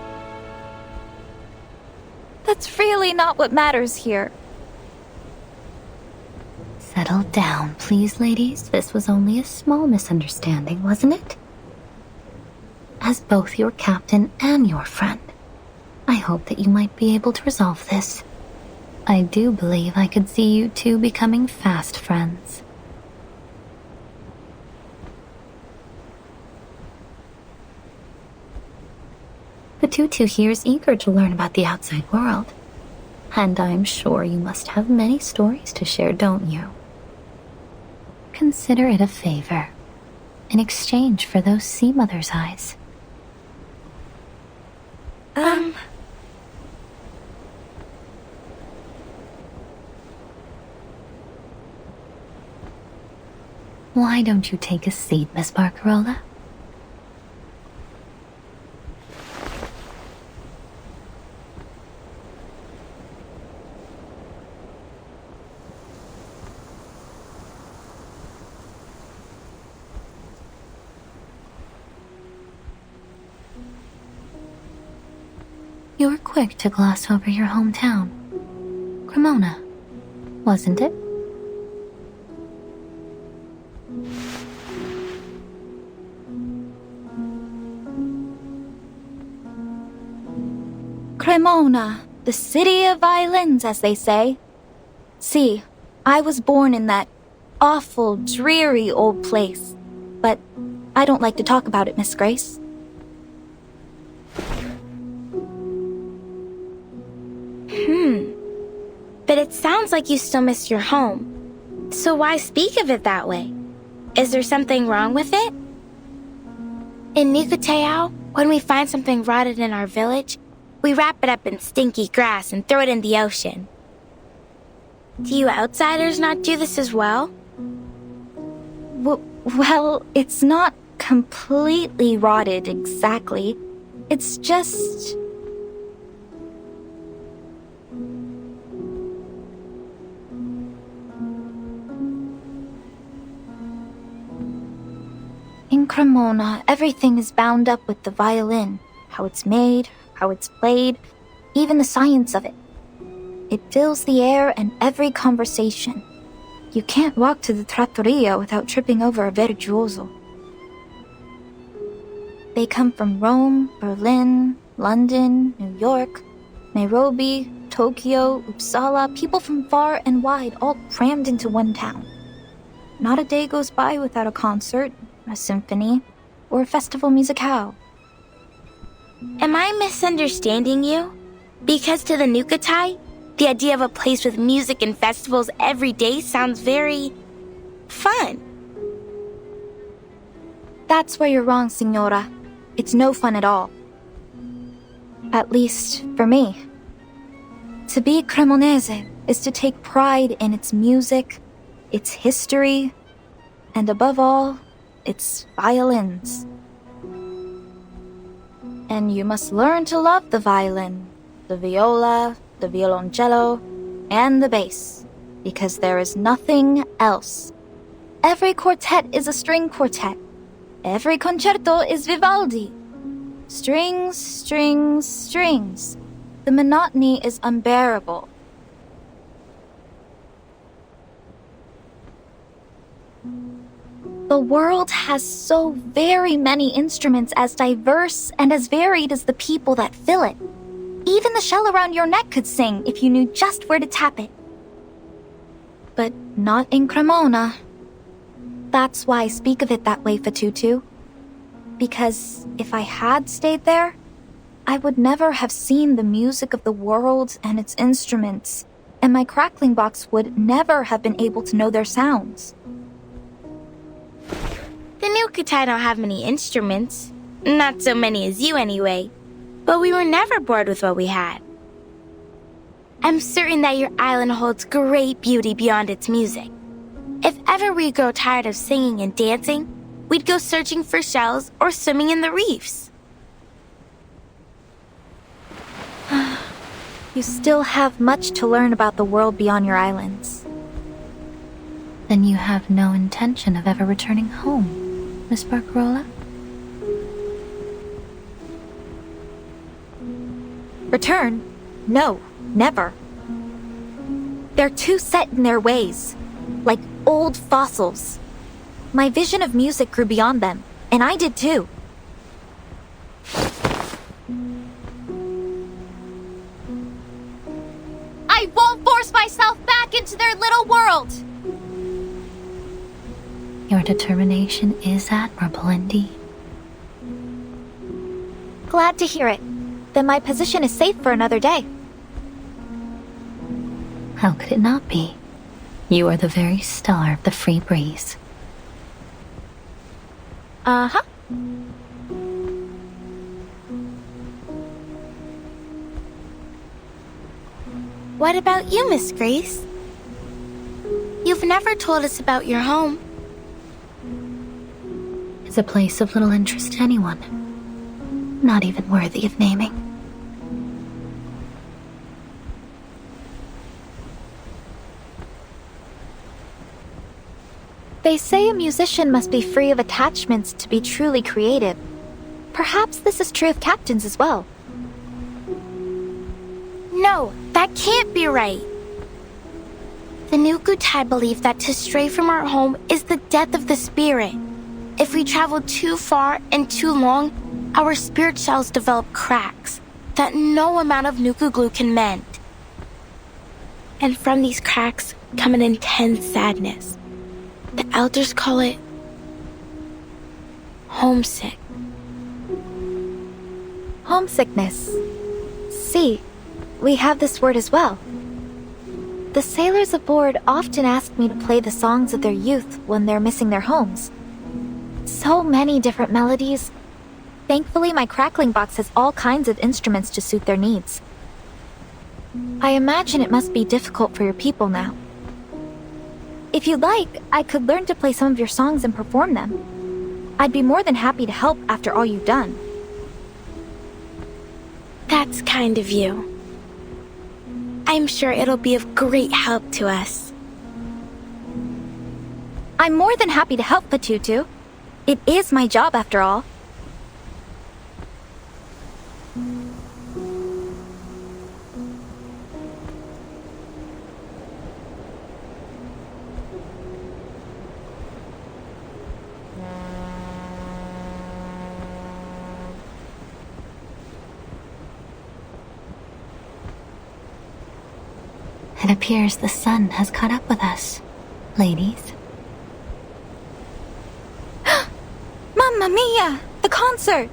That's really not what matters here. Settle down, please, ladies. This was only a small misunderstanding, wasn't it? As both your captain and your friend, I hope that you might be able to resolve this. I do believe I could see you two becoming fast friends. Fatutu here is eager to learn about the outside world. And I'm sure you must have many stories to share, don't you? Consider it a favor, in exchange for those sea mother's eyes. Why don't you take a seat, Miss Barcarola? You were quick to gloss over your hometown. Cremona, wasn't it? Cremona, the city of violins, as they say. See, I was born in that awful, dreary old place. But I don't like to talk about it, Miss Grace. But it sounds like you still miss your home. So why speak of it that way? Is there something wrong with it? In Nukutai, when we find something rotted in our village, we wrap it up in stinky grass and throw it in the ocean. Do you outsiders not do this as well? Well, it's not completely rotted exactly. It's just... In Cremona, everything is bound up with the violin. How it's made, how it's played, even the science of it. It fills the air and every conversation. You can't walk to the trattoria without tripping over a virtuoso. They come from Rome, Berlin, London, New York, Nairobi, Tokyo, Uppsala, people from far and wide, all crammed into one town. Not a day goes by without a concert, a symphony, or a festival musicale. Am I misunderstanding you? Because to the Nukutai, the idea of a place with music and festivals every day sounds very... fun. That's where you're wrong, Signora. It's no fun at all. At least, for me. To be Cremonese is to take pride in its music, its history, and above all, its violins. And you must learn to love the violin, the viola, the violoncello, and the bass, because there is nothing else. Every quartet is a string quartet. Every concerto is Vivaldi. Strings, strings, strings. The monotony is unbearable. The world has so very many instruments as diverse and as varied as the people that fill it. Even the shell around your neck could sing if you knew just where to tap it. but not in Cremona. That's why I speak of it that way, Fatutu. Because if I had stayed there, I would never have seen the music of the world and its instruments, and my crackling box would never have been able to know their sounds. The Nukutai don't have many instruments. Not so many as you anyway. But we were never bored with what we had. I'm certain that your island holds great beauty beyond its music. If ever we grow tired of singing and dancing, we'd go searching for shells or swimming in the reefs. You still have much to learn about the world beyond your islands. Then you have no intention of ever returning home, Miss Barcarola? Return? No, never. They're too set in their ways, like old fossils. My vision of music grew beyond them, and I did too. I won't force myself back into their little world! Your determination is admirable indeed. Glad to hear it. Then my position is safe for another day. How could it not be? You are the very star of the free breeze. Uh-huh. What about you, Miss Grace? You've never told us about your home. It's a place of little interest to anyone. Not even worthy of naming. They say a musician must be free of attachments to be truly creative. Perhaps this is true of captains as well. No, that can't be right. The Nukutai believe that to stray from our home is the death of the spirit. If we travel too far and too long, our spirit shells develop cracks that no amount of Nuku glue can mend. And from these cracks come an intense sadness. The elders call it homesick. Homesickness. See, we have this word as well. The sailors aboard often ask me to play the songs of their youth when they're missing their homes. So many different melodies. Thankfully, my crackling box has all kinds of instruments to suit their needs. I imagine it must be difficult for your people now. If you'd like, I could learn to play some of your songs and perform them. I'd be more than happy to help after all you've done. That's kind of you. I'm sure it'll be of great help to us. I'm more than happy to help, Fatutu. It is my job after all. It appears the sun has caught up with us, ladies. Mamma mia! The concert!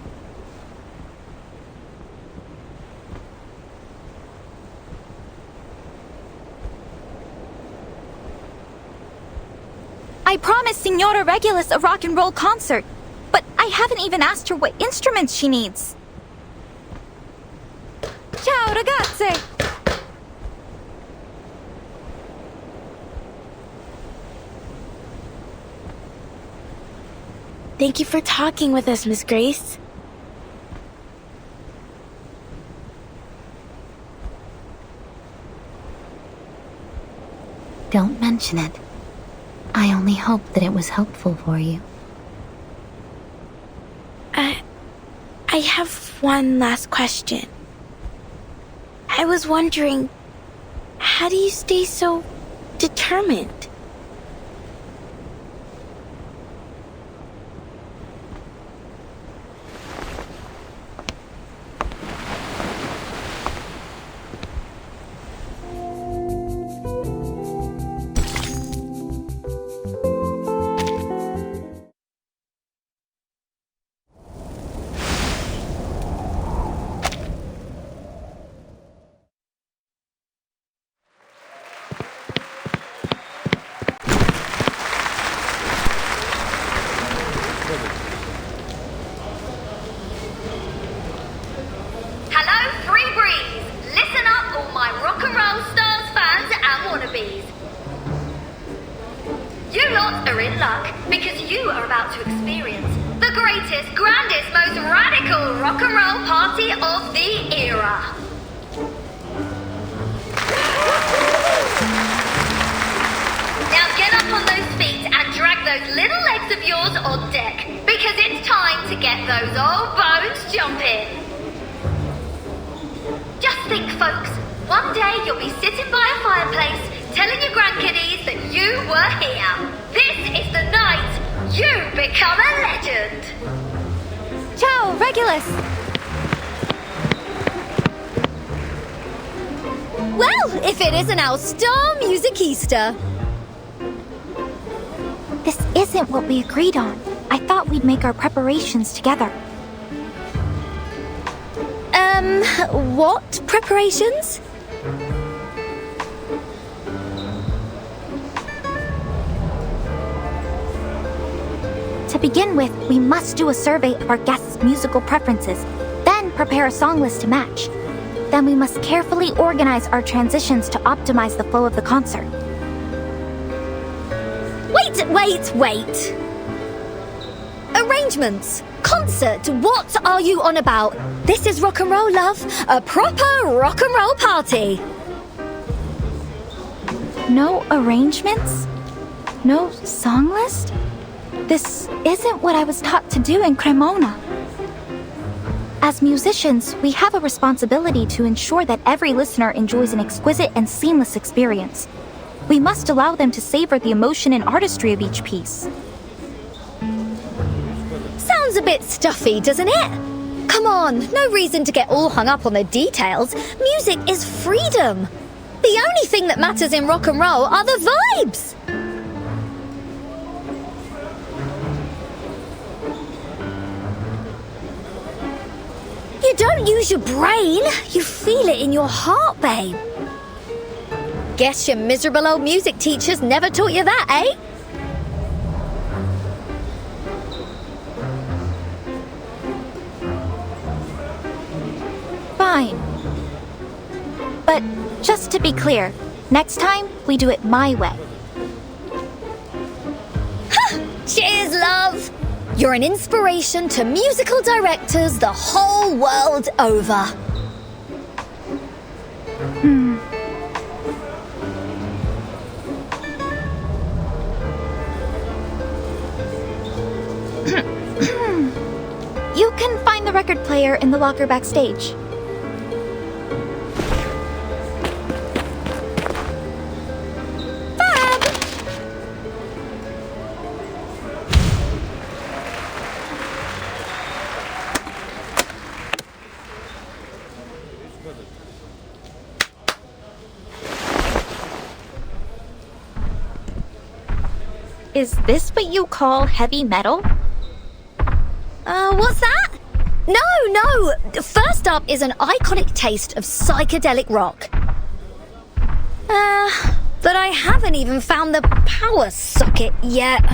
I promised Signora Regulus a rock and roll concert, but I haven't even asked her what instruments she needs. Ciao, ragazze! Thank you for talking with us, Miss Grace. Don't mention it. I only hope that it was helpful for you. I have one last question. I was wondering, how do you stay so determined? party of the era. Now get up on those feet and drag those little legs of yours on deck, because it's time to get those old bones jumping. Just think, folks, one day you'll be sitting by a fireplace telling your grandkiddies that you were here. This is the night you become a legend. Ciao, Regulus! Well, if it isn't our star musicista. This isn't what we agreed on. I thought we'd make our preparations together. What preparations? To begin with, we must do a survey of our guests' musical preferences, then prepare a song list to match. Then we must carefully organize our transitions to optimize the flow of the concert. Wait. Arrangements. Concert. What are you on about? This is rock and roll, love. A proper rock and roll party. No arrangements? No song list? This isn't what I was taught to do in Cremona. As musicians, we have a responsibility to ensure that every listener enjoys an exquisite and seamless experience. We must allow them to savor the emotion and artistry of each piece. Sounds a bit stuffy, doesn't it? Come on, no reason to get all hung up on the details. Music is freedom. The only thing that matters in rock and roll are the vibes. You don't use your brain, you feel it in your heart, babe. Guess your miserable old music teachers never taught you that, eh? Fine. But just to be clear, next time we do it my way. Cheers, love! You're an inspiration to musical directors the whole world over. You can find the record player in the locker backstage. Is this what you call heavy metal? What's that? No! First up is an iconic taste of psychedelic rock. But I haven't even found the power socket yet.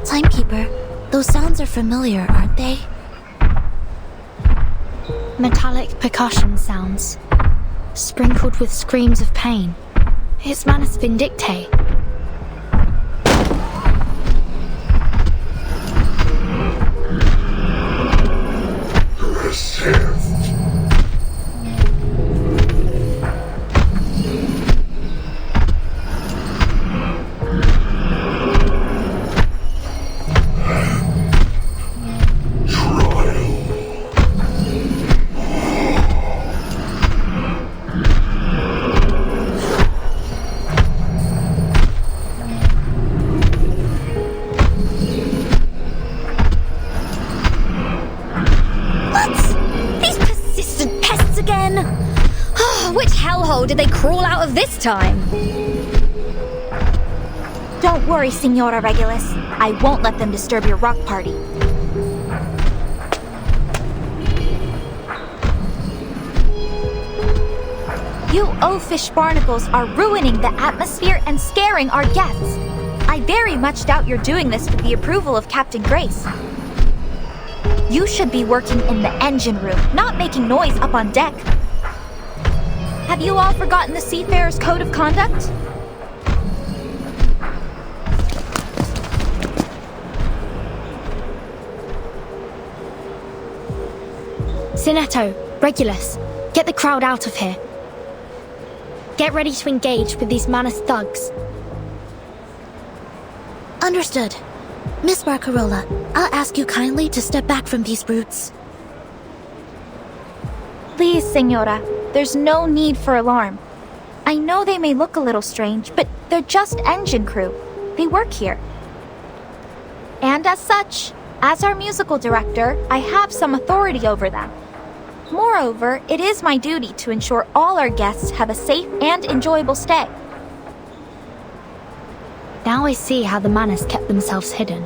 Timekeeper, those sounds are familiar, aren't they? Metallic percussion sounds, sprinkled with screams of pain. It's Manus Vindicte. Did they crawl out of this time? Don't worry, Signora Regulus. I won't let them disturb your rock party. You oafish barnacles are ruining the atmosphere and scaring our guests. I very much doubt you're doing this with the approval of Captain Grace. You should be working in the engine room, not making noise up on deck. Have you all forgotten the Seafarer's Code of Conduct? Zinetto, Regulus, get the crowd out of here. Get ready to engage with these Manus thugs. Understood. Miss Barcarola, I'll ask you kindly to step back from these brutes. Please, Senora, there's no need for alarm. I know they may look a little strange, but they're just engine crew. They work here. And as such, as our musical director, I have some authority over them. Moreover, it is my duty to ensure all our guests have a safe and enjoyable stay. Now I see how the Manus kept themselves hidden.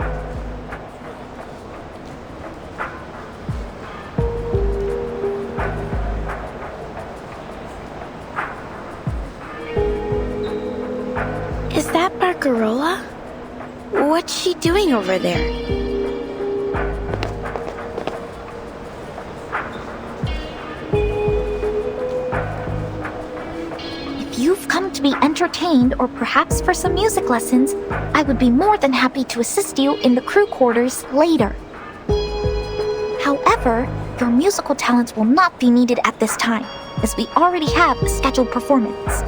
Is that Barcarola? What's she doing over there? If you've come to be entertained or perhaps for some music lessons, I would be more than happy to assist you in the crew quarters later. However, your musical talents will not be needed at this time, as we already have a scheduled performance.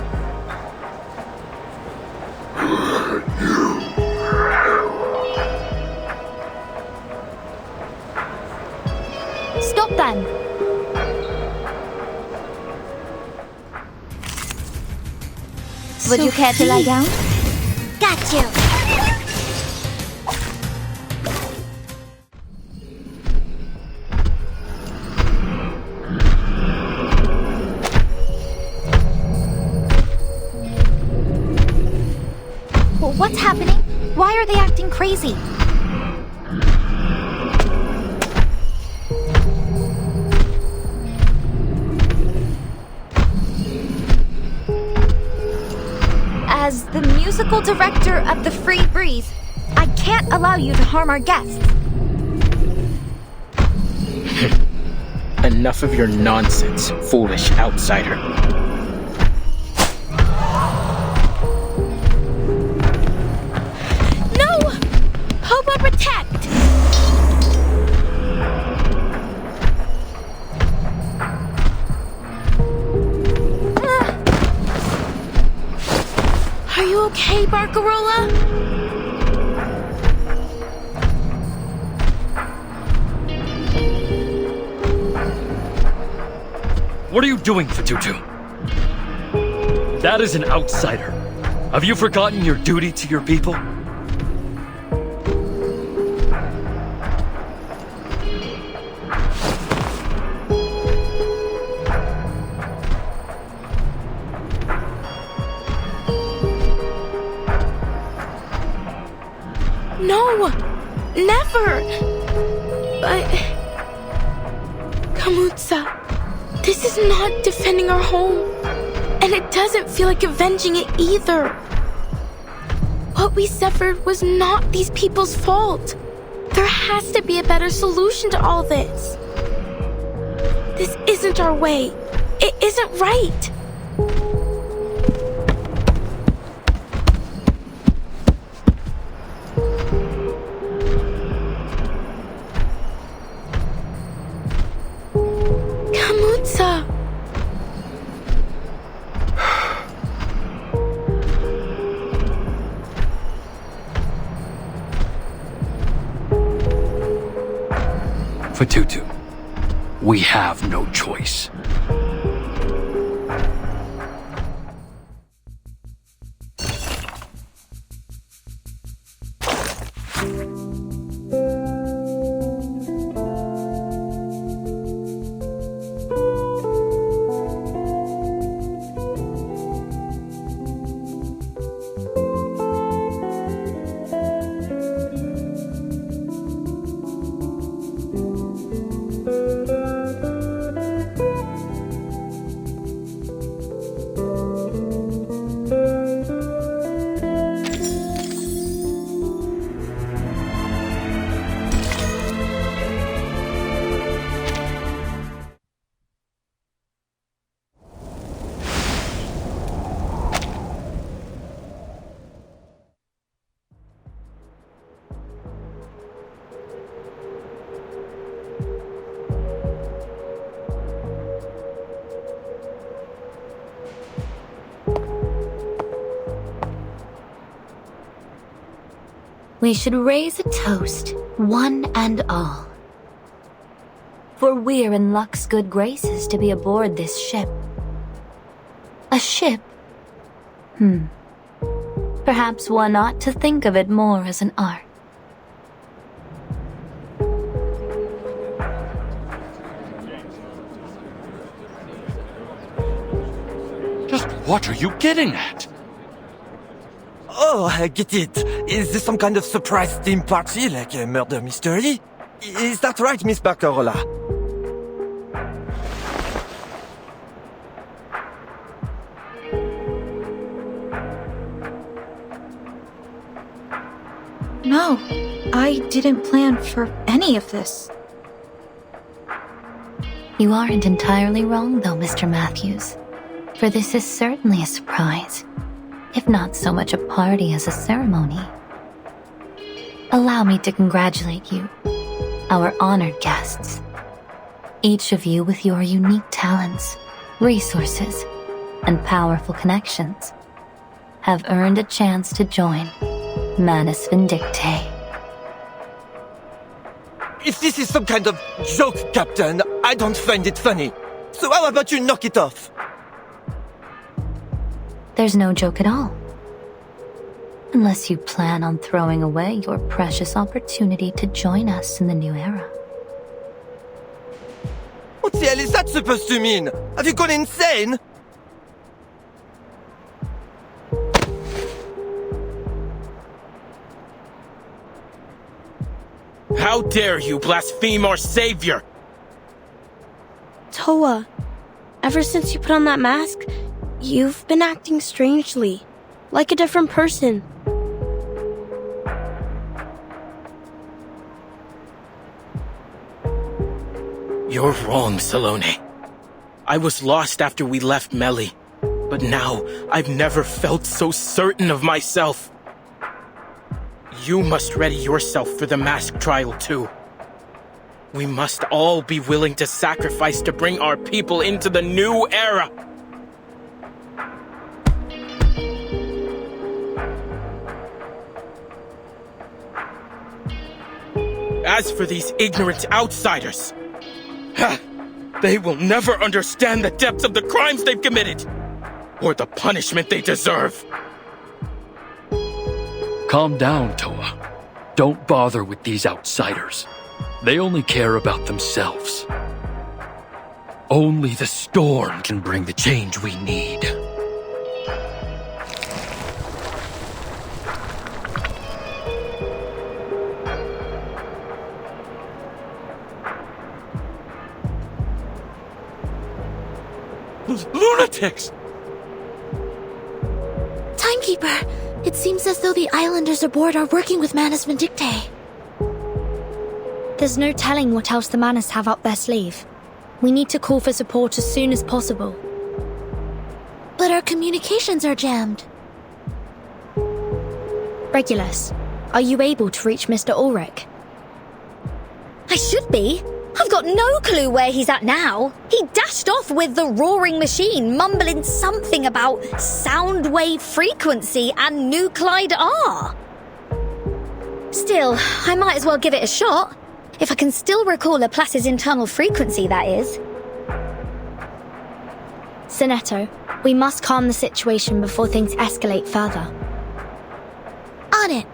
Stop then! Would you care to lie down? Got you! Well, what's happening? Why are they acting crazy? As the musical director of the Free Breeze, I can't allow you to harm our guests. Enough of your nonsense, foolish outsider. No! Hobo protect! Are you okay, Barcarola? What are you doing, Fatutu? That is an outsider. Have you forgotten your duty to your people? No! Never! But... Kamutsa, this is not defending our home. And it doesn't feel like avenging it either. What we suffered was not these people's fault. There has to be a better solution to all this. This isn't our way. It isn't right. Kamutsa. Fatutu, we have no choice. We should raise a toast, one and all. For we're in luck's good graces to be aboard this ship. A ship? Perhaps one ought to think of it more as an art. Just what are you getting at? Oh, I get it. Is this some kind of surprise theme party, like a murder mystery? Is that right, Miss Barcarola? No, I didn't plan for any of this. You aren't entirely wrong, though, Mr. Matthews. For this is certainly a surprise, if not so much a party as a ceremony. Allow me to congratulate you, our honored guests. Each of you with your unique talents, resources, and powerful connections have earned a chance to join Manus Vindictae. If this is some kind of joke, Captain, I don't find it funny. So how about you knock it off? There's no joke at all. Unless you plan on throwing away your precious opportunity to join us in the new era. What the hell is that supposed to mean? Have you gone insane? How dare you blaspheme our savior? Toa, ever since you put on that mask, you've been acting strangely, like a different person. You're wrong, Salone. I was lost after we left Meli, but now I've never felt so certain of myself. You must ready yourself for the mask trial too. We must all be willing to sacrifice to bring our people into the new era. As for these ignorant outsiders, they will never understand the depths of the crimes they've committed, or the punishment they deserve. Calm down, Toa. Don't bother with these outsiders. They only care about themselves. Only the storm can bring the change we need. Lunatics! Timekeeper, it seems as though the islanders aboard are working with Manus Vindictae. There's no telling what else the Manus have up their sleeve. We need to call for support as soon as possible. But our communications are jammed. Regulus, are you able to reach Mr. Ulrich? I should be. I've got no clue where he's at now. He dashed off with the roaring machine, mumbling something about sound wave frequency and nuclide R. Still, I might as well give it a shot. If I can still recall Laplace's internal frequency, that is. Sinetto, we must calm the situation before things escalate further. On it.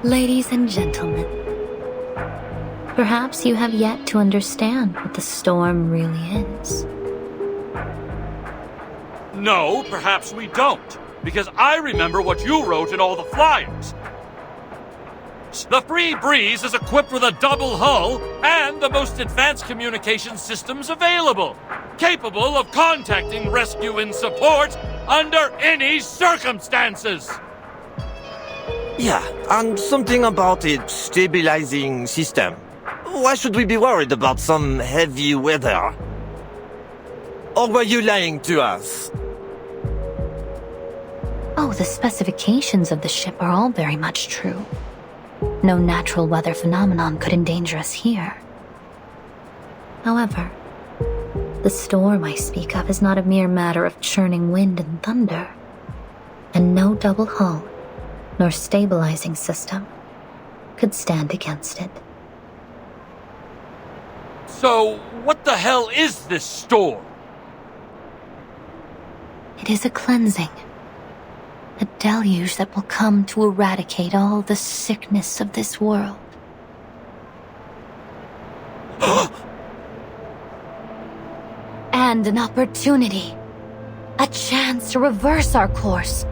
Ladies and gentlemen, perhaps you have yet to understand what the storm really is. No, perhaps we don't, because I remember what you wrote in all the flyers. The Free Breeze is equipped with a double hull and the most advanced communication systems available, capable of contacting rescue and support under any circumstances. Yeah, and something about a stabilizing system. Why should we be worried about some heavy weather? Or were you lying to us? Oh, the specifications of the ship are all very much true. No natural weather phenomenon could endanger us here. However, the storm I speak of is not a mere matter of churning wind and thunder, and no double hull nor stabilizing system could stand against it. So, what the hell is this storm? It is a cleansing, a deluge that will come to eradicate all the sickness of this world. And an opportunity, a chance to reverse our course.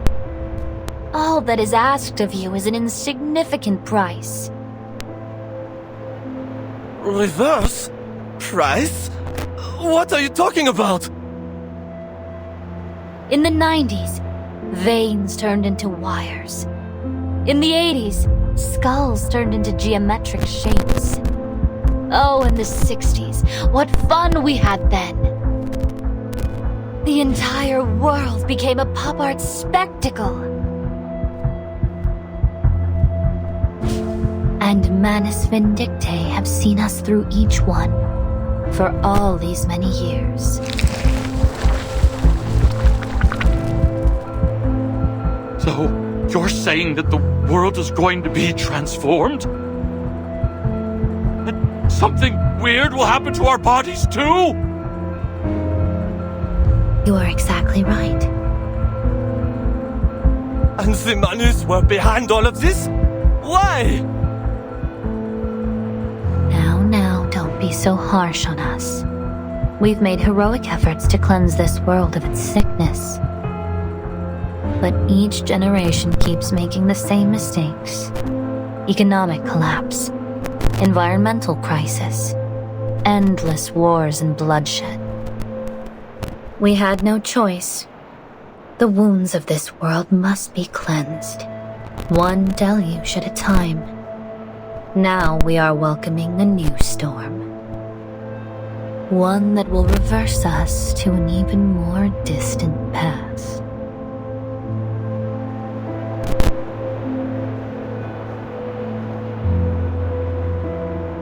All that is asked of you is an insignificant price. Reverse? Price? What are you talking about? In the 90s, veins turned into wires. In the 80s, skulls turned into geometric shapes. Oh, in the 60s, what fun we had then! The entire world became a pop art spectacle. And Manus Vindictae have seen us through each one, for all these many years. So, you're saying that the world is going to be transformed? That something weird will happen to our bodies too? You are exactly right. And the Manus were behind all of this? Why? Now, don't be so harsh on us. We've made heroic efforts to cleanse this world of its sickness. But each generation keeps making the same mistakes. Economic collapse, environmental crisis, endless wars and bloodshed. We had no choice. The wounds of this world must be cleansed, one deluge at a time. Now we are welcoming a new storm. One that will reverse us to an even more distant past.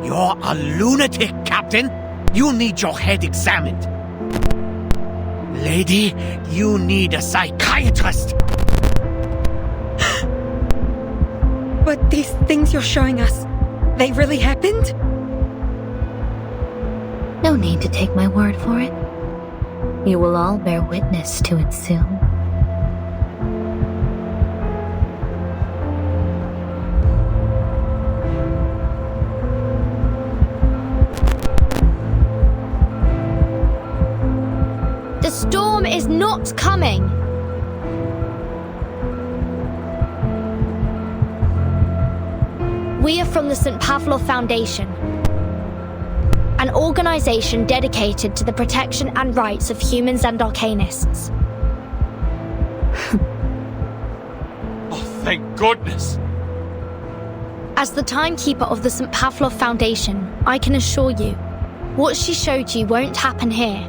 You're a lunatic, Captain. You need your head examined. Lady, you need a psychiatrist. But these things you're showing us, they really happened? No need to take my word for it. You will all bear witness to it soon. The storm is not coming. We are from the St. Pavlov Foundation, an organization dedicated to the protection and rights of humans and arcanists. Oh, thank goodness! As the timekeeper of the St. Pavlov Foundation, I can assure you, what she showed you won't happen here.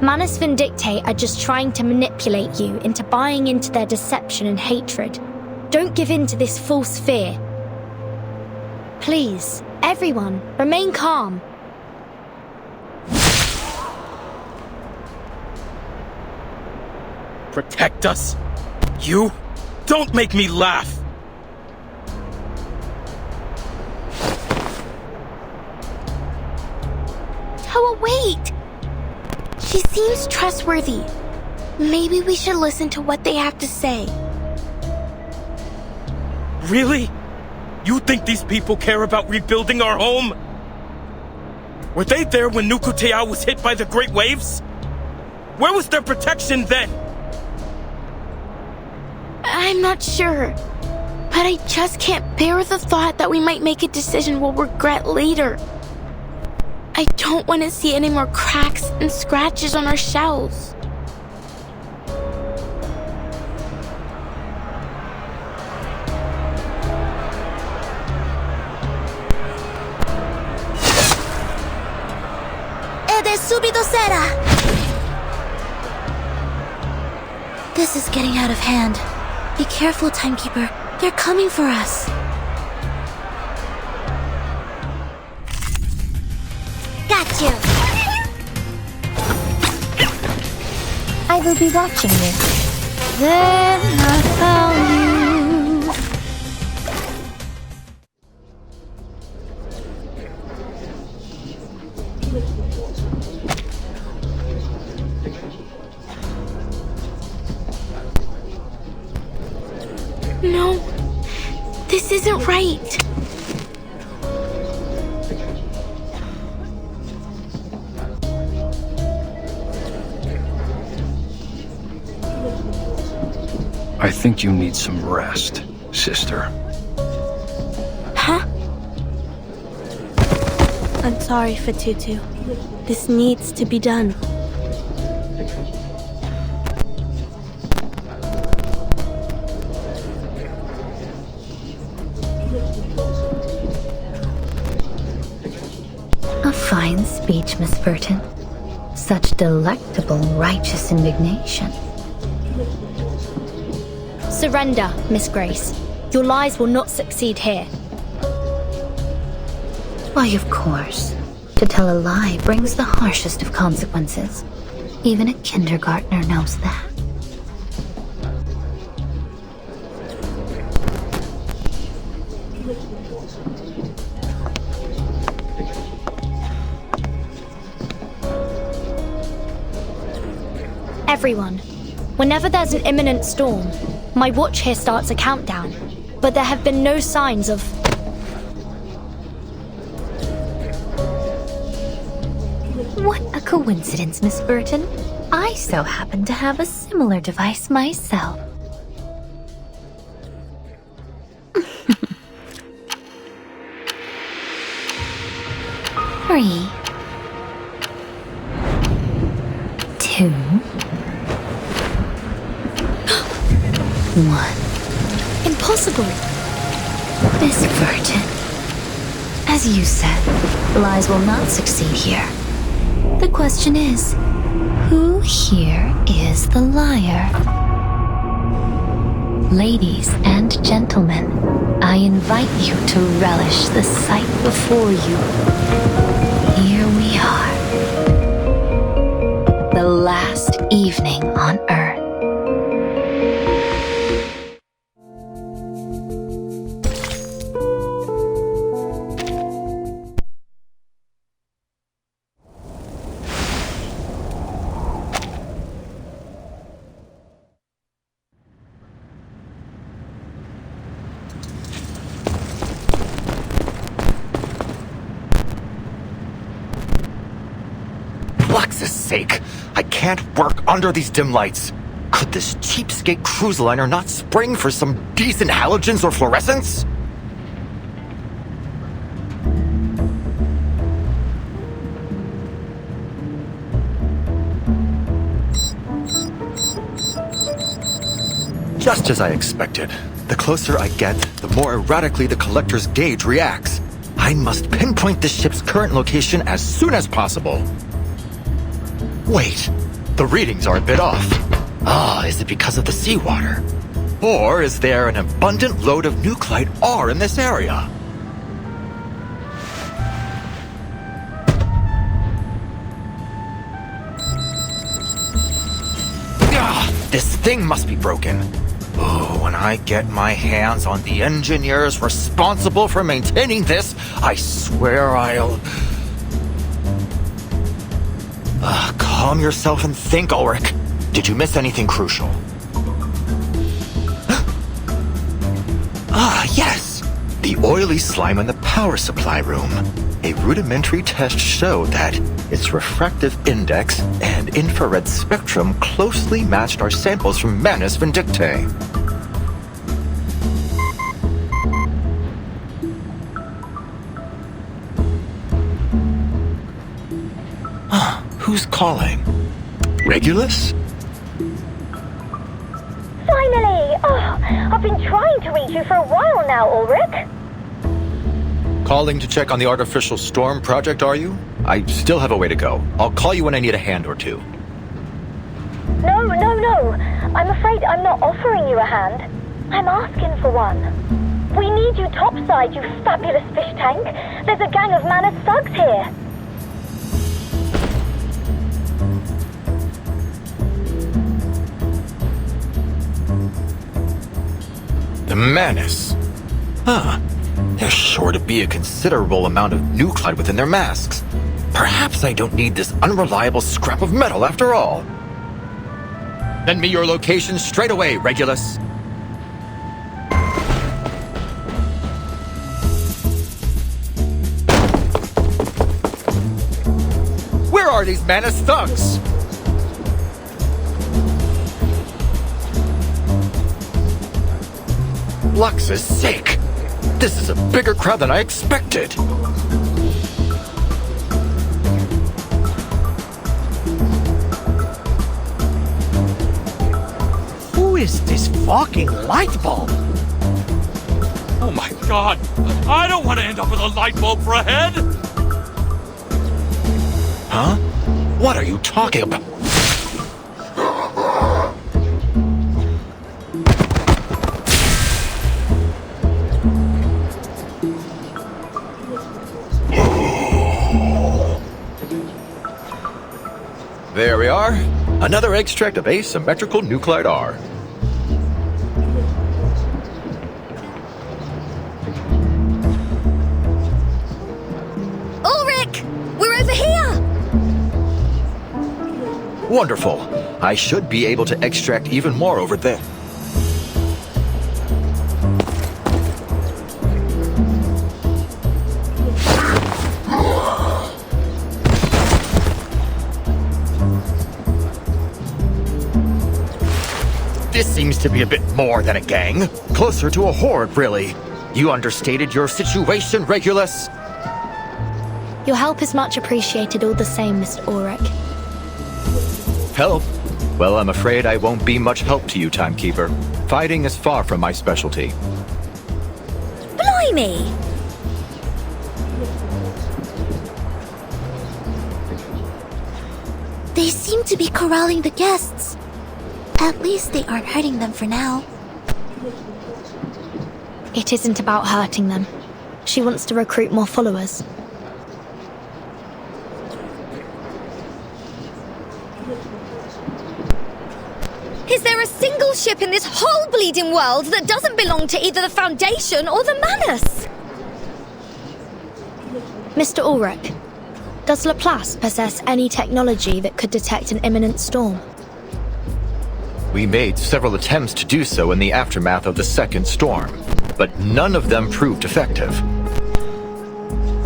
Manus Vindictae are just trying to manipulate you into buying into their deception and hatred. Don't give in to this false fear. Please, everyone, remain calm. Protect us? You? Don't make me laugh! Toa, wait! She seems trustworthy. Maybe we should listen to what they have to say. Really? You think these people care about rebuilding our home? Were they there when Nukutai was hit by the great waves? Where was their protection then? I'm not sure, but I just can't bear the thought that we might make a decision we'll regret later. I don't want to see any more cracks and scratches on our shells. Subito será! This is getting out of hand. Be careful, timekeeper. They're coming for us. Got you! will be watching you. Then I found you. No, this isn't right. I think you need some rest, sister. Huh? I'm sorry, Fatutu. This needs to be done. A fine speech, Miss Burton. Such delectable, righteous indignation. Surrender, Miss Grace. Your lies will not succeed here. Why, of course. To tell a lie brings the harshest of consequences. Even a kindergartner knows that. Everyone, whenever there's an imminent storm, my watch here starts a countdown, but there have been no signs of... What a coincidence, Miss Burton. I so happen to have a similar device myself. 3, 2, 1. Impossible! Miss Burton, as you said, lies will not succeed here. The question is, who here is the liar? Ladies and gentlemen, I invite you to relish the sight before you. Here we are. The last evening on Earth. Sake, I can't work under these dim lights. Could this cheapskate cruise liner not spring for some decent halogens or fluorescence? Just as I expected. The closer I get, the more erratically the collector's gauge reacts. I must pinpoint the ship's current location as soon as possible. Wait, the readings are a bit off. Is it because of the seawater? Or is there an abundant load of nuclide R in this area? This thing must be broken. Oh, when I get my hands on the engineers responsible for maintaining this, I swear I'll... calm yourself and think, Ulrich. Did you miss anything crucial? Yes! The oily slime in the power supply room. A rudimentary test showed that its refractive index and infrared spectrum closely matched our samples from Manus Vindictae. Who's calling? Regulus? Finally! I've been trying to reach you for a while now, Ulrich. Calling to check on the artificial storm project, are you? I still have a way to go. I'll call you when I need a hand or two. No. I'm afraid I'm not offering you a hand. I'm asking for one. We need you topside, you fabulous fish tank. There's a gang of Manus thugs here. Manus. Huh. There's sure to be a considerable amount of nuclide within their masks. Perhaps I don't need this unreliable scrap of metal after all. Send me your location straight away, Regulus. Where are these Manus thugs? Lux's sake! This is a bigger crowd than I expected! Who is this fucking light bulb? Oh my god! I don't want to end up with a light bulb for a head! Huh? What are you talking about? There we are. Another extract of asymmetrical nuclide R. Ulrich! We're over here! Wonderful. I should be able to extract even more over there. This seems to be a bit more than a gang. Closer to a horde, really. You understated your situation, Regulus. Your help is much appreciated all the same, Mr. Ulrich. Help? Well, I'm afraid I won't be much help to you, Timekeeper. Fighting is far from my specialty. Blimey! They seem to be corralling the guests. At least they aren't hurting them for now. It isn't about hurting them. She wants to recruit more followers. Is there a single ship in this whole bleeding world that doesn't belong to either the Foundation or the Manus? Mr. Ulrich, does Laplace possess any technology that could detect an imminent storm? We made several attempts to do so in the aftermath of the second storm, but none of them proved effective.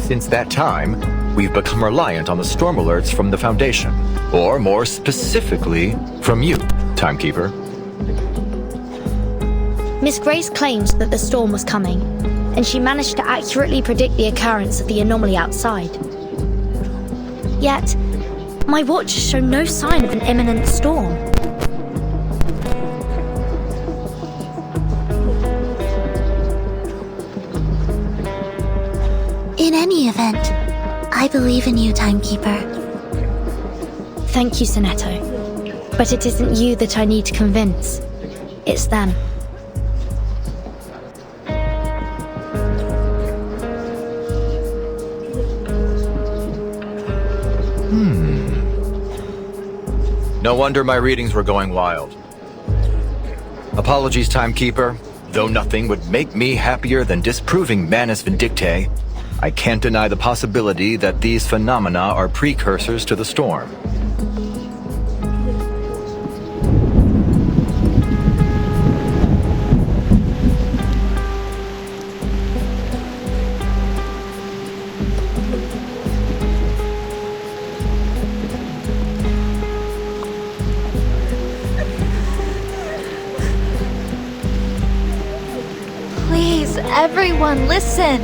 Since that time, we've become reliant on the storm alerts from the Foundation, or more specifically, from you, Timekeeper. Miss Grace claims that the storm was coming, and she managed to accurately predict the occurrence of the anomaly outside. Yet, my watch has shown no sign of an imminent storm. In any event, I believe in you, Timekeeper. Thank you, Sonetto. But it isn't you that I need to convince. It's them. No wonder my readings were going wild. Apologies, Timekeeper. Though nothing would make me happier than disproving Manus Vindictae, I can't deny the possibility that these phenomena are precursors to the storm. Please, everyone, listen!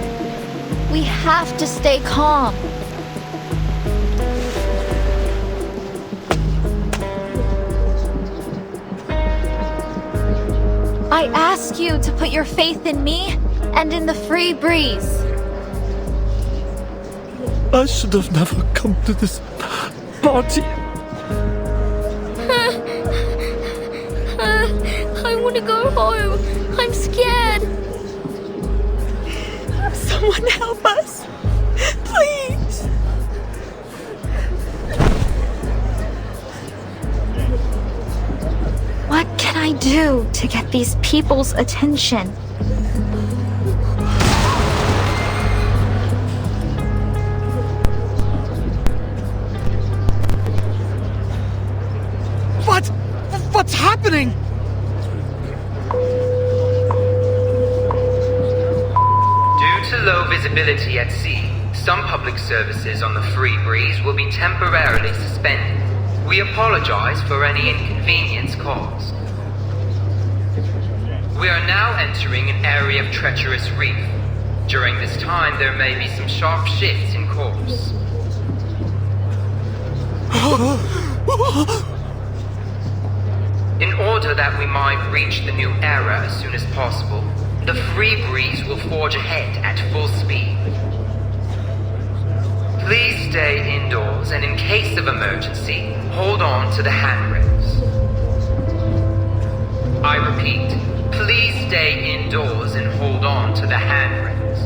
We have to stay calm. I ask you to put your faith in me and in the free breeze. I should have never come to this party. I want to go home. I'm scared. Someone help us. Please. What can I do to get these people's attention? What's happening? Due to low visibility at sea, some public services on the free breeze will be temporarily suspended. We apologize for any inconvenience caused. We are now entering an area of treacherous reef. During this time, there may be some sharp shifts in course. In order that we might reach the new era as soon as possible, the free breeze will forge ahead at full speed. Please stay indoors and in case of emergency, hold on to the handrails. I repeat, please stay indoors and hold on to the handrails.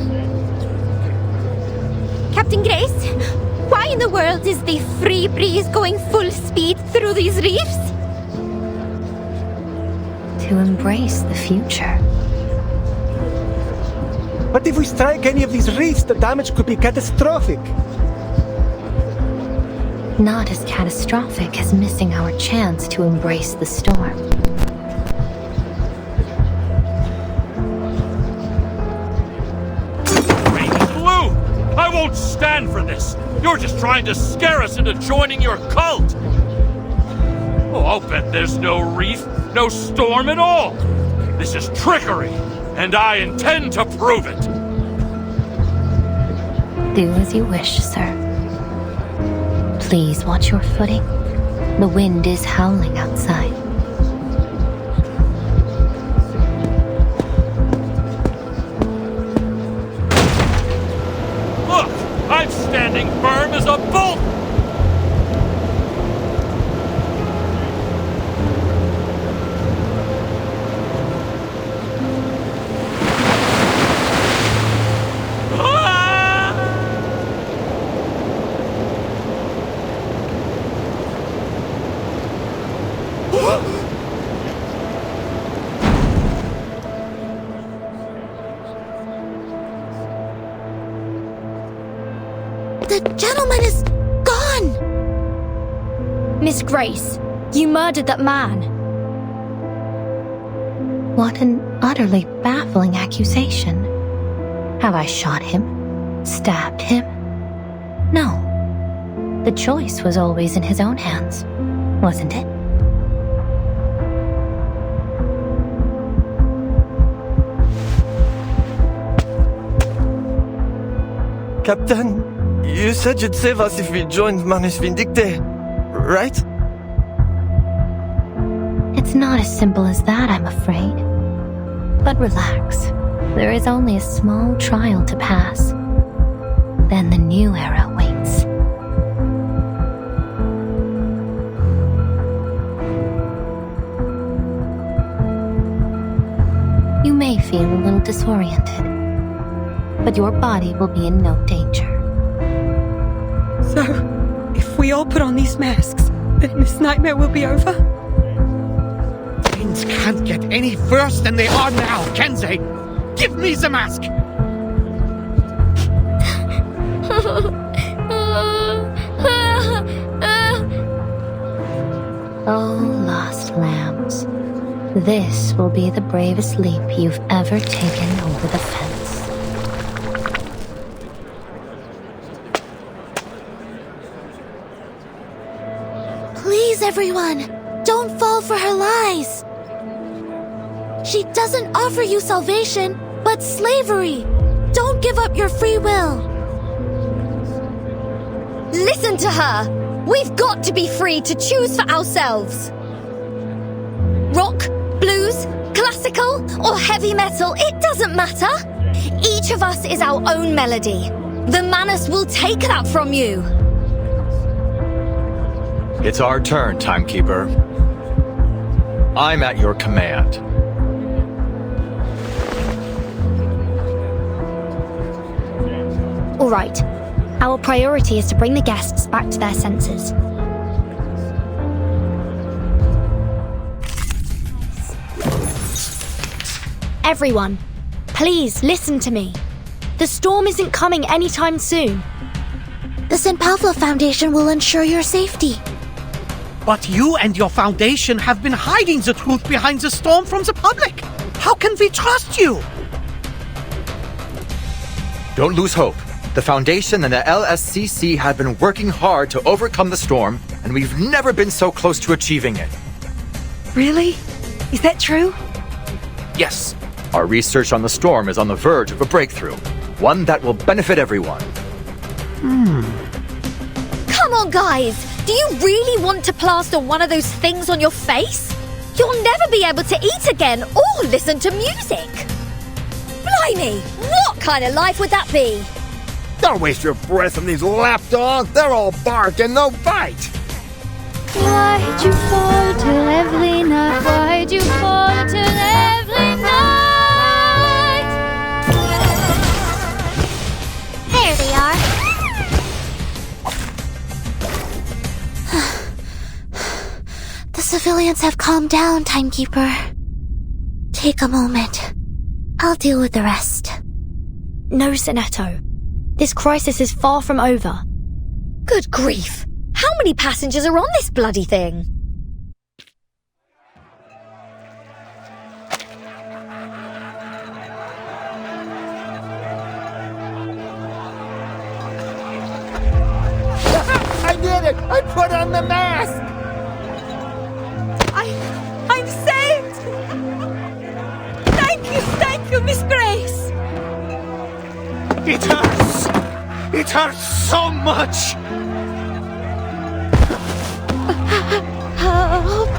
Captain Grace, why in the world is the free breeze going full speed through these reefs? To embrace the future. But if we strike any of these reefs, the damage could be catastrophic. Not as catastrophic as missing our chance to embrace the storm. Blue! I won't stand for this! You're just trying to scare us into joining your cult! Oh, I'll bet there's no reef, no storm at all! This is trickery, and I intend to prove it! Do as you wish, sir. Please watch your footing. The wind is howling outside. Look! I'm standing firm as a bolt! The gentleman is gone! Miss Grace, you murdered that man. What an utterly baffling accusation. Have I shot him? Stabbed him? No. The choice was always in his own hands, wasn't it? Captain, you said you'd save us if we joined Manus Vindicte, right? It's not as simple as that, I'm afraid. But relax. There is only a small trial to pass. Then the new era waits. You may feel a little disoriented, but your body will be in no danger. So, if we all put on these masks, then this nightmare will be over? Things can't get any worse than they are now, can they? Give me the mask! Oh, lost lambs. This will be the bravest leap you've ever taken over the fence. Please, everyone, don't fall for her lies. She doesn't offer you salvation, but slavery. Don't give up your free will. Listen to her! We've got to be free to choose for ourselves. Rock, blues, classical, or heavy metal, it doesn't matter. Each of us is our own melody. The Manus will take that from you. It's our turn, Timekeeper. I'm at your command. All right. Our priority is to bring the guests back to their senses. Everyone, please listen to me. The storm isn't coming anytime soon. The St. Pavlo Foundation will ensure your safety. But you and your Foundation have been hiding the truth behind the storm from the public. How can we trust you? Don't lose hope. The Foundation and the LSCC have been working hard to overcome the storm, and we've never been so close to achieving it. Really? Is that true? Yes. Our research on the storm is on the verge of a breakthrough. One that will benefit everyone. Come on, guys! Do you really want to plaster one of those things on your face? You'll never be able to eat again or listen to music! Blimey! What kind of life would that be? Don't waste your breath on these lapdogs. They're all bark and no bite. Why'd you fall till every night? Why'd you fall till every night? There they are. The civilians have calmed down, Timekeeper. Take a moment. I'll deal with the rest. No, Zeneto. This crisis is far from over. Good grief! How many passengers are on this bloody thing? I did it! I put on the mask! I'm saved! Thank you, Miss Grace! It hurts! It hurts so much! Help!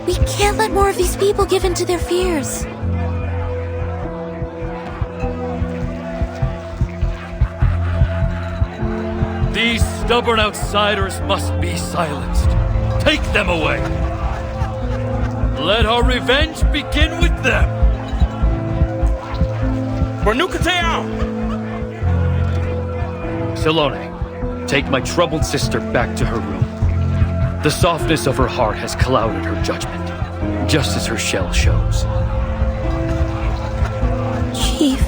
We can't let more of these people give in to their fears. These stubborn outsiders must be silenced. Take them away. Let our revenge begin with them. For Nukutai! Salone, take my troubled sister back to her room. The softness of her heart has clouded her judgment, just as her shell shows. Chief.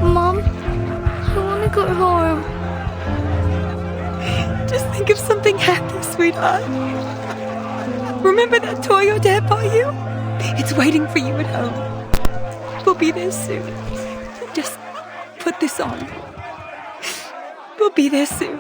Mom, I want to go home. Just think of something happy, sweetheart. Remember that toy your dad bought you? It's waiting for you at home. We'll be there soon. Just put this on. We'll be there soon.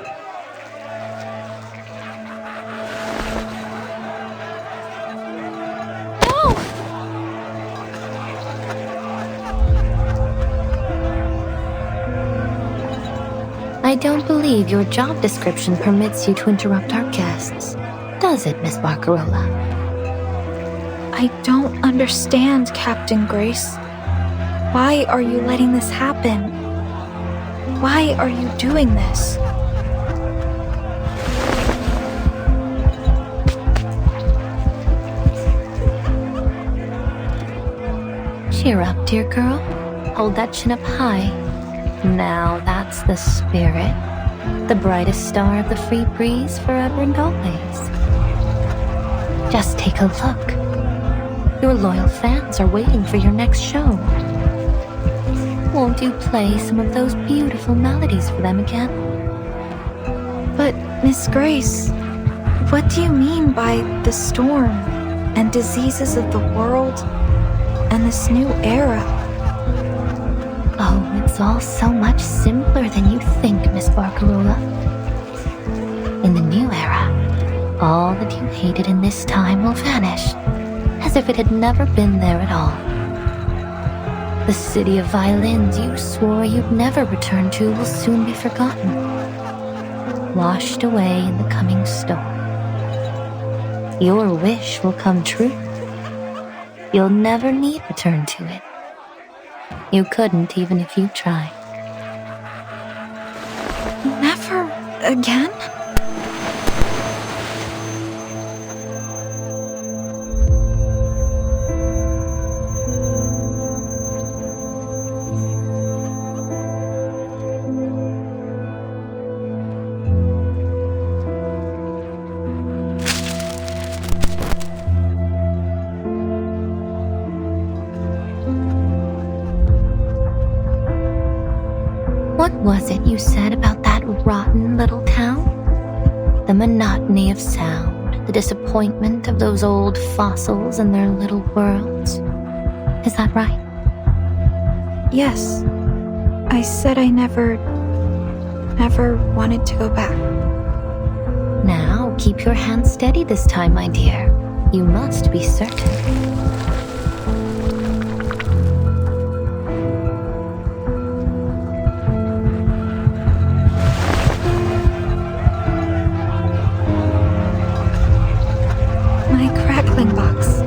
I don't believe your job description permits you to interrupt our guests. Does it, Miss Barcarola? I don't understand, Captain Grace. Why are you letting this happen? Why are you doing this? Cheer up, dear girl. Hold that chin up high. Now that's the spirit. The brightest star of the free breeze forever and always. Just take a look. Your loyal fans are waiting for your next show. Won't you play some of those beautiful melodies for them again? But, Miss Grace, what do you mean by the storm and diseases of the world and this new era? Oh, it's all so much simpler than you think, Miss Barcarola. In the new era, all that you hated in this time will vanish, as if it had never been there at all. The city of violins you swore you'd never return to will soon be forgotten, washed away in the coming storm. Your wish will come true. You'll never need return to it. You couldn't even if you tried. Never again? you said about that rotten little town? The monotony of sound, the disappointment of those old fossils and their little worlds. Is that right? Yes. I said I never wanted to go back. Now, keep your hand steady this time, my dear. You must be certain. My crackling box.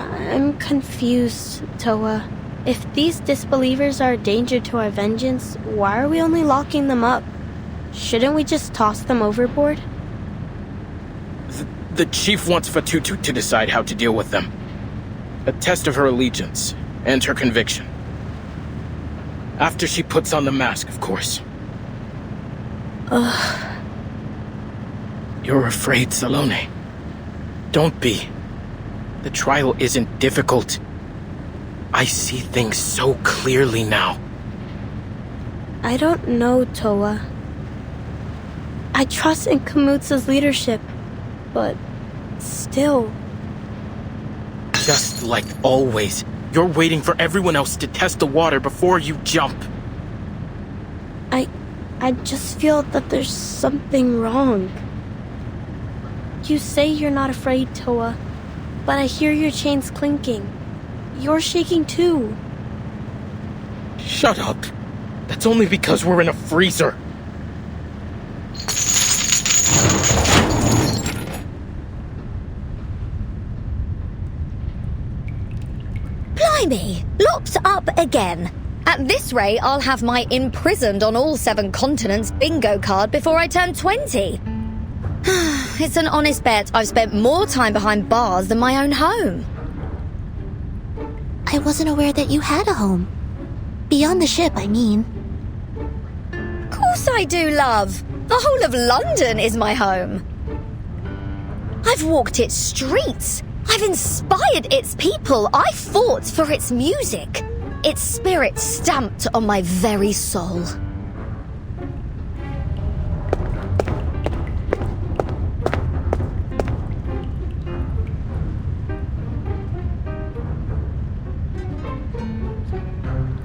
I'm confused, Toa. If these disbelievers are a danger to our vengeance, why are we only locking them up? Shouldn't we just toss them overboard? The chief wants Fatutu to decide how to deal with them. A test of her allegiance and her conviction. After she puts on the mask, of course. Ugh. You're afraid, Salone. Don't be. The trial isn't difficult. I see things so clearly now. I don't know, Toa. I trust in Kamutsa's leadership, but still. Just like always, you're waiting for everyone else to test the water before you jump. I just feel that there's something wrong. You say you're not afraid, Toa, but I hear your chains clinking. You're shaking too. Shut up. That's only because we're in a freezer. Blimey! Locked up again. At this rate, I'll have my imprisoned on all 7 continents bingo card before I turn 20. It's an honest bet I've spent more time behind bars than my own home. I wasn't aware that you had a home. Beyond the ship, I mean. Of course I do, love. The whole of London is my home. I've walked its streets. I've inspired its people. I fought for its music. Its spirit stamped on my very soul.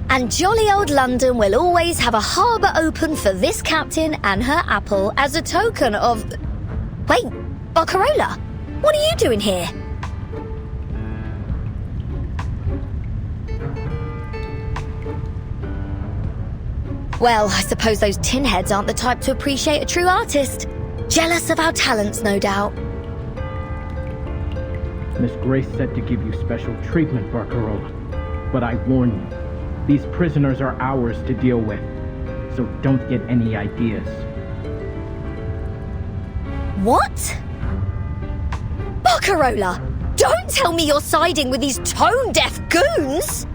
And jolly old London will always have a harbour open for this captain and her apple as a token of... Wait, Barcarola, what are you doing here? Well, I suppose those tin heads aren't the type to appreciate a true artist. Jealous of our talents, no doubt. Miss Grace said to give you special treatment, Barcarola. But I warn you, these prisoners are ours to deal with, so don't get any ideas. What? Barcarola, don't tell me you're siding with these tone-deaf goons!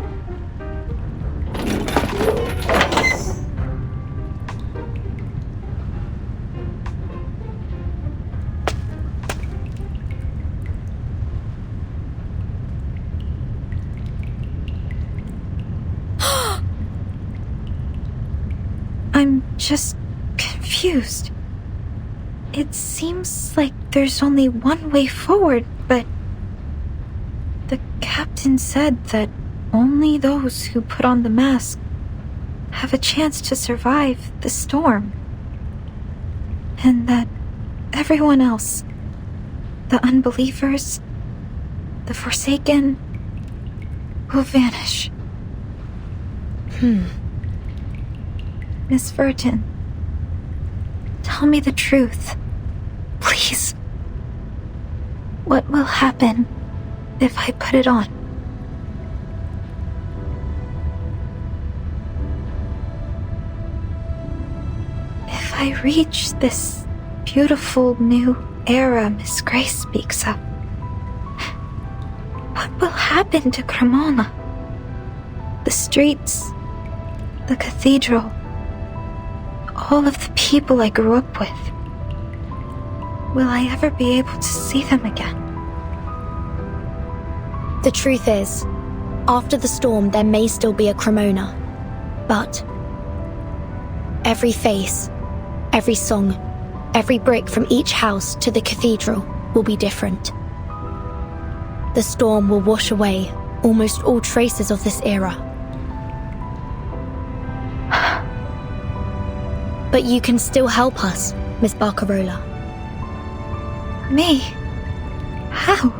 I'm just confused. It seems like there's only one way forward, but the captain said that only those who put on the mask have a chance to survive the storm. And that everyone else, the unbelievers, the forsaken, will vanish. Miss Virgin, tell me the truth, please. What will happen if I put it on? If I reach this beautiful new era Miss Grace speaks of, what will happen to Cremona? The streets, the cathedral, all of the people I grew up with. Will I ever be able to see them again? The truth is, after the storm there may still be a Cremona, but every face, every song, every brick from each house to the cathedral will be different. The storm will wash away almost all traces of this era. But you can still help us, Miss Barcarola. Me? How?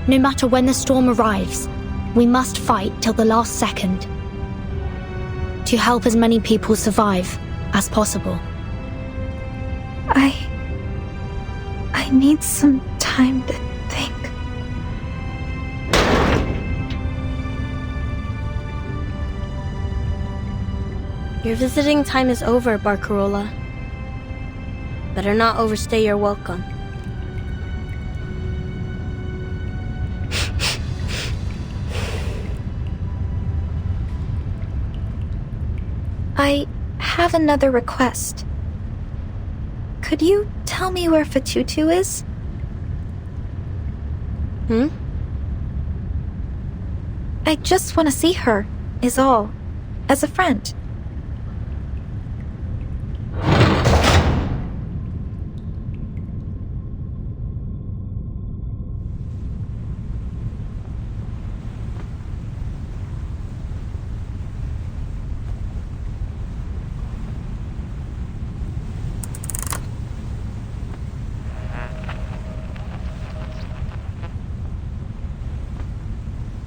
No matter when the storm arrives, we must fight till the last second to help as many people survive as possible. I need some time to think. Your visiting time is over, Barcarola. Better not overstay your welcome. I have another request. Could you tell me where Fatutu is? I just want to see her, is all. As a friend.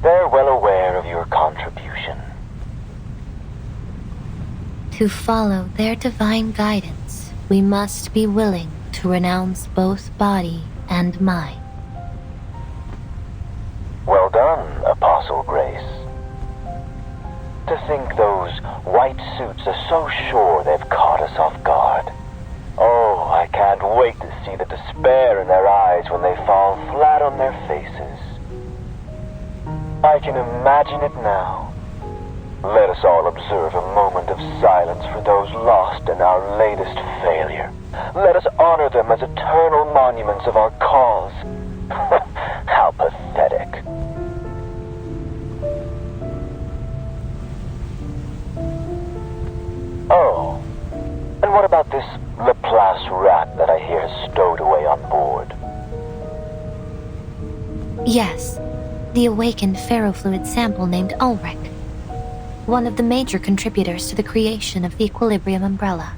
They're well aware of your contribution. To follow their divine guidance, we must be willing to renounce both body and mind. Well done, Apostle Grace. To think those white suits are so sure they've caught us off guard. Oh, I can't wait to see the despair in their eyes when they fall flat on their faces. I can imagine it now. Let us all observe a moment of silence for those lost in our latest failure. Let us honor them as eternal monuments of our cause. How pathetic. Oh, and what about this Laplace rat that I hear is stowed away on board? Yes, the awakened ferrofluid sample named Ulrich. One of the major contributors to the creation of the equilibrium umbrella.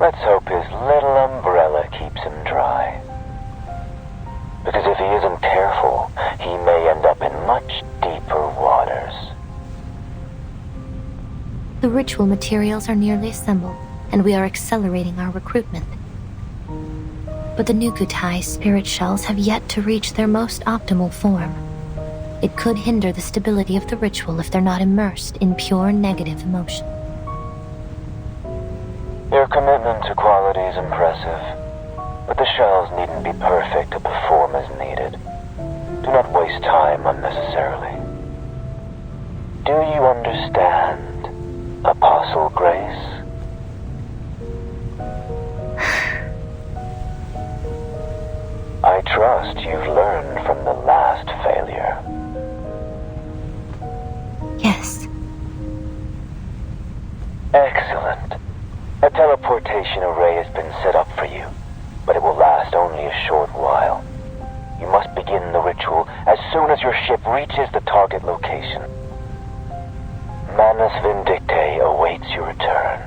Let's hope his little umbrella keeps him dry. Because if he isn't careful, he may end up in much deeper waters. The ritual materials are nearly assembled, and we are accelerating our recruitment. But the Nukutai spirit shells have yet to reach their most optimal form. It could hinder the stability of the ritual if they're not immersed in pure negative emotion. Your commitment to quality is impressive, but the shells needn't be perfect to perform as needed. Do not waste time unnecessarily. Do you understand, Apostle Grace? I trust you've learned from the last failure. Yes, Excellent. A teleportation array has been set up for you, but it will last only a short while. You must begin the ritual as soon as your ship reaches the target location. Manus Vindictae awaits your return.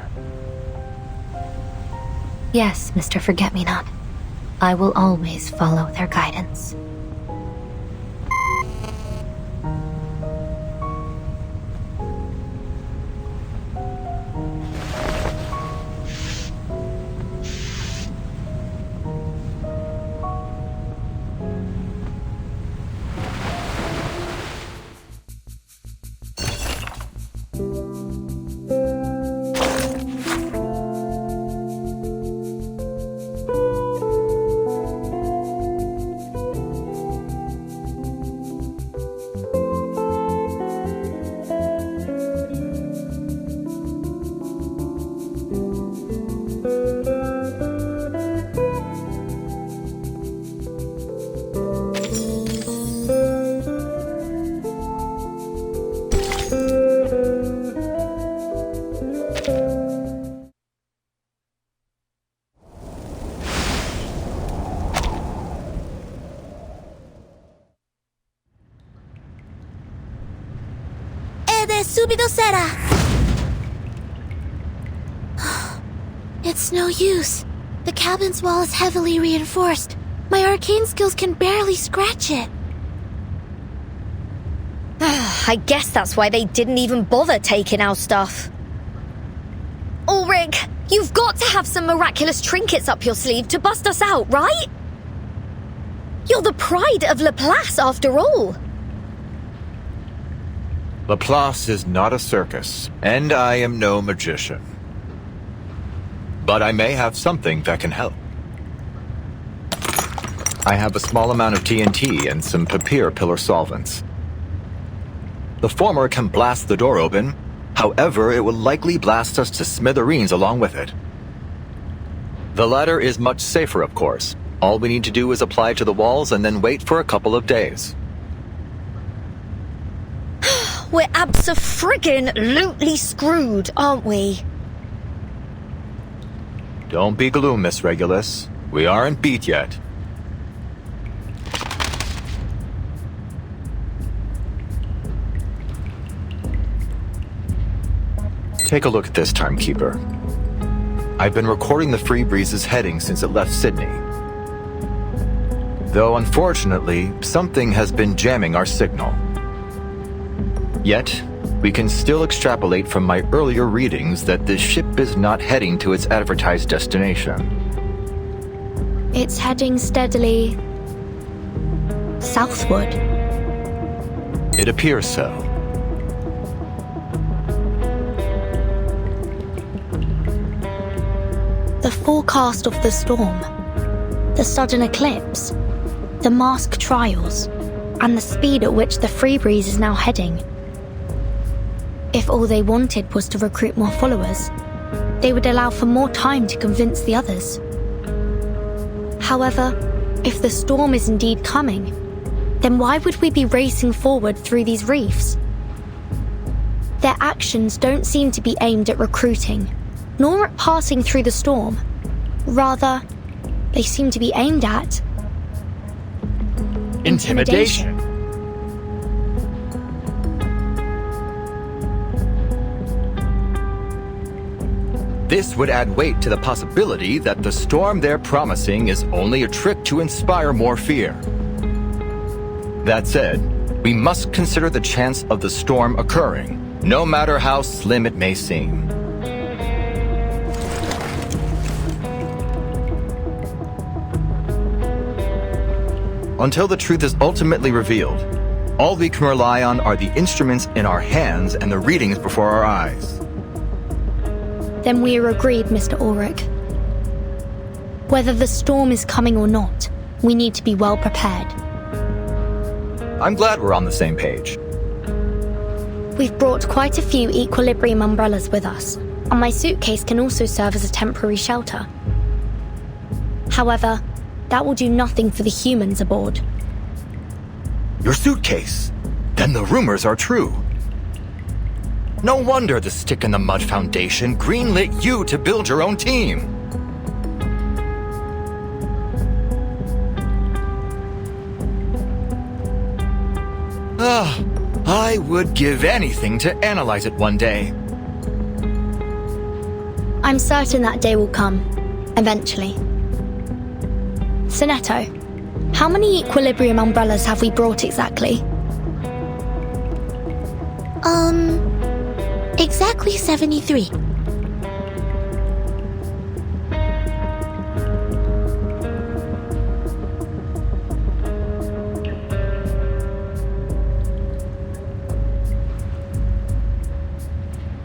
Yes, Mr. Forget-Me-Not. I will always follow their guidance. Subido será. It's no use. The cabin's wall is heavily reinforced. My arcane skills can barely scratch it. I guess that's why they didn't even bother taking our stuff. Ulrich, you've got to have some miraculous trinkets up your sleeve to bust us out, right? You're the pride of Laplace, after all. Laplace is not a circus, and I am no magician. But I may have something that can help. I have a small amount of TNT and some papier pillar solvents. The former can blast the door open, however, it will likely blast us to smithereens along with it. The latter is much safer, of course. All we need to do is apply to the walls and then wait for a couple of days. We're abso-friggin-lutely screwed, aren't we? Don't be gloom, Miss Regulus. We aren't beat yet. Take a look at this, Timekeeper. I've been recording the Free Breeze's heading since it left Sydney. Though unfortunately, something has been jamming our signal. Yet, we can still extrapolate from my earlier readings that the ship is not heading to its advertised destination. It's heading steadily southward. It appears so. The forecast of the storm, the sudden eclipse, the mask trials, and the speed at which the Free Breeze is now heading. If all they wanted was to recruit more followers, they would allow for more time to convince the others. However, if the storm is indeed coming, then why would we be racing forward through these reefs? Their actions don't seem to be aimed at recruiting, nor at passing through the storm. Rather, they seem to be aimed at intimidation. This would add weight to the possibility that the storm they're promising is only a trick to inspire more fear. That said, we must consider the chance of the storm occurring, no matter how slim it may seem. Until the truth is ultimately revealed, all we can rely on are the instruments in our hands and the readings before our eyes. Then we are agreed, Mr. Ulrich. Whether the storm is coming or not, we need to be well prepared. I'm glad we're on the same page. We've brought quite a few equilibrium umbrellas with us, and my suitcase can also serve as a temporary shelter. However, that will do nothing for the humans aboard. Your suitcase? Then the rumors are true. No wonder the Stick in the Mud Foundation greenlit you to build your own team. I would give anything to analyze it one day. I'm certain that day will come, eventually. Sonetto, how many equilibrium umbrellas have we brought exactly? Exactly 73.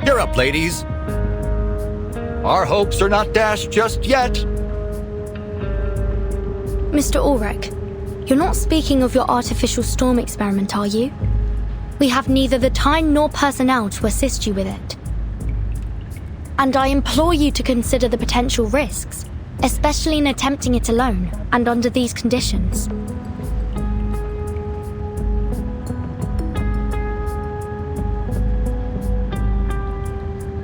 You're up, ladies. Our hopes are not dashed just yet. Mr. Ulrich, you're not speaking of your artificial storm experiment, are you? We have neither the time nor personnel to assist you with it. And I implore you to consider the potential risks, especially in attempting it alone and under these conditions.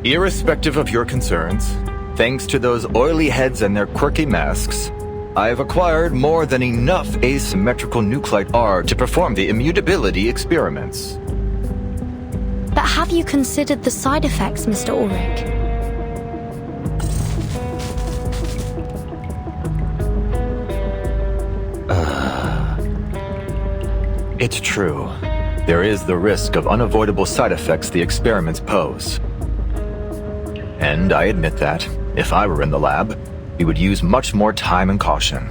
Irrespective of your concerns, thanks to those oily heads and their quirky masks, I've acquired more than enough asymmetrical nuclide R to perform the immutability experiments. But have you considered the side effects, Mr. Ulrich? It's true. There is the risk of unavoidable side effects the experiments pose. And I admit that, if I were in the lab, we would use much more time and caution.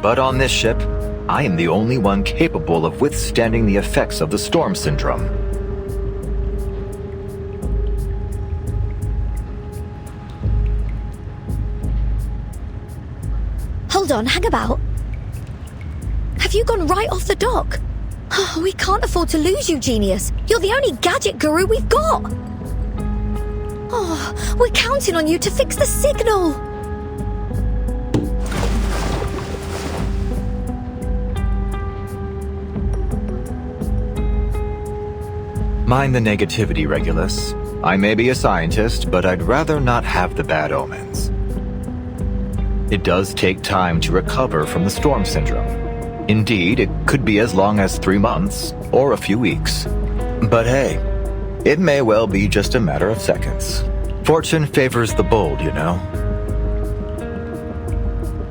But on this ship, I am the only one capable of withstanding the effects of the storm syndrome. Hold on, hang about. Have you gone right off the dock? Oh, we can't afford to lose you, genius. You're the only gadget guru we've got. Oh, we're counting on you to fix the signal. Mind the negativity, Regulus. I may be a scientist, but I'd rather not have the bad omens. It does take time to recover from the storm syndrome. Indeed, it could be as long as 3 months, or a few weeks. But hey, it may well be just a matter of seconds. Fortune favors the bold, you know.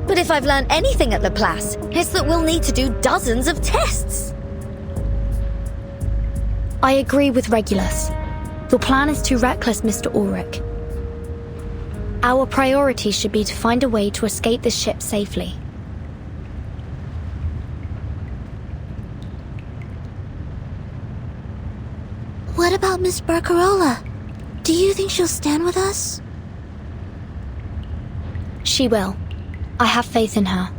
But if I've learned anything at Laplace, it's that we'll need to do dozens of tests. I agree with Regulus. Your plan is too reckless, Mr. Ulrich. Our priority should be to find a way to escape this ship safely. What about Miss Barcarola? Do you think she'll stand with us? She will. I have faith in her.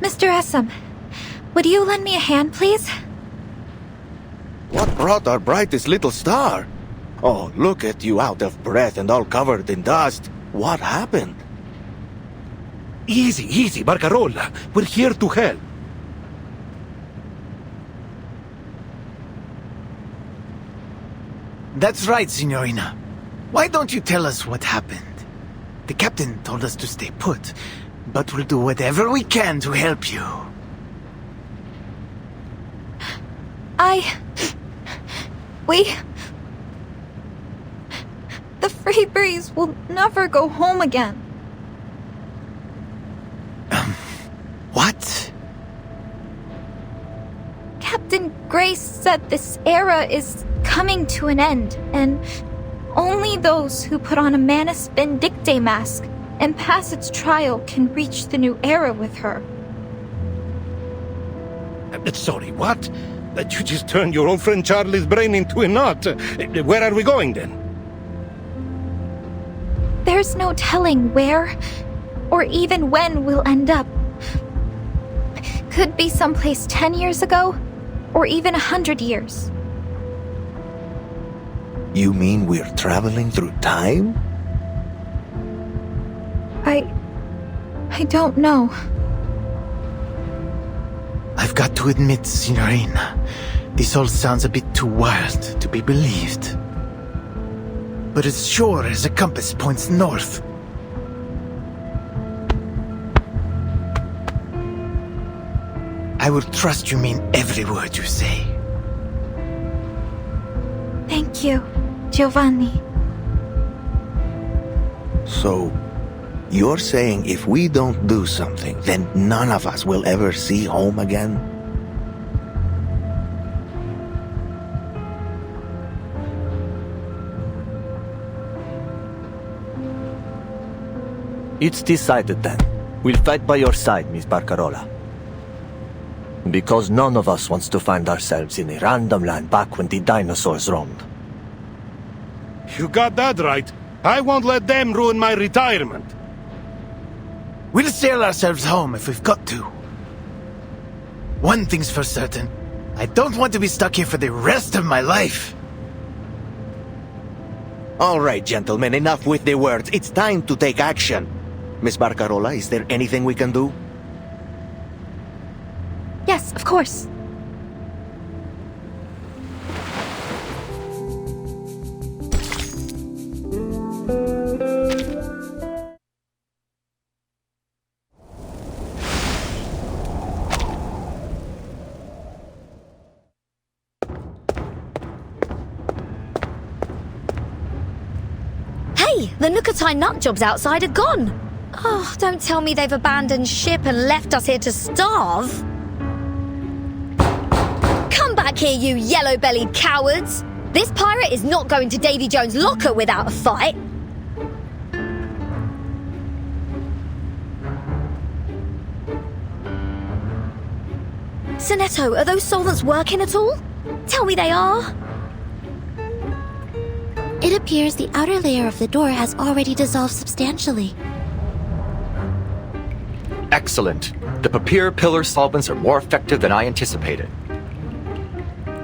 Mr. Essam, would you lend me a hand, please? What brought our brightest little star? Oh, look at you out of breath and all covered in dust. What happened? Easy, easy, Barcarola. We're here to help. That's right, Signorina. Why don't you tell us what happened? The captain told us to stay put, but we'll do whatever we can to help you. The Free Breeze will never go home again. What? Captain Grace said this era is coming to an end, and only those who put on a Manus Vindictae mask and pass its trial can reach the new era with her. Sorry, what? You just turned your old friend Charlie's brain into a knot. Where are we going, then? There's no telling where or even when we'll end up. Could be someplace 10 years ago, or even 100 years. You mean we're traveling through time? I don't know. I've got to admit, Signorina, this all sounds a bit too wild to be believed. But as sure as a compass points north. I will trust you mean every word you say. Thank you, Giovanni. So, you're saying if we don't do something, then none of us will ever see home again? It's decided then. We'll fight by your side, Miss Barcarola. Because none of us wants to find ourselves in a random land back when the dinosaurs roamed. You got that right. I won't let them ruin my retirement. We'll sail ourselves home if we've got to. One thing's for certain. I don't want to be stuck here for the rest of my life. All right, gentlemen, enough with the words. It's time to take action. Miss Barcarola, is there anything we can do? Yes, of course. Hey, the Nukutai nutjobs outside are gone. Oh, don't tell me they've abandoned ship and left us here to starve. Come back here, you yellow-bellied cowards! This pirate is not going to Davy Jones' locker without a fight. Zeno, are those solvents working at all? Tell me they are. It appears the outer layer of the door has already dissolved substantially. Excellent. The papier pillar solvents are more effective than I anticipated.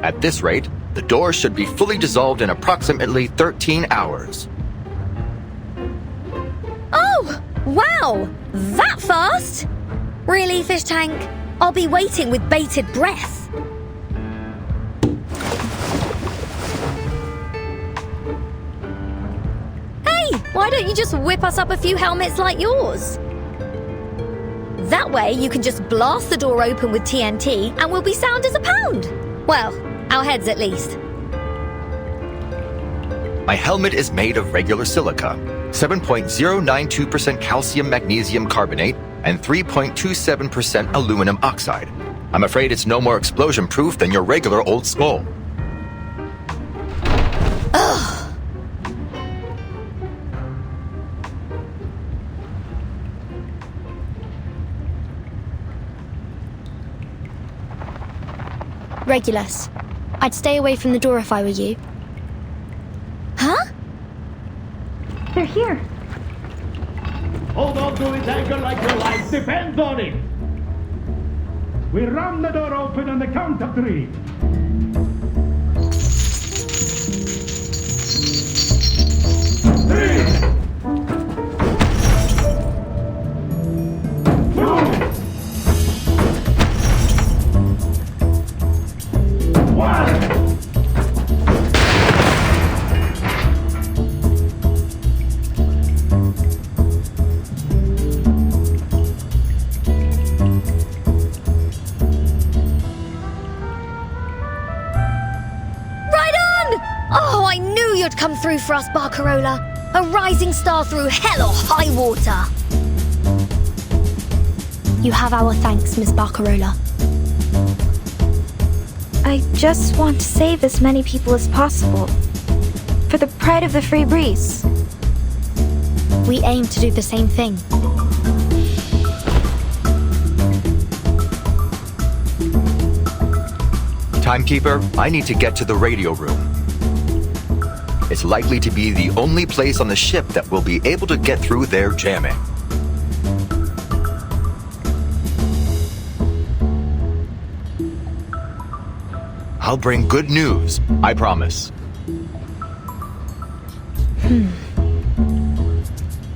At this rate, the door should be fully dissolved in approximately 13 hours. Oh, wow! That fast? Really, fish tank? I'll be waiting with bated breath. Hey, why don't you just whip us up a few helmets like yours? That way you can just blast the door open with TNT and we'll be sound as a pound. Well, our heads at least. My helmet is made of regular silica, 7.092% calcium magnesium carbonate, and 3.27% aluminum oxide. I'm afraid it's no more explosion-proof than your regular old skull. Ugh. Regulus. I'd stay away from the door if I were you. Huh? They're here. Hold on to his anchor like your life depends on it. We ram the door open on the count of 3. 3. 1. Oh, I knew you'd come through for us, Barcarola. A rising star through hell or high water. You have our thanks, Miss Barcarola. I just want to save as many people as possible. For the pride of the free breeze. We aim to do the same thing. Timekeeper, I need to get to the radio room. It's likely to be the only place on the ship that will be able to get through their jamming. I'll bring good news, I promise.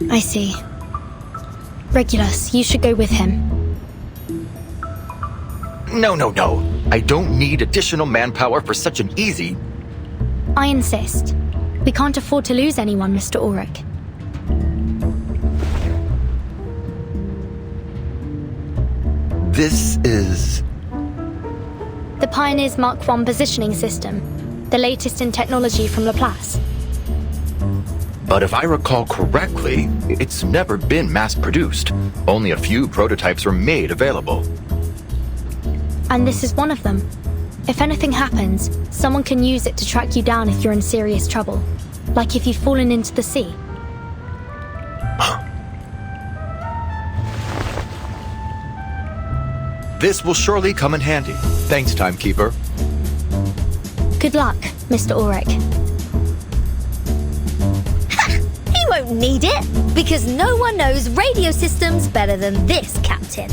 I see. Regulus, you should go with him. No. I don't need additional manpower for such an easy... I insist. We can't afford to lose anyone, Mr. Ulrich. This is... The Pioneer's Mark I positioning system, the latest in technology from Laplace. But if I recall correctly, it's never been mass-produced. Only a few prototypes were made available. And this is one of them. If anything happens, someone can use it to track you down if you're in serious trouble. Like if you've fallen into the sea. This will surely come in handy. Thanks, Timekeeper. Good luck, Mr. Ulrich. He won't need it, because no one knows radio systems better than this captain.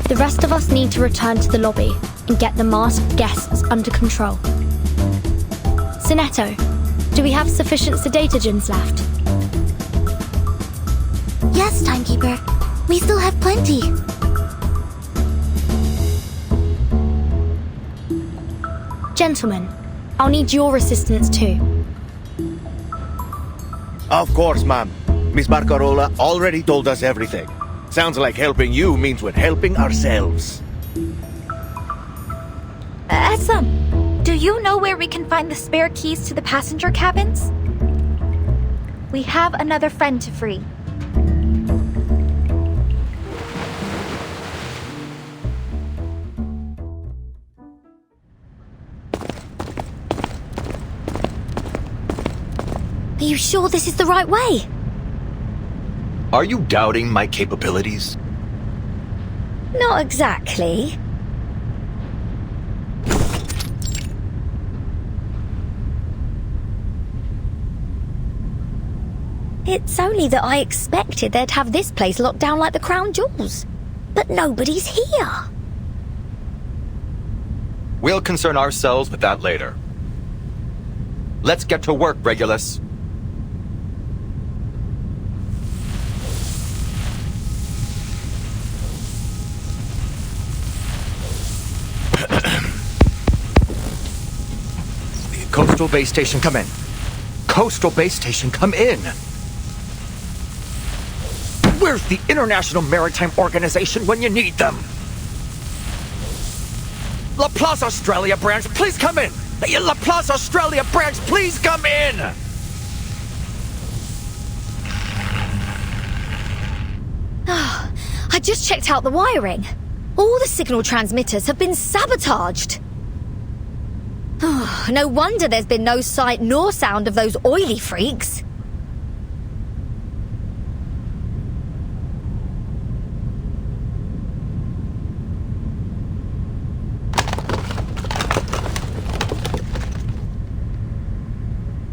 The rest of us need to return to the lobby and get the masked guests under control. Sinetto, do we have sufficient sedatogens left? Yes, Timekeeper. We still have plenty. Gentlemen, I'll need your assistance too. Of course, ma'am. Miss Barcarola already told us everything. Sounds like helping you means we're helping ourselves. Esam, do you know where we can find the spare keys to the passenger cabins? We have another friend to free. Are you sure this is the right way? Are you doubting my capabilities? Not exactly. It's only that I expected they'd have this place locked down like the crown jewels. But nobody's here. We'll concern ourselves with that later. Let's get to work, Regulus. Coastal Base Station, come in. Coastal Base Station, come in. Where's the International Maritime Organization when you need them? Laplace Australia branch, please come in. Laplace Australia branch, please come in. I just checked out the wiring. All the signal transmitters have been sabotaged. No wonder there's been no sight nor sound of those oily freaks.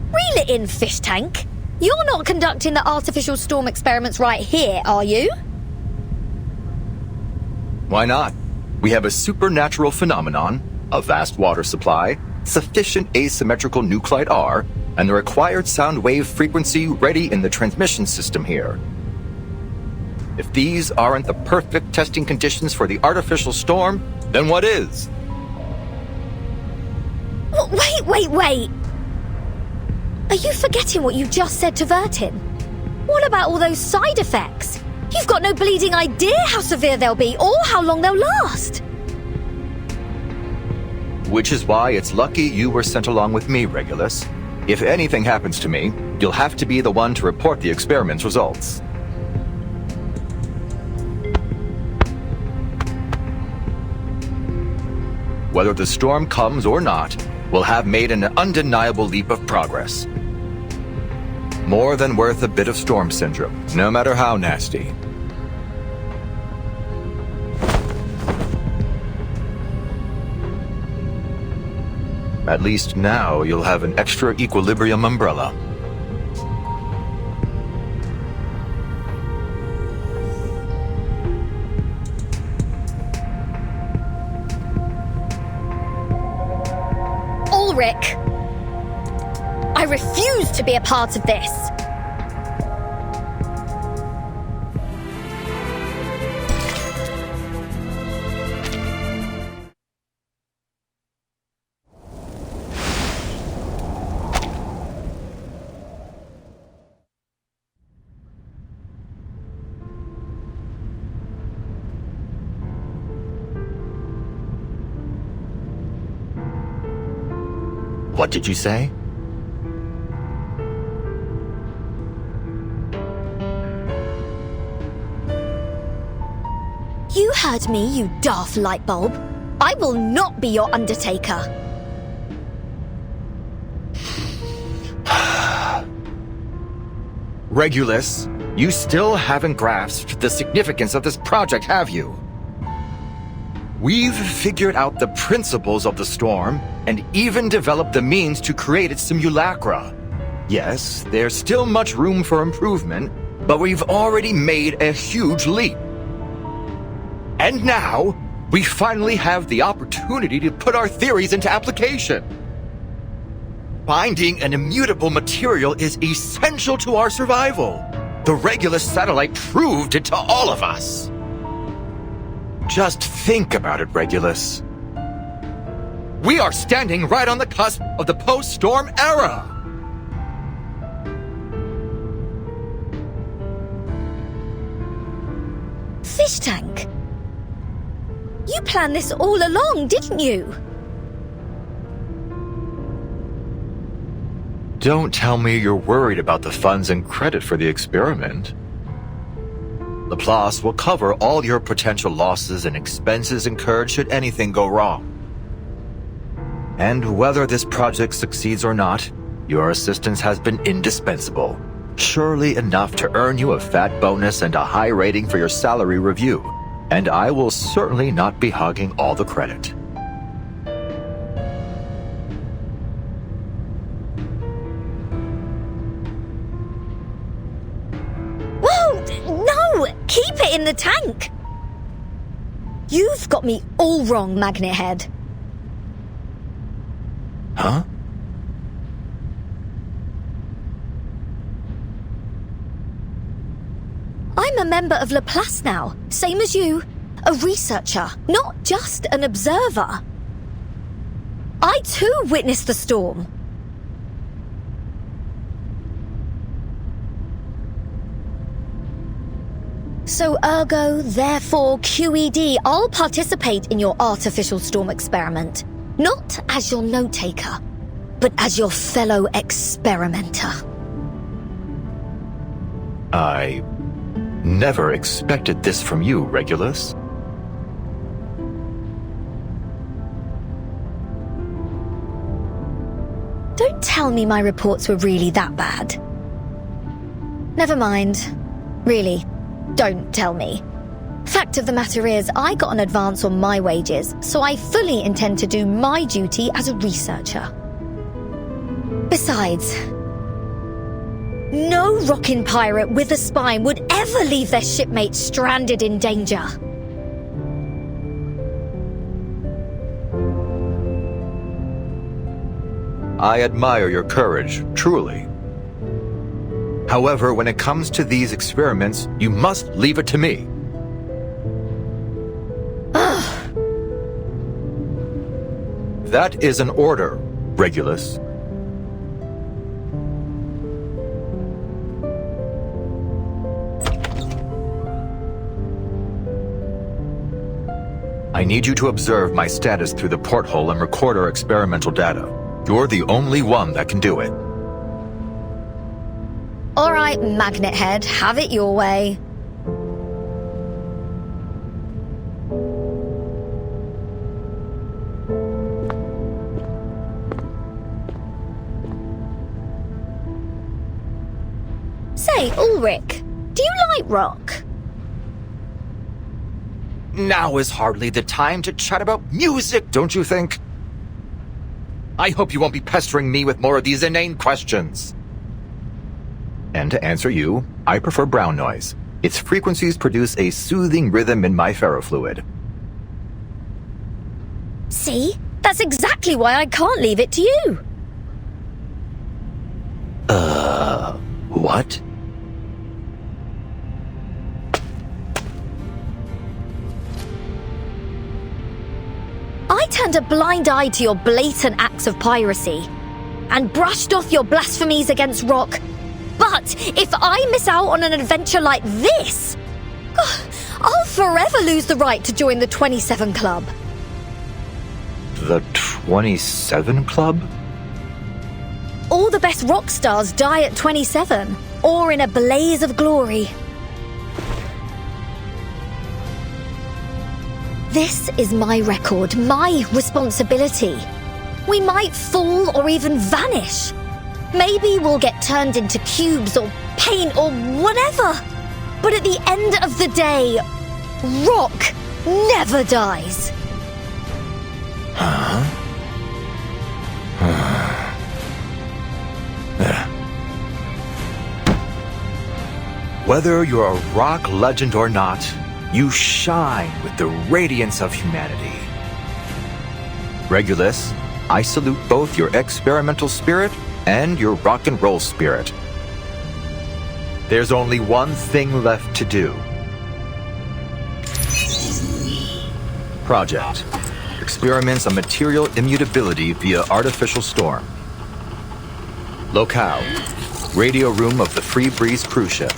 Reel it in, fish tank. You're not conducting the artificial storm experiments right here, are you? Why not? We have a supernatural phenomenon, a vast water supply, sufficient asymmetrical nuclide R, and the required sound wave frequency ready in the transmission system here. If these aren't the perfect testing conditions for the artificial storm, then what is? Wait! Are you forgetting what you just said to Vertin? What about all those side effects? You've got no bleeding idea how severe they'll be or how long they'll last. Which is why it's lucky you were sent along with me, Regulus. If anything happens to me, you'll have to be the one to report the experiment's results. Whether the storm comes or not, we'll have made an undeniable leap of progress. More than worth a bit of storm syndrome, no matter how nasty. At least now you'll have an extra equilibrium umbrella. Ulrich! I refuse to be a part of this! What did you say? You heard me, you daft light bulb. I will not be your undertaker. Regulus, you still haven't grasped the significance of this project, have you? We've figured out the principles of the storm and even developed the means to create its simulacra. Yes, there's still much room for improvement, but we've already made a huge leap. And now, we finally have the opportunity to put our theories into application. Finding an immutable material is essential to our survival. The Regulus satellite proved it to all of us. Just think about it, Regulus. We are standing right on the cusp of the post-storm era. Fish tank? You planned this all along, didn't you? Don't tell me you're worried about the funds and credit for the experiment. Laplace will cover all your potential losses and expenses incurred should anything go wrong. And whether this project succeeds or not, your assistance has been indispensable. Surely enough to earn you a fat bonus and a high rating for your salary review. And I will certainly not be hogging all the credit. Keep it in the tank! You've got me all wrong, Magnet Head. Huh? I'm a member of Laplace now, same as you. A researcher, not just an observer. I too witnessed the storm. So ergo, therefore, QED, I'll participate in your artificial storm experiment. Not as your note-taker, but as your fellow experimenter. I never expected this from you, Regulus. Don't tell me my reports were really that bad. Never mind. Really. Don't tell me. Fact of the matter is, I got an advance on my wages, so I fully intend to do my duty as a researcher. Besides, no rockin' pirate with a spine would ever leave their shipmate stranded in danger. I admire your courage, truly. However, when it comes to these experiments, you must leave it to me. That is an order, Regulus. I need you to observe my status through the porthole and record our experimental data. You're the only one that can do it. All right, Magnet Head, have it your way. Say, Ulrich, do you like rock? Now is hardly the time to chat about music, don't you think? I hope you won't be pestering me with more of these inane questions. And to answer you, I prefer brown noise. Its frequencies produce a soothing rhythm in my ferrofluid. See? That's exactly why I can't leave it to you. What? I turned a blind eye to your blatant acts of piracy and brushed off your blasphemies against Rock. But if I miss out on an adventure like this, I'll forever lose the right to join the 27 Club. The 27 Club? All the best rock stars die at 27, or in a blaze of glory. This is my record, my responsibility. We might fall or even vanish. Maybe we'll get turned into cubes or paint or whatever. But at the end of the day, Rock never dies. Huh? Whether you're a rock legend or not, you shine with the radiance of humanity. Regulus, I salute both your experimental spirit and your rock and roll spirit. There's only one thing left to do. Project. Experiments on material immutability via artificial storm. Locale. Radio room of the Free Breeze cruise ship.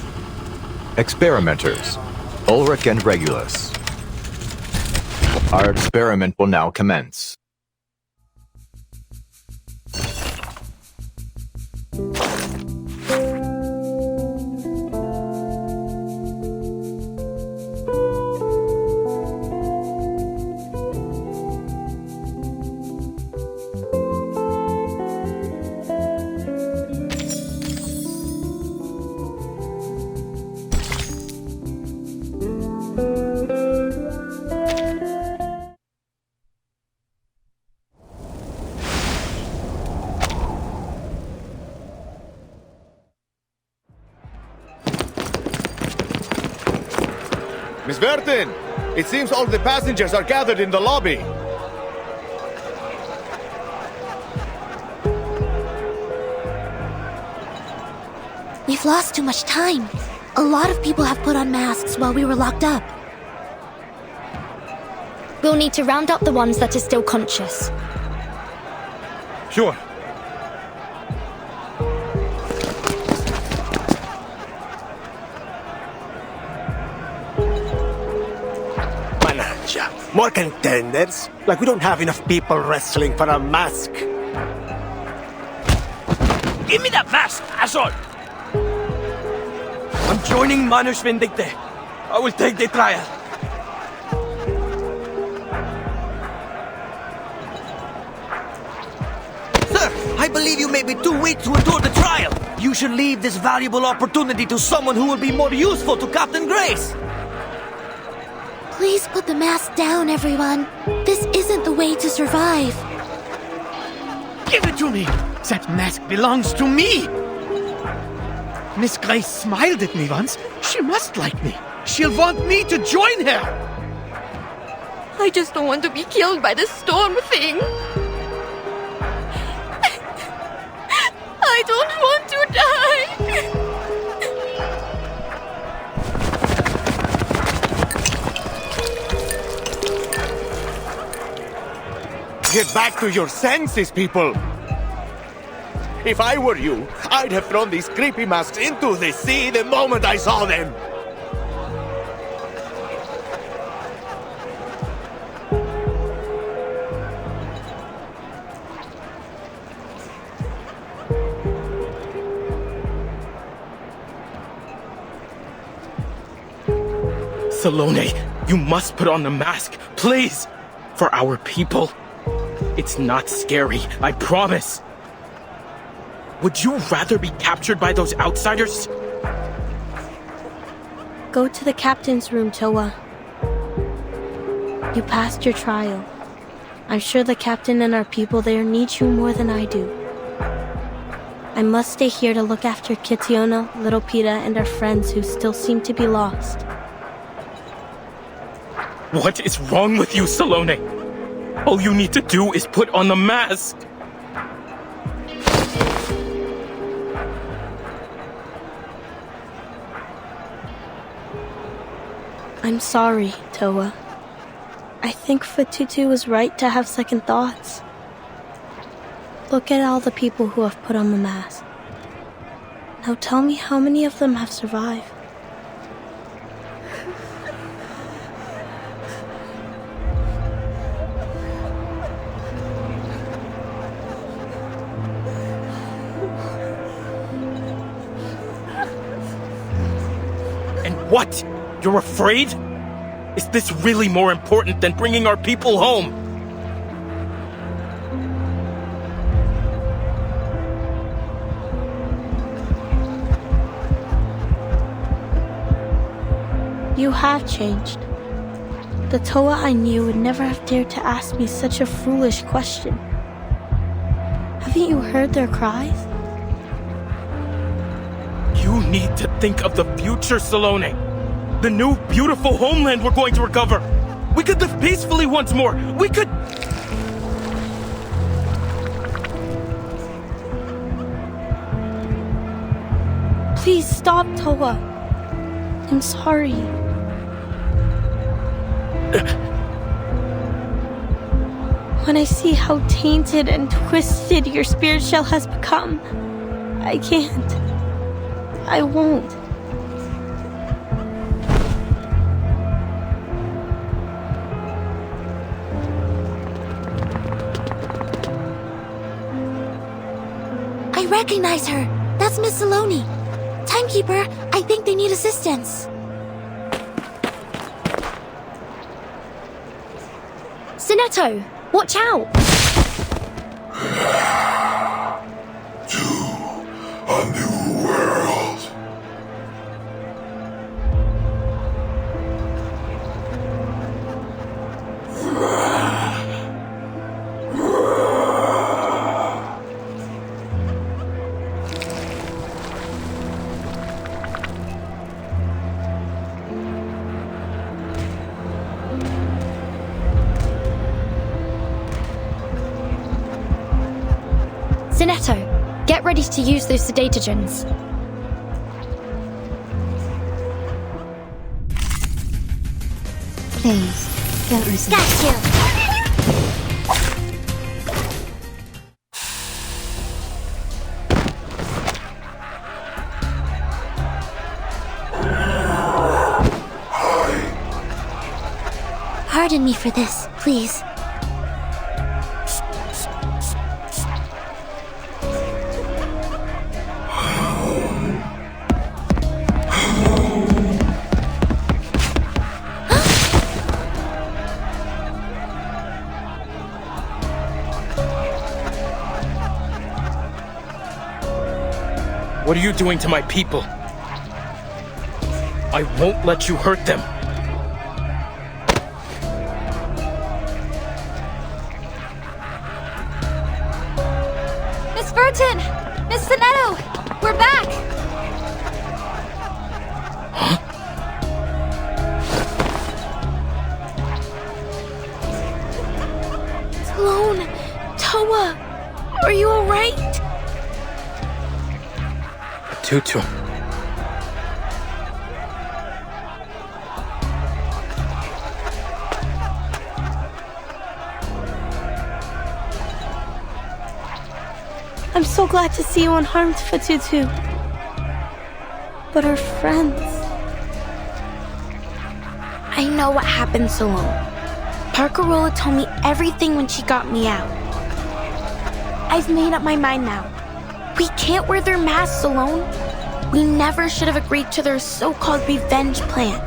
Experimenters. Ulrich and Regulus. Our experiment will now commence. Miss Vertin, it seems all the passengers are gathered in the lobby. We've lost too much time. A lot of people have put on masks while we were locked up. We'll need to round up the ones that are still conscious. Sure. More contenders? Like we don't have enough people wrestling for a mask. Give me that mask, asshole! I'm joining Manus Vindicte. I will take the trial. Sir, I believe you may be too weak to endure the trial. You should leave this valuable opportunity to someone who will be more useful to Captain Grace. Please put the mask down, everyone. This isn't the way to survive. Give it to me! That mask belongs to me! Miss Grace smiled at me once. She must like me. She'll want me to join her! I just don't want to be killed by the storm thing. I don't want to die. Get back to your senses, people! If I were you, I'd have thrown these creepy masks into the sea the moment I saw them! Salome, you must put on the mask, please! For our people. It's not scary, I promise. Would you rather be captured by those outsiders? Go to the captain's room, Toa. You passed your trial. I'm sure the captain and our people there need you more than I do. I must stay here to look after Kitiona, Little Pita, and our friends who still seem to be lost. What is wrong with you, Salome? All you need to do is put on the mask. I'm sorry, Toa. I think Fatutu was right to have second thoughts. Look at all the people who have put on the mask. Now tell me how many of them have survived. And what? You're afraid? Is this really more important than bringing our people home? You have changed. The Toa I knew would never have dared to ask me such a foolish question. Haven't you heard their cries? You need to think of the future, Salone. The new, beautiful homeland we're going to recover. We could live peacefully once more. We could... Please stop, Toa. I'm sorry. When I see how tainted and twisted your spirit shell has become, I can't. I won't. I recognize her. That's Miss Salone. Timekeeper, I think they need assistance. Zeneto, watch out! A new world. Zeneto, get ready to use those sedatogens. Please, don't resist. Got you! Pardon me for this, please. What are you doing to my people? I won't let you hurt them. Miss Burton! Miss Zeneto! We're back! Salone! Toa! Are you alright? Tutu. I'm so glad to see you unharmed, Fatutu. But our friends... I know what happened, Salone. Barcarola told me everything when she got me out. I've made up my mind now. We can't wear their masks, Salone. We never should have agreed to their so-called revenge plan.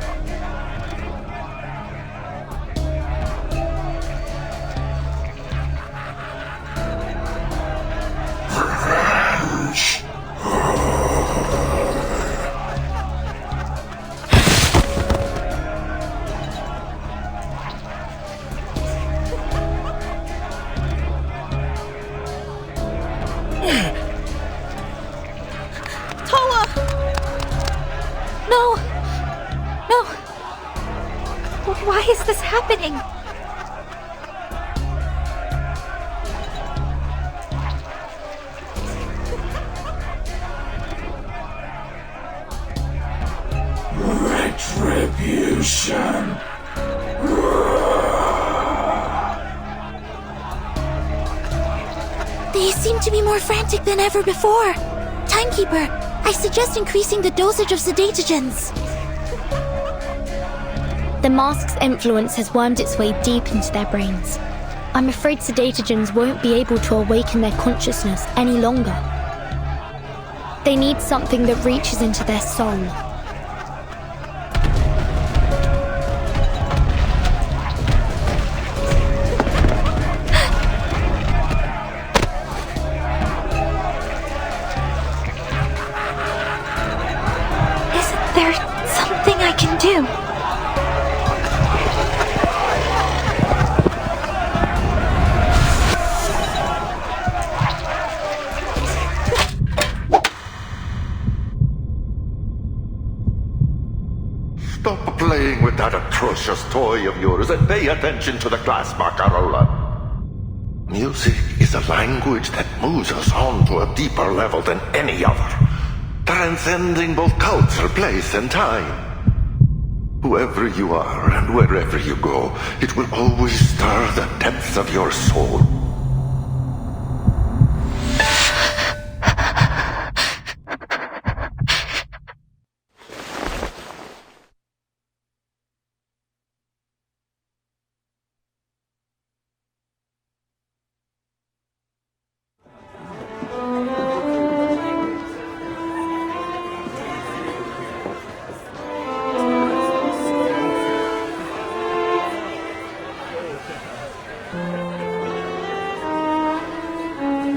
Revenge. Why is this happening? Retribution. to be more frantic than ever before. Timekeeper, I suggest increasing the dosage of sedatogens. The mask's influence has wormed its way deep into their brains. I'm afraid sedatogens won't be able to awaken their consciousness any longer. They need something that reaches into their soul. Isn't there something I can do? Stop playing with that atrocious toy of yours and pay attention to the class, Barcarola. Music is a language that moves us on to a deeper level than any other, transcending both culture, place, and time. Whoever you are and wherever you go, it will always stir the depths of your soul.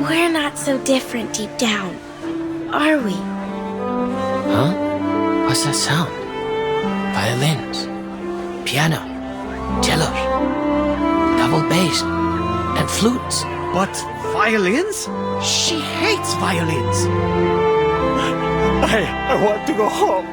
We're not so different deep down, are we? Huh? What's that sound? Violins, piano, cellos, double bass, and flutes. But violins? She hates violins. I want to go home.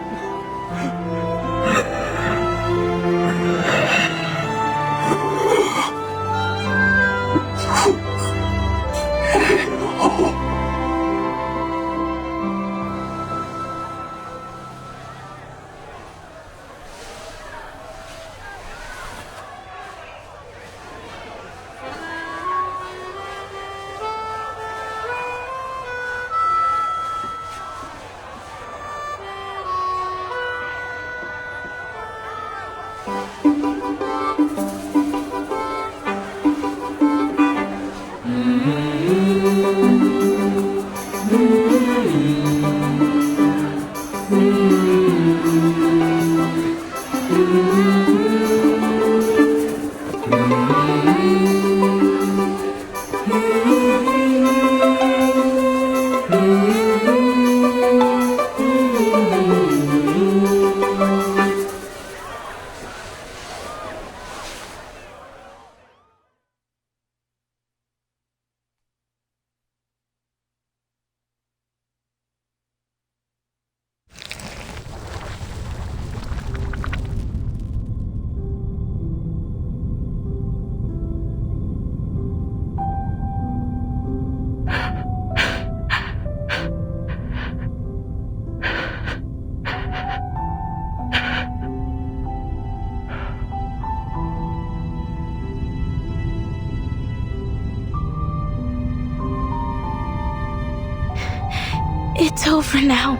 It's over now,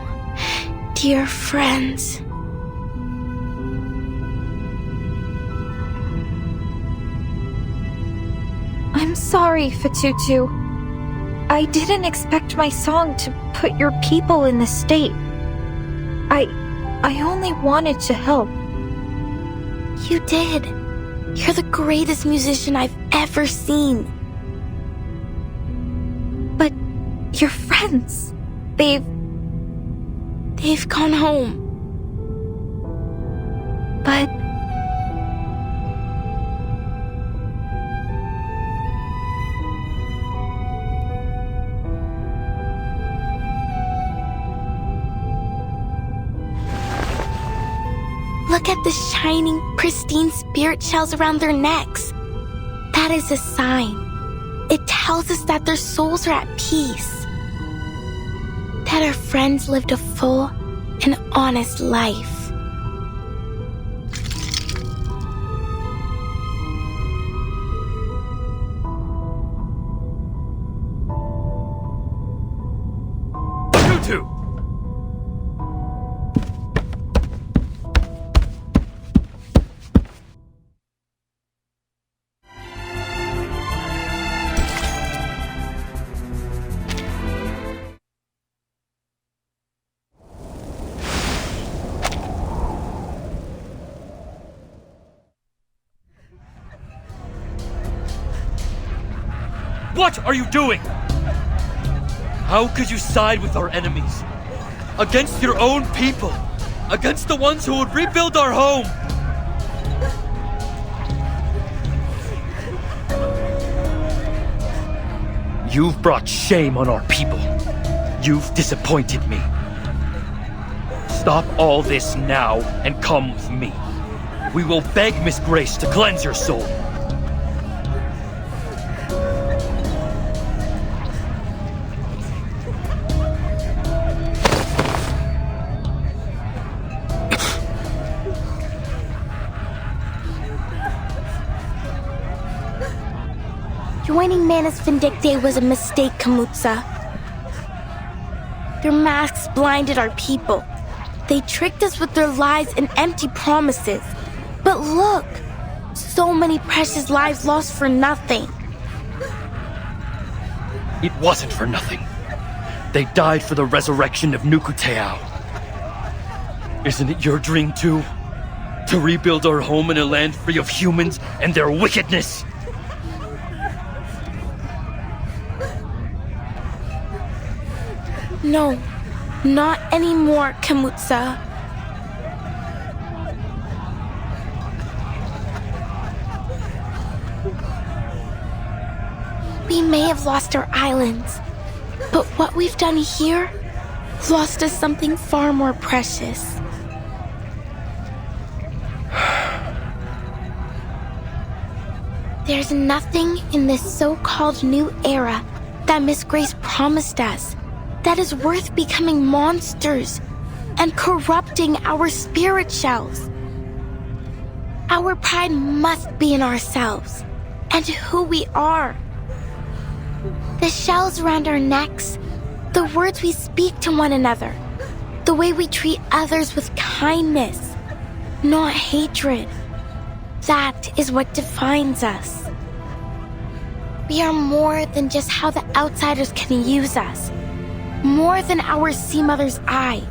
dear friends. I'm sorry, Fatutu. I didn't expect my song to put your people in this state. I only wanted to help. You did. You're the greatest musician I've ever seen. But your friends, they've gone home. But look at the shining, pristine spirit shells around their necks. That is a sign. It tells us that their souls are at peace. That our friends lived a full and honest life. Fatutu! What are you doing? How could you side with our enemies? Against your own people? Against the ones who would rebuild our home? You've brought shame on our people. You've disappointed me. Stop all this now and come with me. We will beg Miss Grace to cleanse your soul. Joining Manus Vindictae was a mistake, Kamutsa. Their masks blinded our people. They tricked us with their lies and empty promises. But look! So many precious lives lost for nothing. It wasn't for nothing. They died for the resurrection of Nukutai. Isn't it your dream too? To rebuild our home in a land free of humans and their wickedness? No, not anymore, Kamutsa. We may have lost our islands, but what we've done here lost us something far more precious. There's nothing in this so-called new era that Miss Grace promised us that is worth becoming monsters and corrupting our spirit shells. Our pride must be in ourselves and who we are. The shells around our necks, the words we speak to one another, the way we treat others with kindness, not hatred. That is what defines us. We are more than just how the outsiders can use us. More than our sea mother's eye.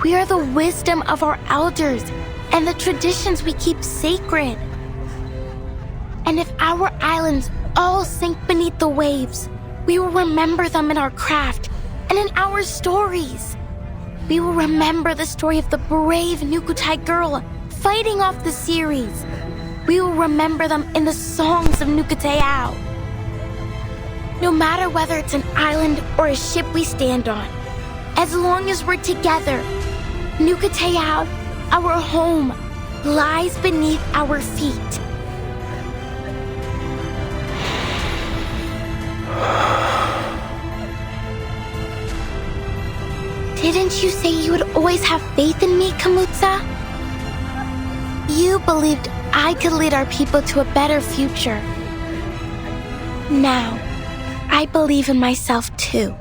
We are the wisdom of our elders and the traditions we keep sacred. And if our islands all sink beneath the waves, we will remember them in our craft and in our stories. We will remember the story of the brave Nukutai girl fighting off the series. We will remember them in the songs of Nukutai. No matter whether it's an island or a ship we stand on, as long as we're together, Nukutai, our home, lies beneath our feet. Didn't you say you would always have faith in me, Kamutsa? You believed I could lead our people to a better future. Now, I believe in myself too.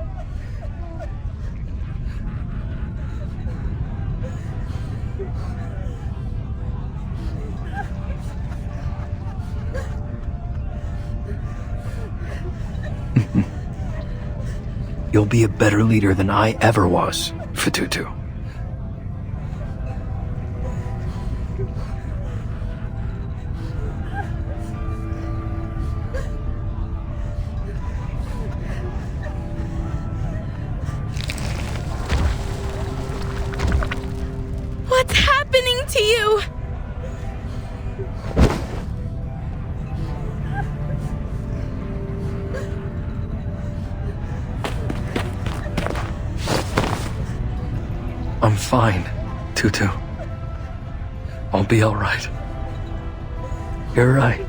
You'll be a better leader than I ever was, Fatutu. What's happening to you? I'm fine, Tutu. I'll be all right. You're right,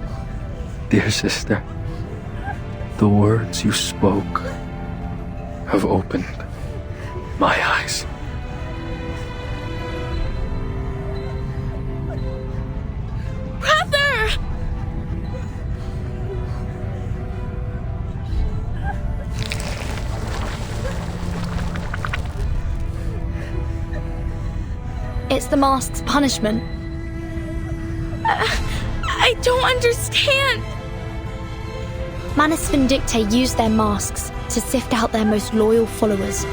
dear sister. The words you spoke have opened my eyes. Brother! It's the mask's punishment. I don't understand. Manus Vindictae used their masks to sift out their most loyal followers.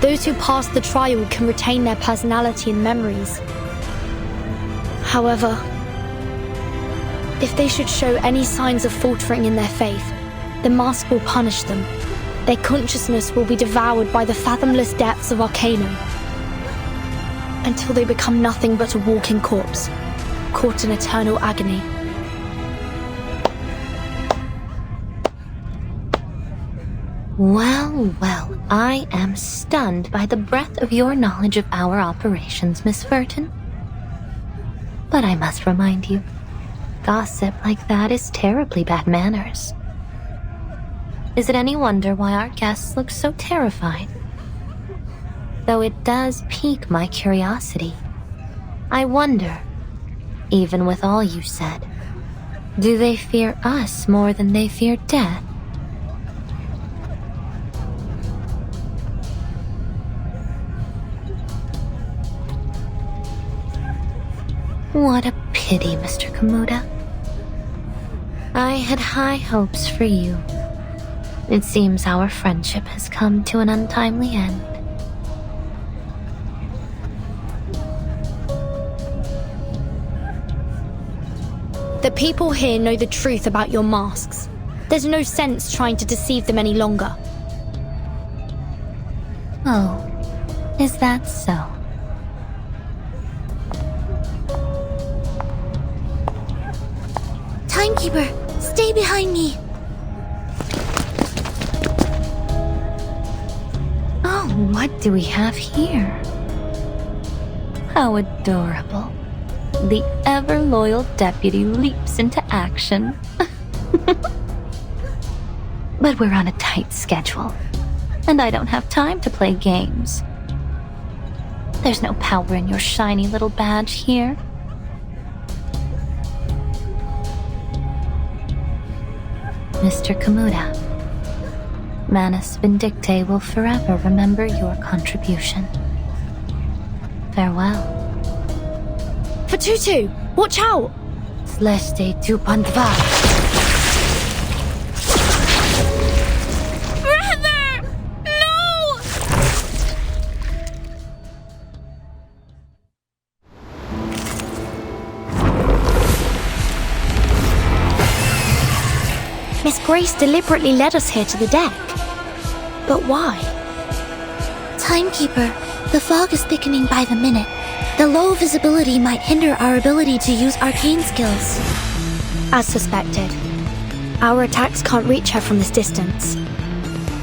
Those who pass the trial can retain their personality and memories. However, if they should show any signs of faltering in their faith, the mask will punish them. Their consciousness will be devoured by the fathomless depths of Arcanum, until they become nothing but a walking corpse, caught in eternal agony. Well, well, I am stunned by the breadth of your knowledge of our operations, Miss Furton. But I must remind you, gossip like that is terribly bad manners. Is it any wonder why our guests look so terrified? Though it does pique my curiosity. I wonder, even with all you said, do they fear us more than they fear death? What a pity, Mr. Kamuda. I had high hopes for you. It seems our friendship has come to an untimely end. The people here know the truth about your masks. There's no sense trying to deceive them any longer. Oh, is that so? Timekeeper, stay behind me. Oh, what do we have here? How adorable. The ever-loyal deputy leaps into action. But we're on a tight schedule, and I don't have time to play games. There's no power in your shiny little badge here. Mr. Kamuda, Manus Vindictae will forever remember your contribution. Farewell. Fatutu, watch out! Sleste tu pandva. Brother! No! Miss Grace deliberately led us here to the deck. But why? Timekeeper, the fog is thickening by the minute. The low visibility might hinder our ability to use arcane skills. As suspected. Our attacks can't reach her from this distance.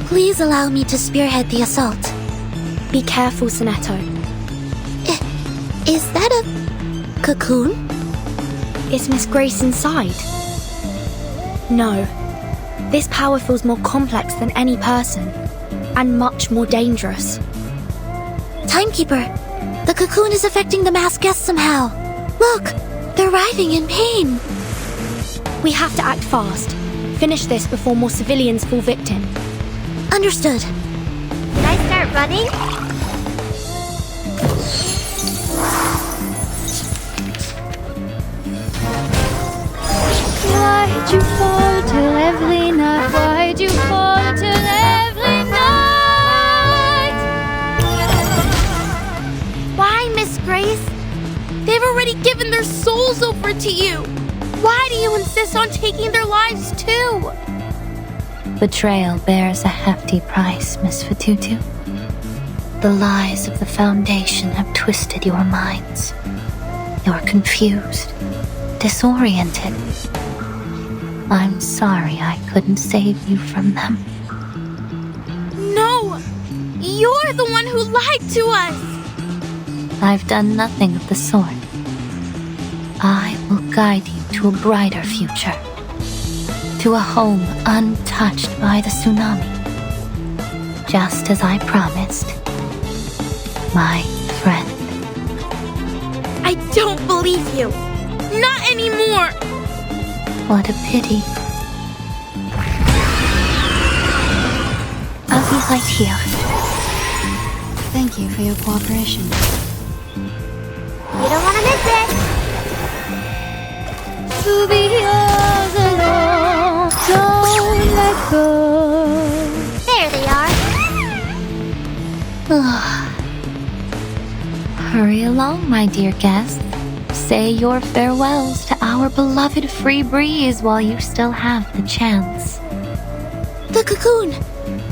Please allow me to spearhead the assault. Be careful, Sonetto. Is that a cocoon? Is Miss Grace inside? No. This power feels more complex than any person, and much more dangerous. Timekeeper, the cocoon is affecting the masked guests somehow. Look, they're writhing in pain. We have to act fast. Finish this before more civilians fall victim. Understood. Can I start running? Why'd you fall till every night? Why'd you fall till every night? Why, Miss Grace? They've already given their souls over to you. Why do you insist on taking their lives too? Betrayal bears a hefty price, Miss Fatutu. The lies of the Foundation have twisted your minds. You're confused, disoriented. I'm sorry I couldn't save you from them. No! You're the one who lied to us! I've done nothing of the sort. I will guide you to a brighter future. To a home untouched by the tsunami. Just as I promised. My friend. I don't believe you. Not anymore. What a pity. I'll be right here. Thank you for your cooperation. to be yours alone. Don't let go. There they are. Hurry along, my dear guest. Say your farewells to our beloved free breeze while you still have the chance. The cocoon!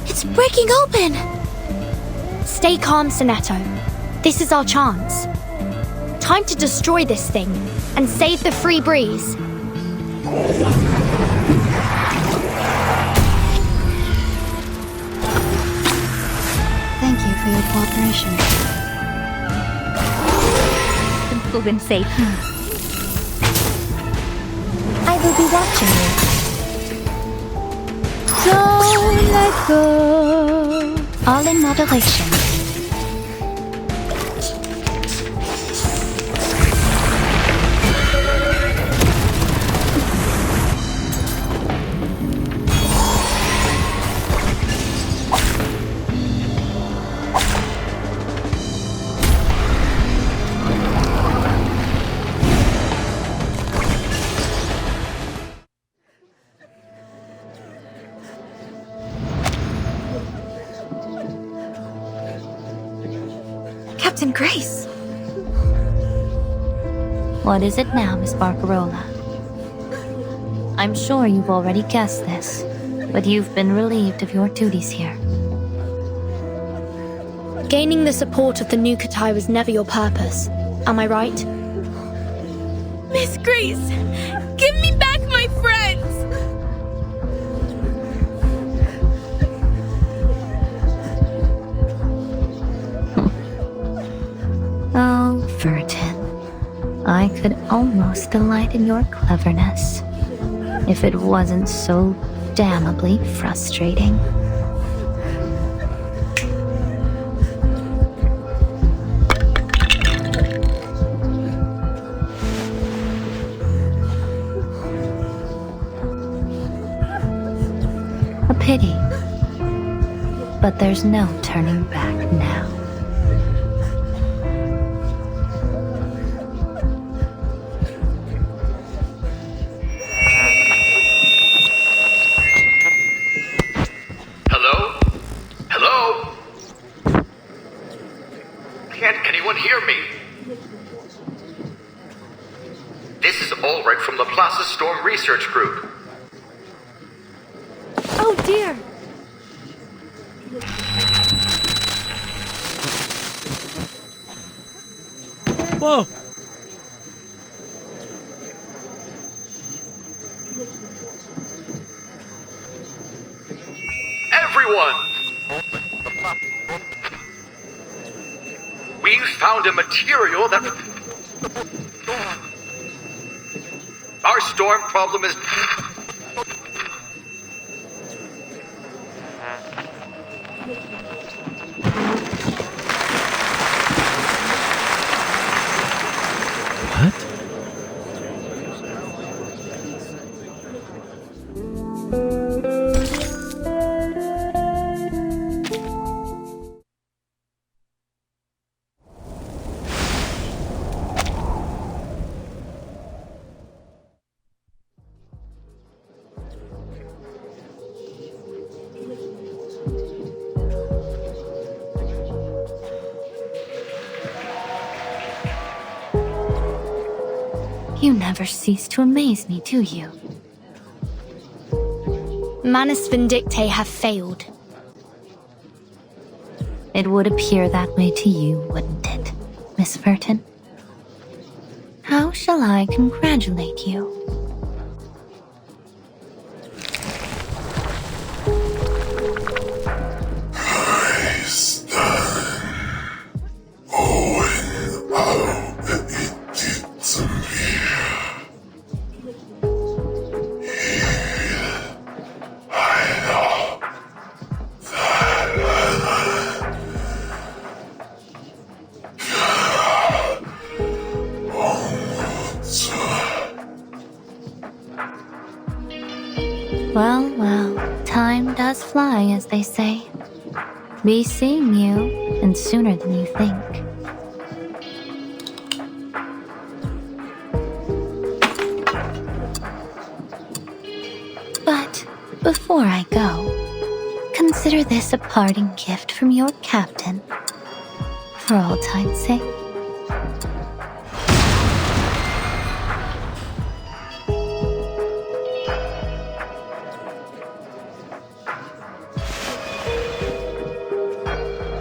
It's breaking open! Stay calm, Sonetto. This is our chance. Time to destroy this thing and save the free breeze. Thank you for your cooperation. Proven safe. I will be watching you. Don't let go. All in moderation. Captain Grace! What is it now, Miss Barcarola? I'm sure you've already guessed this, but you've been relieved of your duties here. Gaining the support of the Nukutai was never your purpose. Am I right? Miss Grace, give me back my friends! Oh, Furton. I could almost delight in your cleverness, if it wasn't so damnably frustrating. A pity. But there's no turning back now. From Laplace's Storm Research Group. Oh dear! Whoa! Everyone! We've found a material that... Our storm problem is... What? You never cease to amaze me, do you? Manus Vindictae have failed. It would appear that way to you, wouldn't it, Miss Furton? How shall I congratulate you? Well, well, time does fly, as they say. Be seeing you, and sooner than you think. Before I go, consider this a parting gift from your captain. For all time's sake.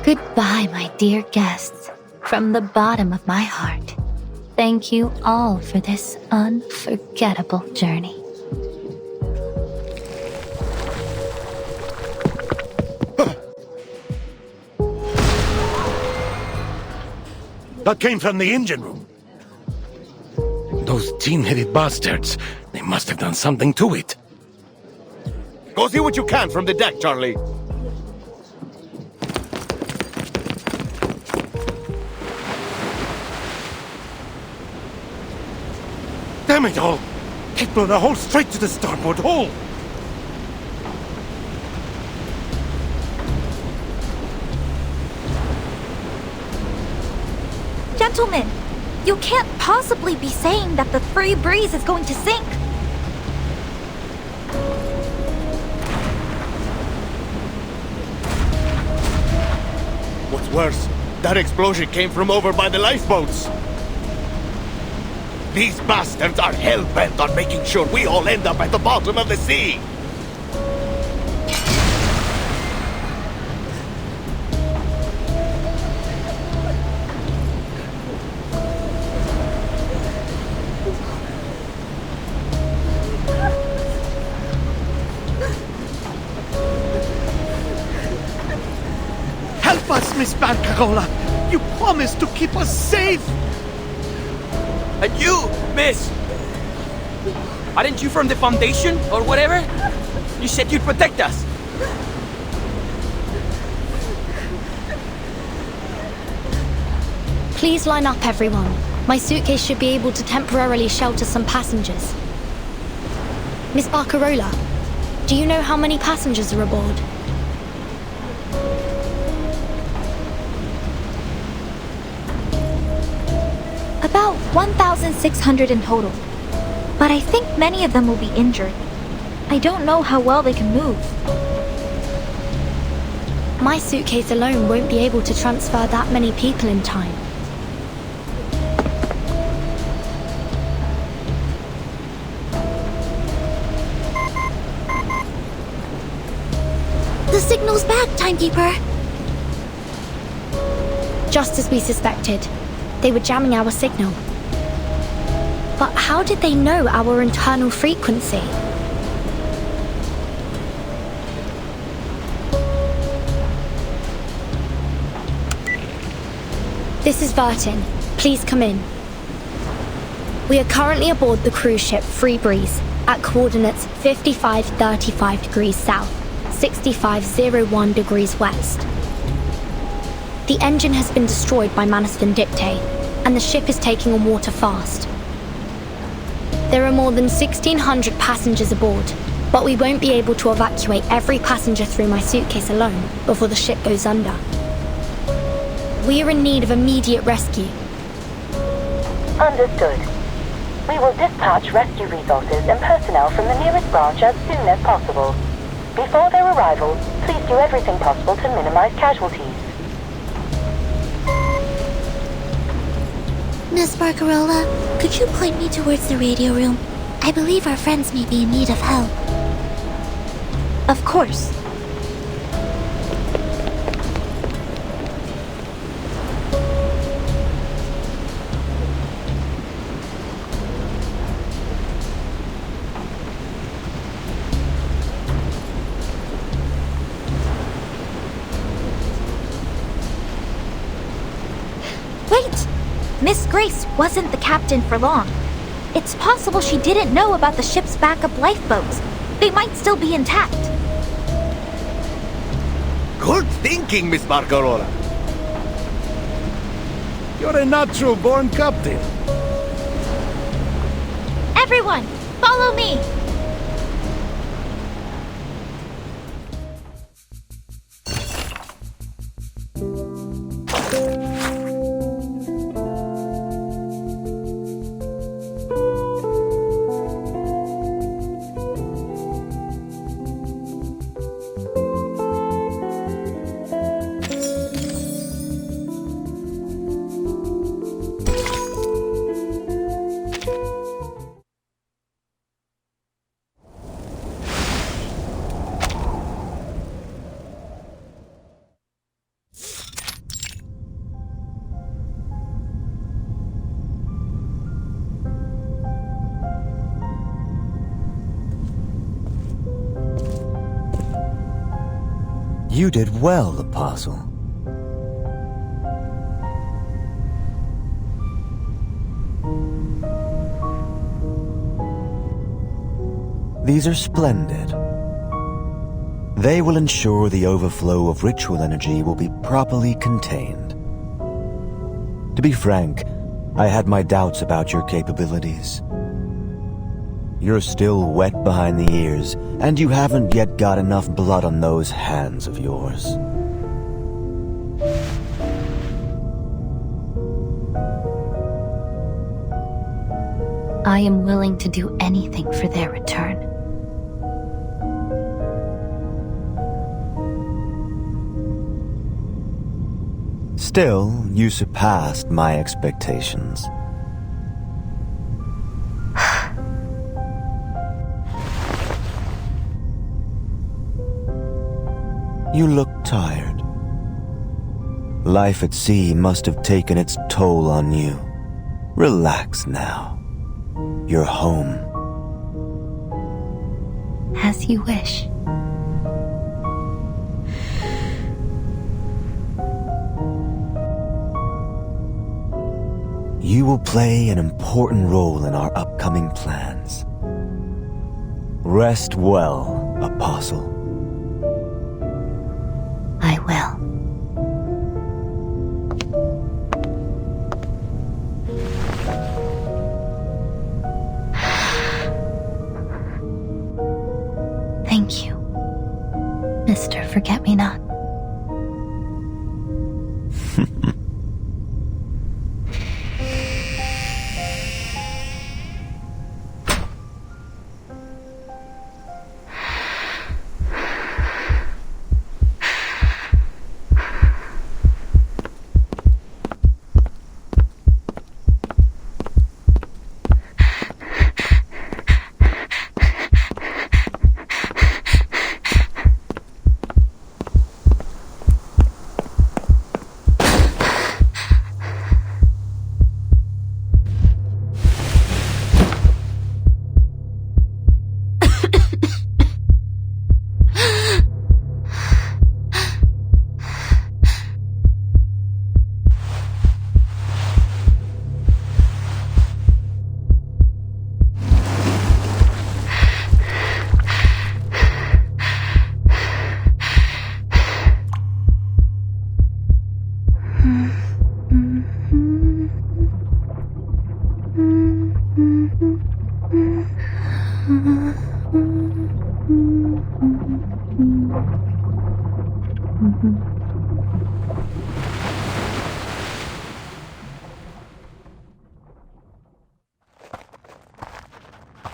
Goodbye, my dear guests. From the bottom of my heart, thank you all for this unforgettable journey. That came from the engine room. Those tin-headed bastards. They must have done something to it. Go see what you can from the deck, Charlie. Damn it all! It blew the hole straight to the starboard hole! Gentlemen, you can't possibly be saying that the free breeze is going to sink. What's worse, that explosion came from over by the lifeboats. These bastards are hell-bent on making sure we all end up at the bottom of the sea. Help us, Miss Barcarola! You promised to keep us safe! And you, miss! Aren't you from the Foundation, or whatever? You said you'd protect us! Please line up, everyone. My suitcase should be able to temporarily shelter some passengers. Miss Barcarola, do you know how many passengers are aboard? About 1,600 in total. But I think many of them will be injured. I don't know how well they can move. My suitcase alone won't be able to transfer that many people in time. The signal's back, Timekeeper. Just as we suspected. They were jamming our signal. But how did they know our internal frequency? This is Vertin. Please come in. We are currently aboard the cruise ship Free Breeze at coordinates 5535 degrees south, 6501 degrees west. The engine has been destroyed by Manus Vindictae, and the ship is taking on water fast. There are more than 1,600 passengers aboard, but we won't be able to evacuate every passenger through my suitcase alone before the ship goes under. We are in need of immediate rescue. Understood. We will dispatch rescue resources and personnel from the nearest branch as soon as possible. Before their arrival, please do everything possible to minimize casualties. Miss Barcarola, could you point me towards the radio room? I believe our friends may be in need of help. Of course. Miss Grace wasn't the captain for long. It's possible she didn't know about the ship's backup lifeboats. They might still be intact. Good thinking, Miss Barcarola. You're a natural-born captain. Everyone, follow me! You did well, Apostle. These are splendid. They will ensure the overflow of ritual energy will be properly contained. To be frank, I had my doubts about your capabilities. You're still wet behind the ears, and you haven't yet got enough blood on those hands of yours. I am willing to do anything for their return. Still, you surpassed my expectations. You look tired. Life at sea must have taken its toll on you. Relax now. You're home. As you wish. You will play an important role in our upcoming plans. Rest well, Apostle. I will. Thank you, Mr. Forget-Me-Not.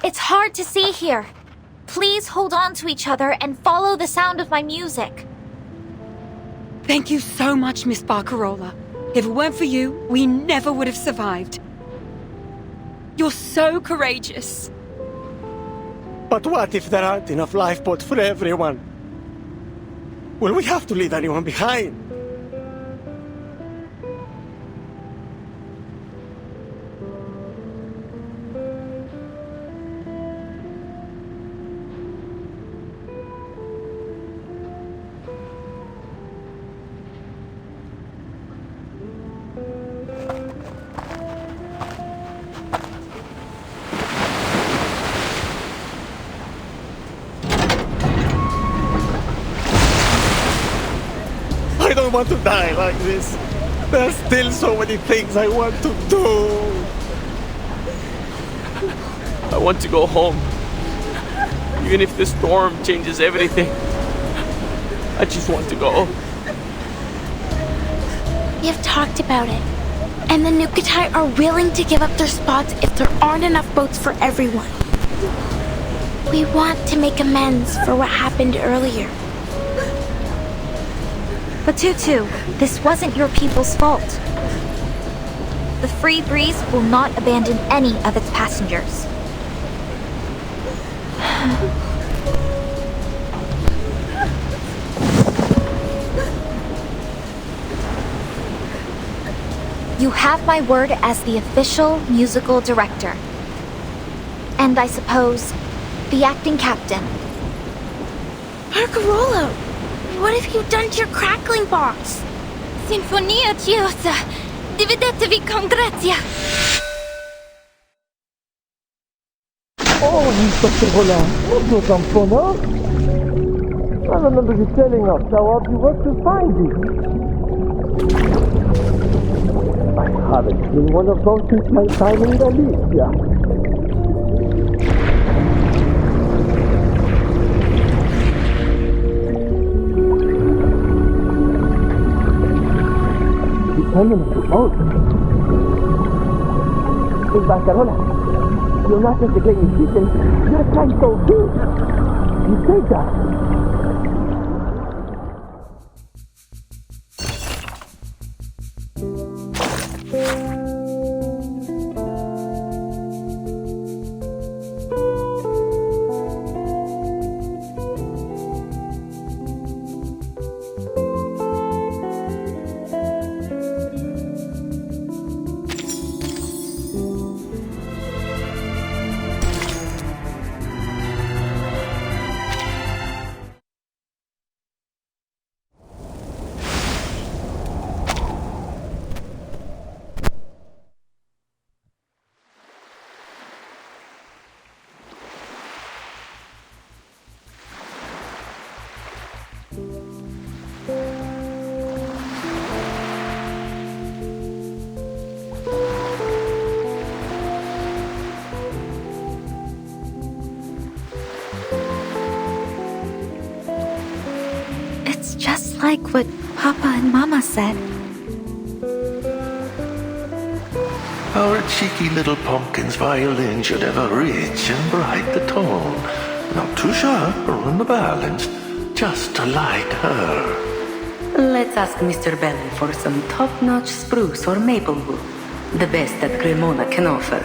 It's hard to see here. Please hold on to each other and follow the sound of my music. Thank you so much, Miss Barcarola. If it weren't for you, we never would have survived. You're so courageous. But what if there aren't enough lifeboats for everyone? Will we have to leave anyone behind? I don't want to die like this. There are still so many things I want to do. I want to go home. Even if the storm changes everything. I just want to go. We have talked about it. And the Nukutai are willing to give up their spots if there aren't enough boats for everyone. We want to make amends for what happened earlier. Fatutu, this wasn't your people's fault. The Free Breeze will not abandon any of its passengers. You have my word as the official musical director. And I suppose, the acting captain. Barcarola, What have you done to your crackling box? Sinfonia ciosa! Dividetevi con grazia! Oh, Barcarola, that was some fun, huh? I remember you telling us how hard you worked to find it. I haven't seen one of those since my time in Galicia. You tell them to out. In Barcarola, you're not just a great musician, you're a kind soul too. You say that. It's just like what Papa and Mama said. Our cheeky little pumpkin's violin should have a rich and bright the tone. Not too sharp or on the balance, just like her. Let's ask Mr. Belly for some top-notch spruce or maple wood, the best that Cremona can offer.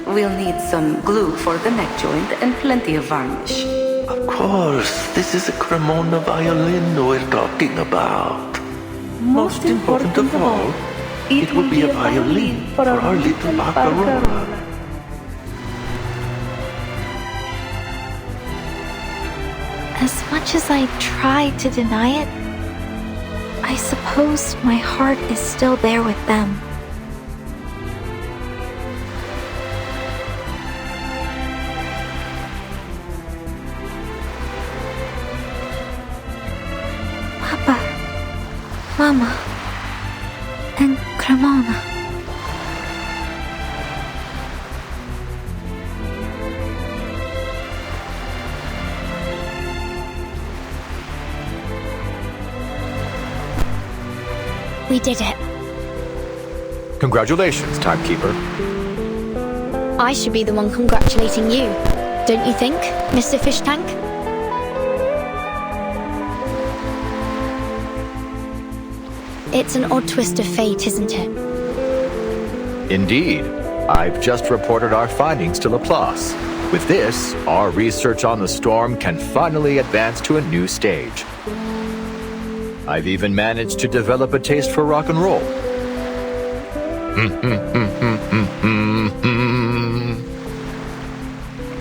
We'll need some glue for the neck joint and plenty of varnish. Of course, this is a Cremona violin we're talking about. Most important of all, it will be a violin for our little Barcarola. As much as I try to deny it, I suppose my heart is still there with them. Papa, Mama, and Cremona. We did it. Congratulations, Timekeeper. I should be the one congratulating you, don't you think, Mr. Fish Tank? It's an odd twist of fate, isn't it? Indeed. I've just reported our findings to Laplace. With this, our research on the storm can finally advance to a new stage. I've even managed to develop a taste for rock and roll.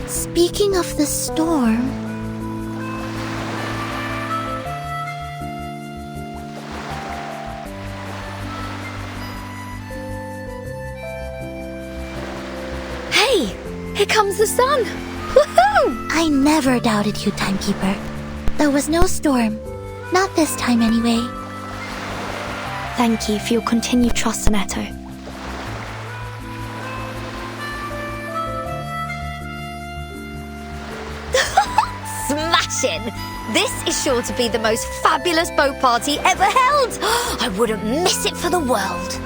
Speaking of the storm... Hey! Here comes the sun! Woohoo! I never doubted you, Timekeeper. There was no storm. Not this time, anyway. Thank you for your continued trust, Zeno. Smashing! This is sure to be the most fabulous boat party ever held! I wouldn't miss it for the world!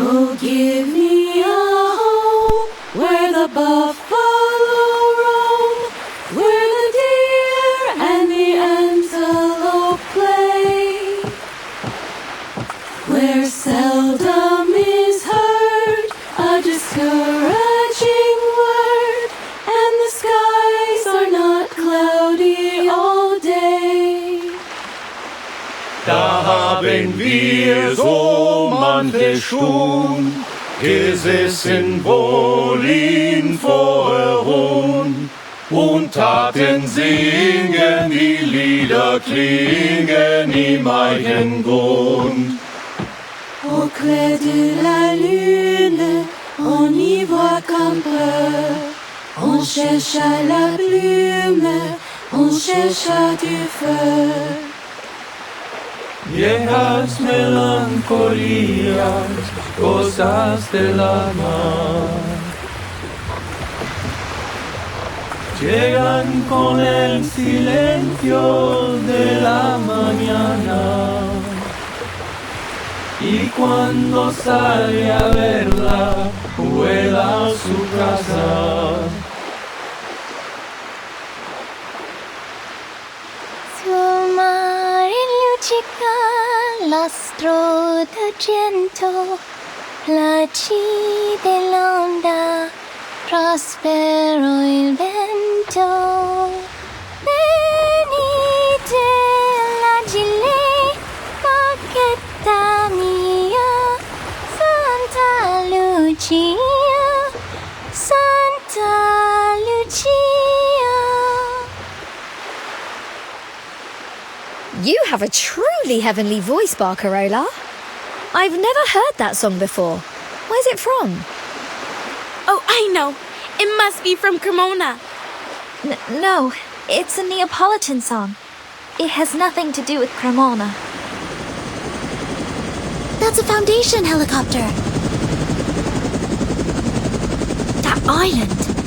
Oh, give me a home where the buffalo roam, where the deer and the antelope play, where seldom is heard a discouraging word, and the skies are not cloudy all day. schon gesessen wohl in Vorruhen und Taten singen, die Lieder klingen im Eigengrund. Au clair de la lune, on y voit campeur. On cherche à la plume, on cherche à du feu. Viejas melancolías, cosas de la mar, llegan con el silencio de la mañana. Y cuando sale a verla, vuela a su casa. Su mare luccica, l'astro d'argento, la ci dell'onda, prospero il vento. Venite la gilet, bacchetta mia, Santa Lucia, Santa Lucia. You have a truly heavenly voice, Barcarola. I've never heard that song before. Where's it from? Oh, I know. It must be from Cremona. No, it's a Neapolitan song. It has nothing to do with Cremona. That's a Foundation helicopter. That island.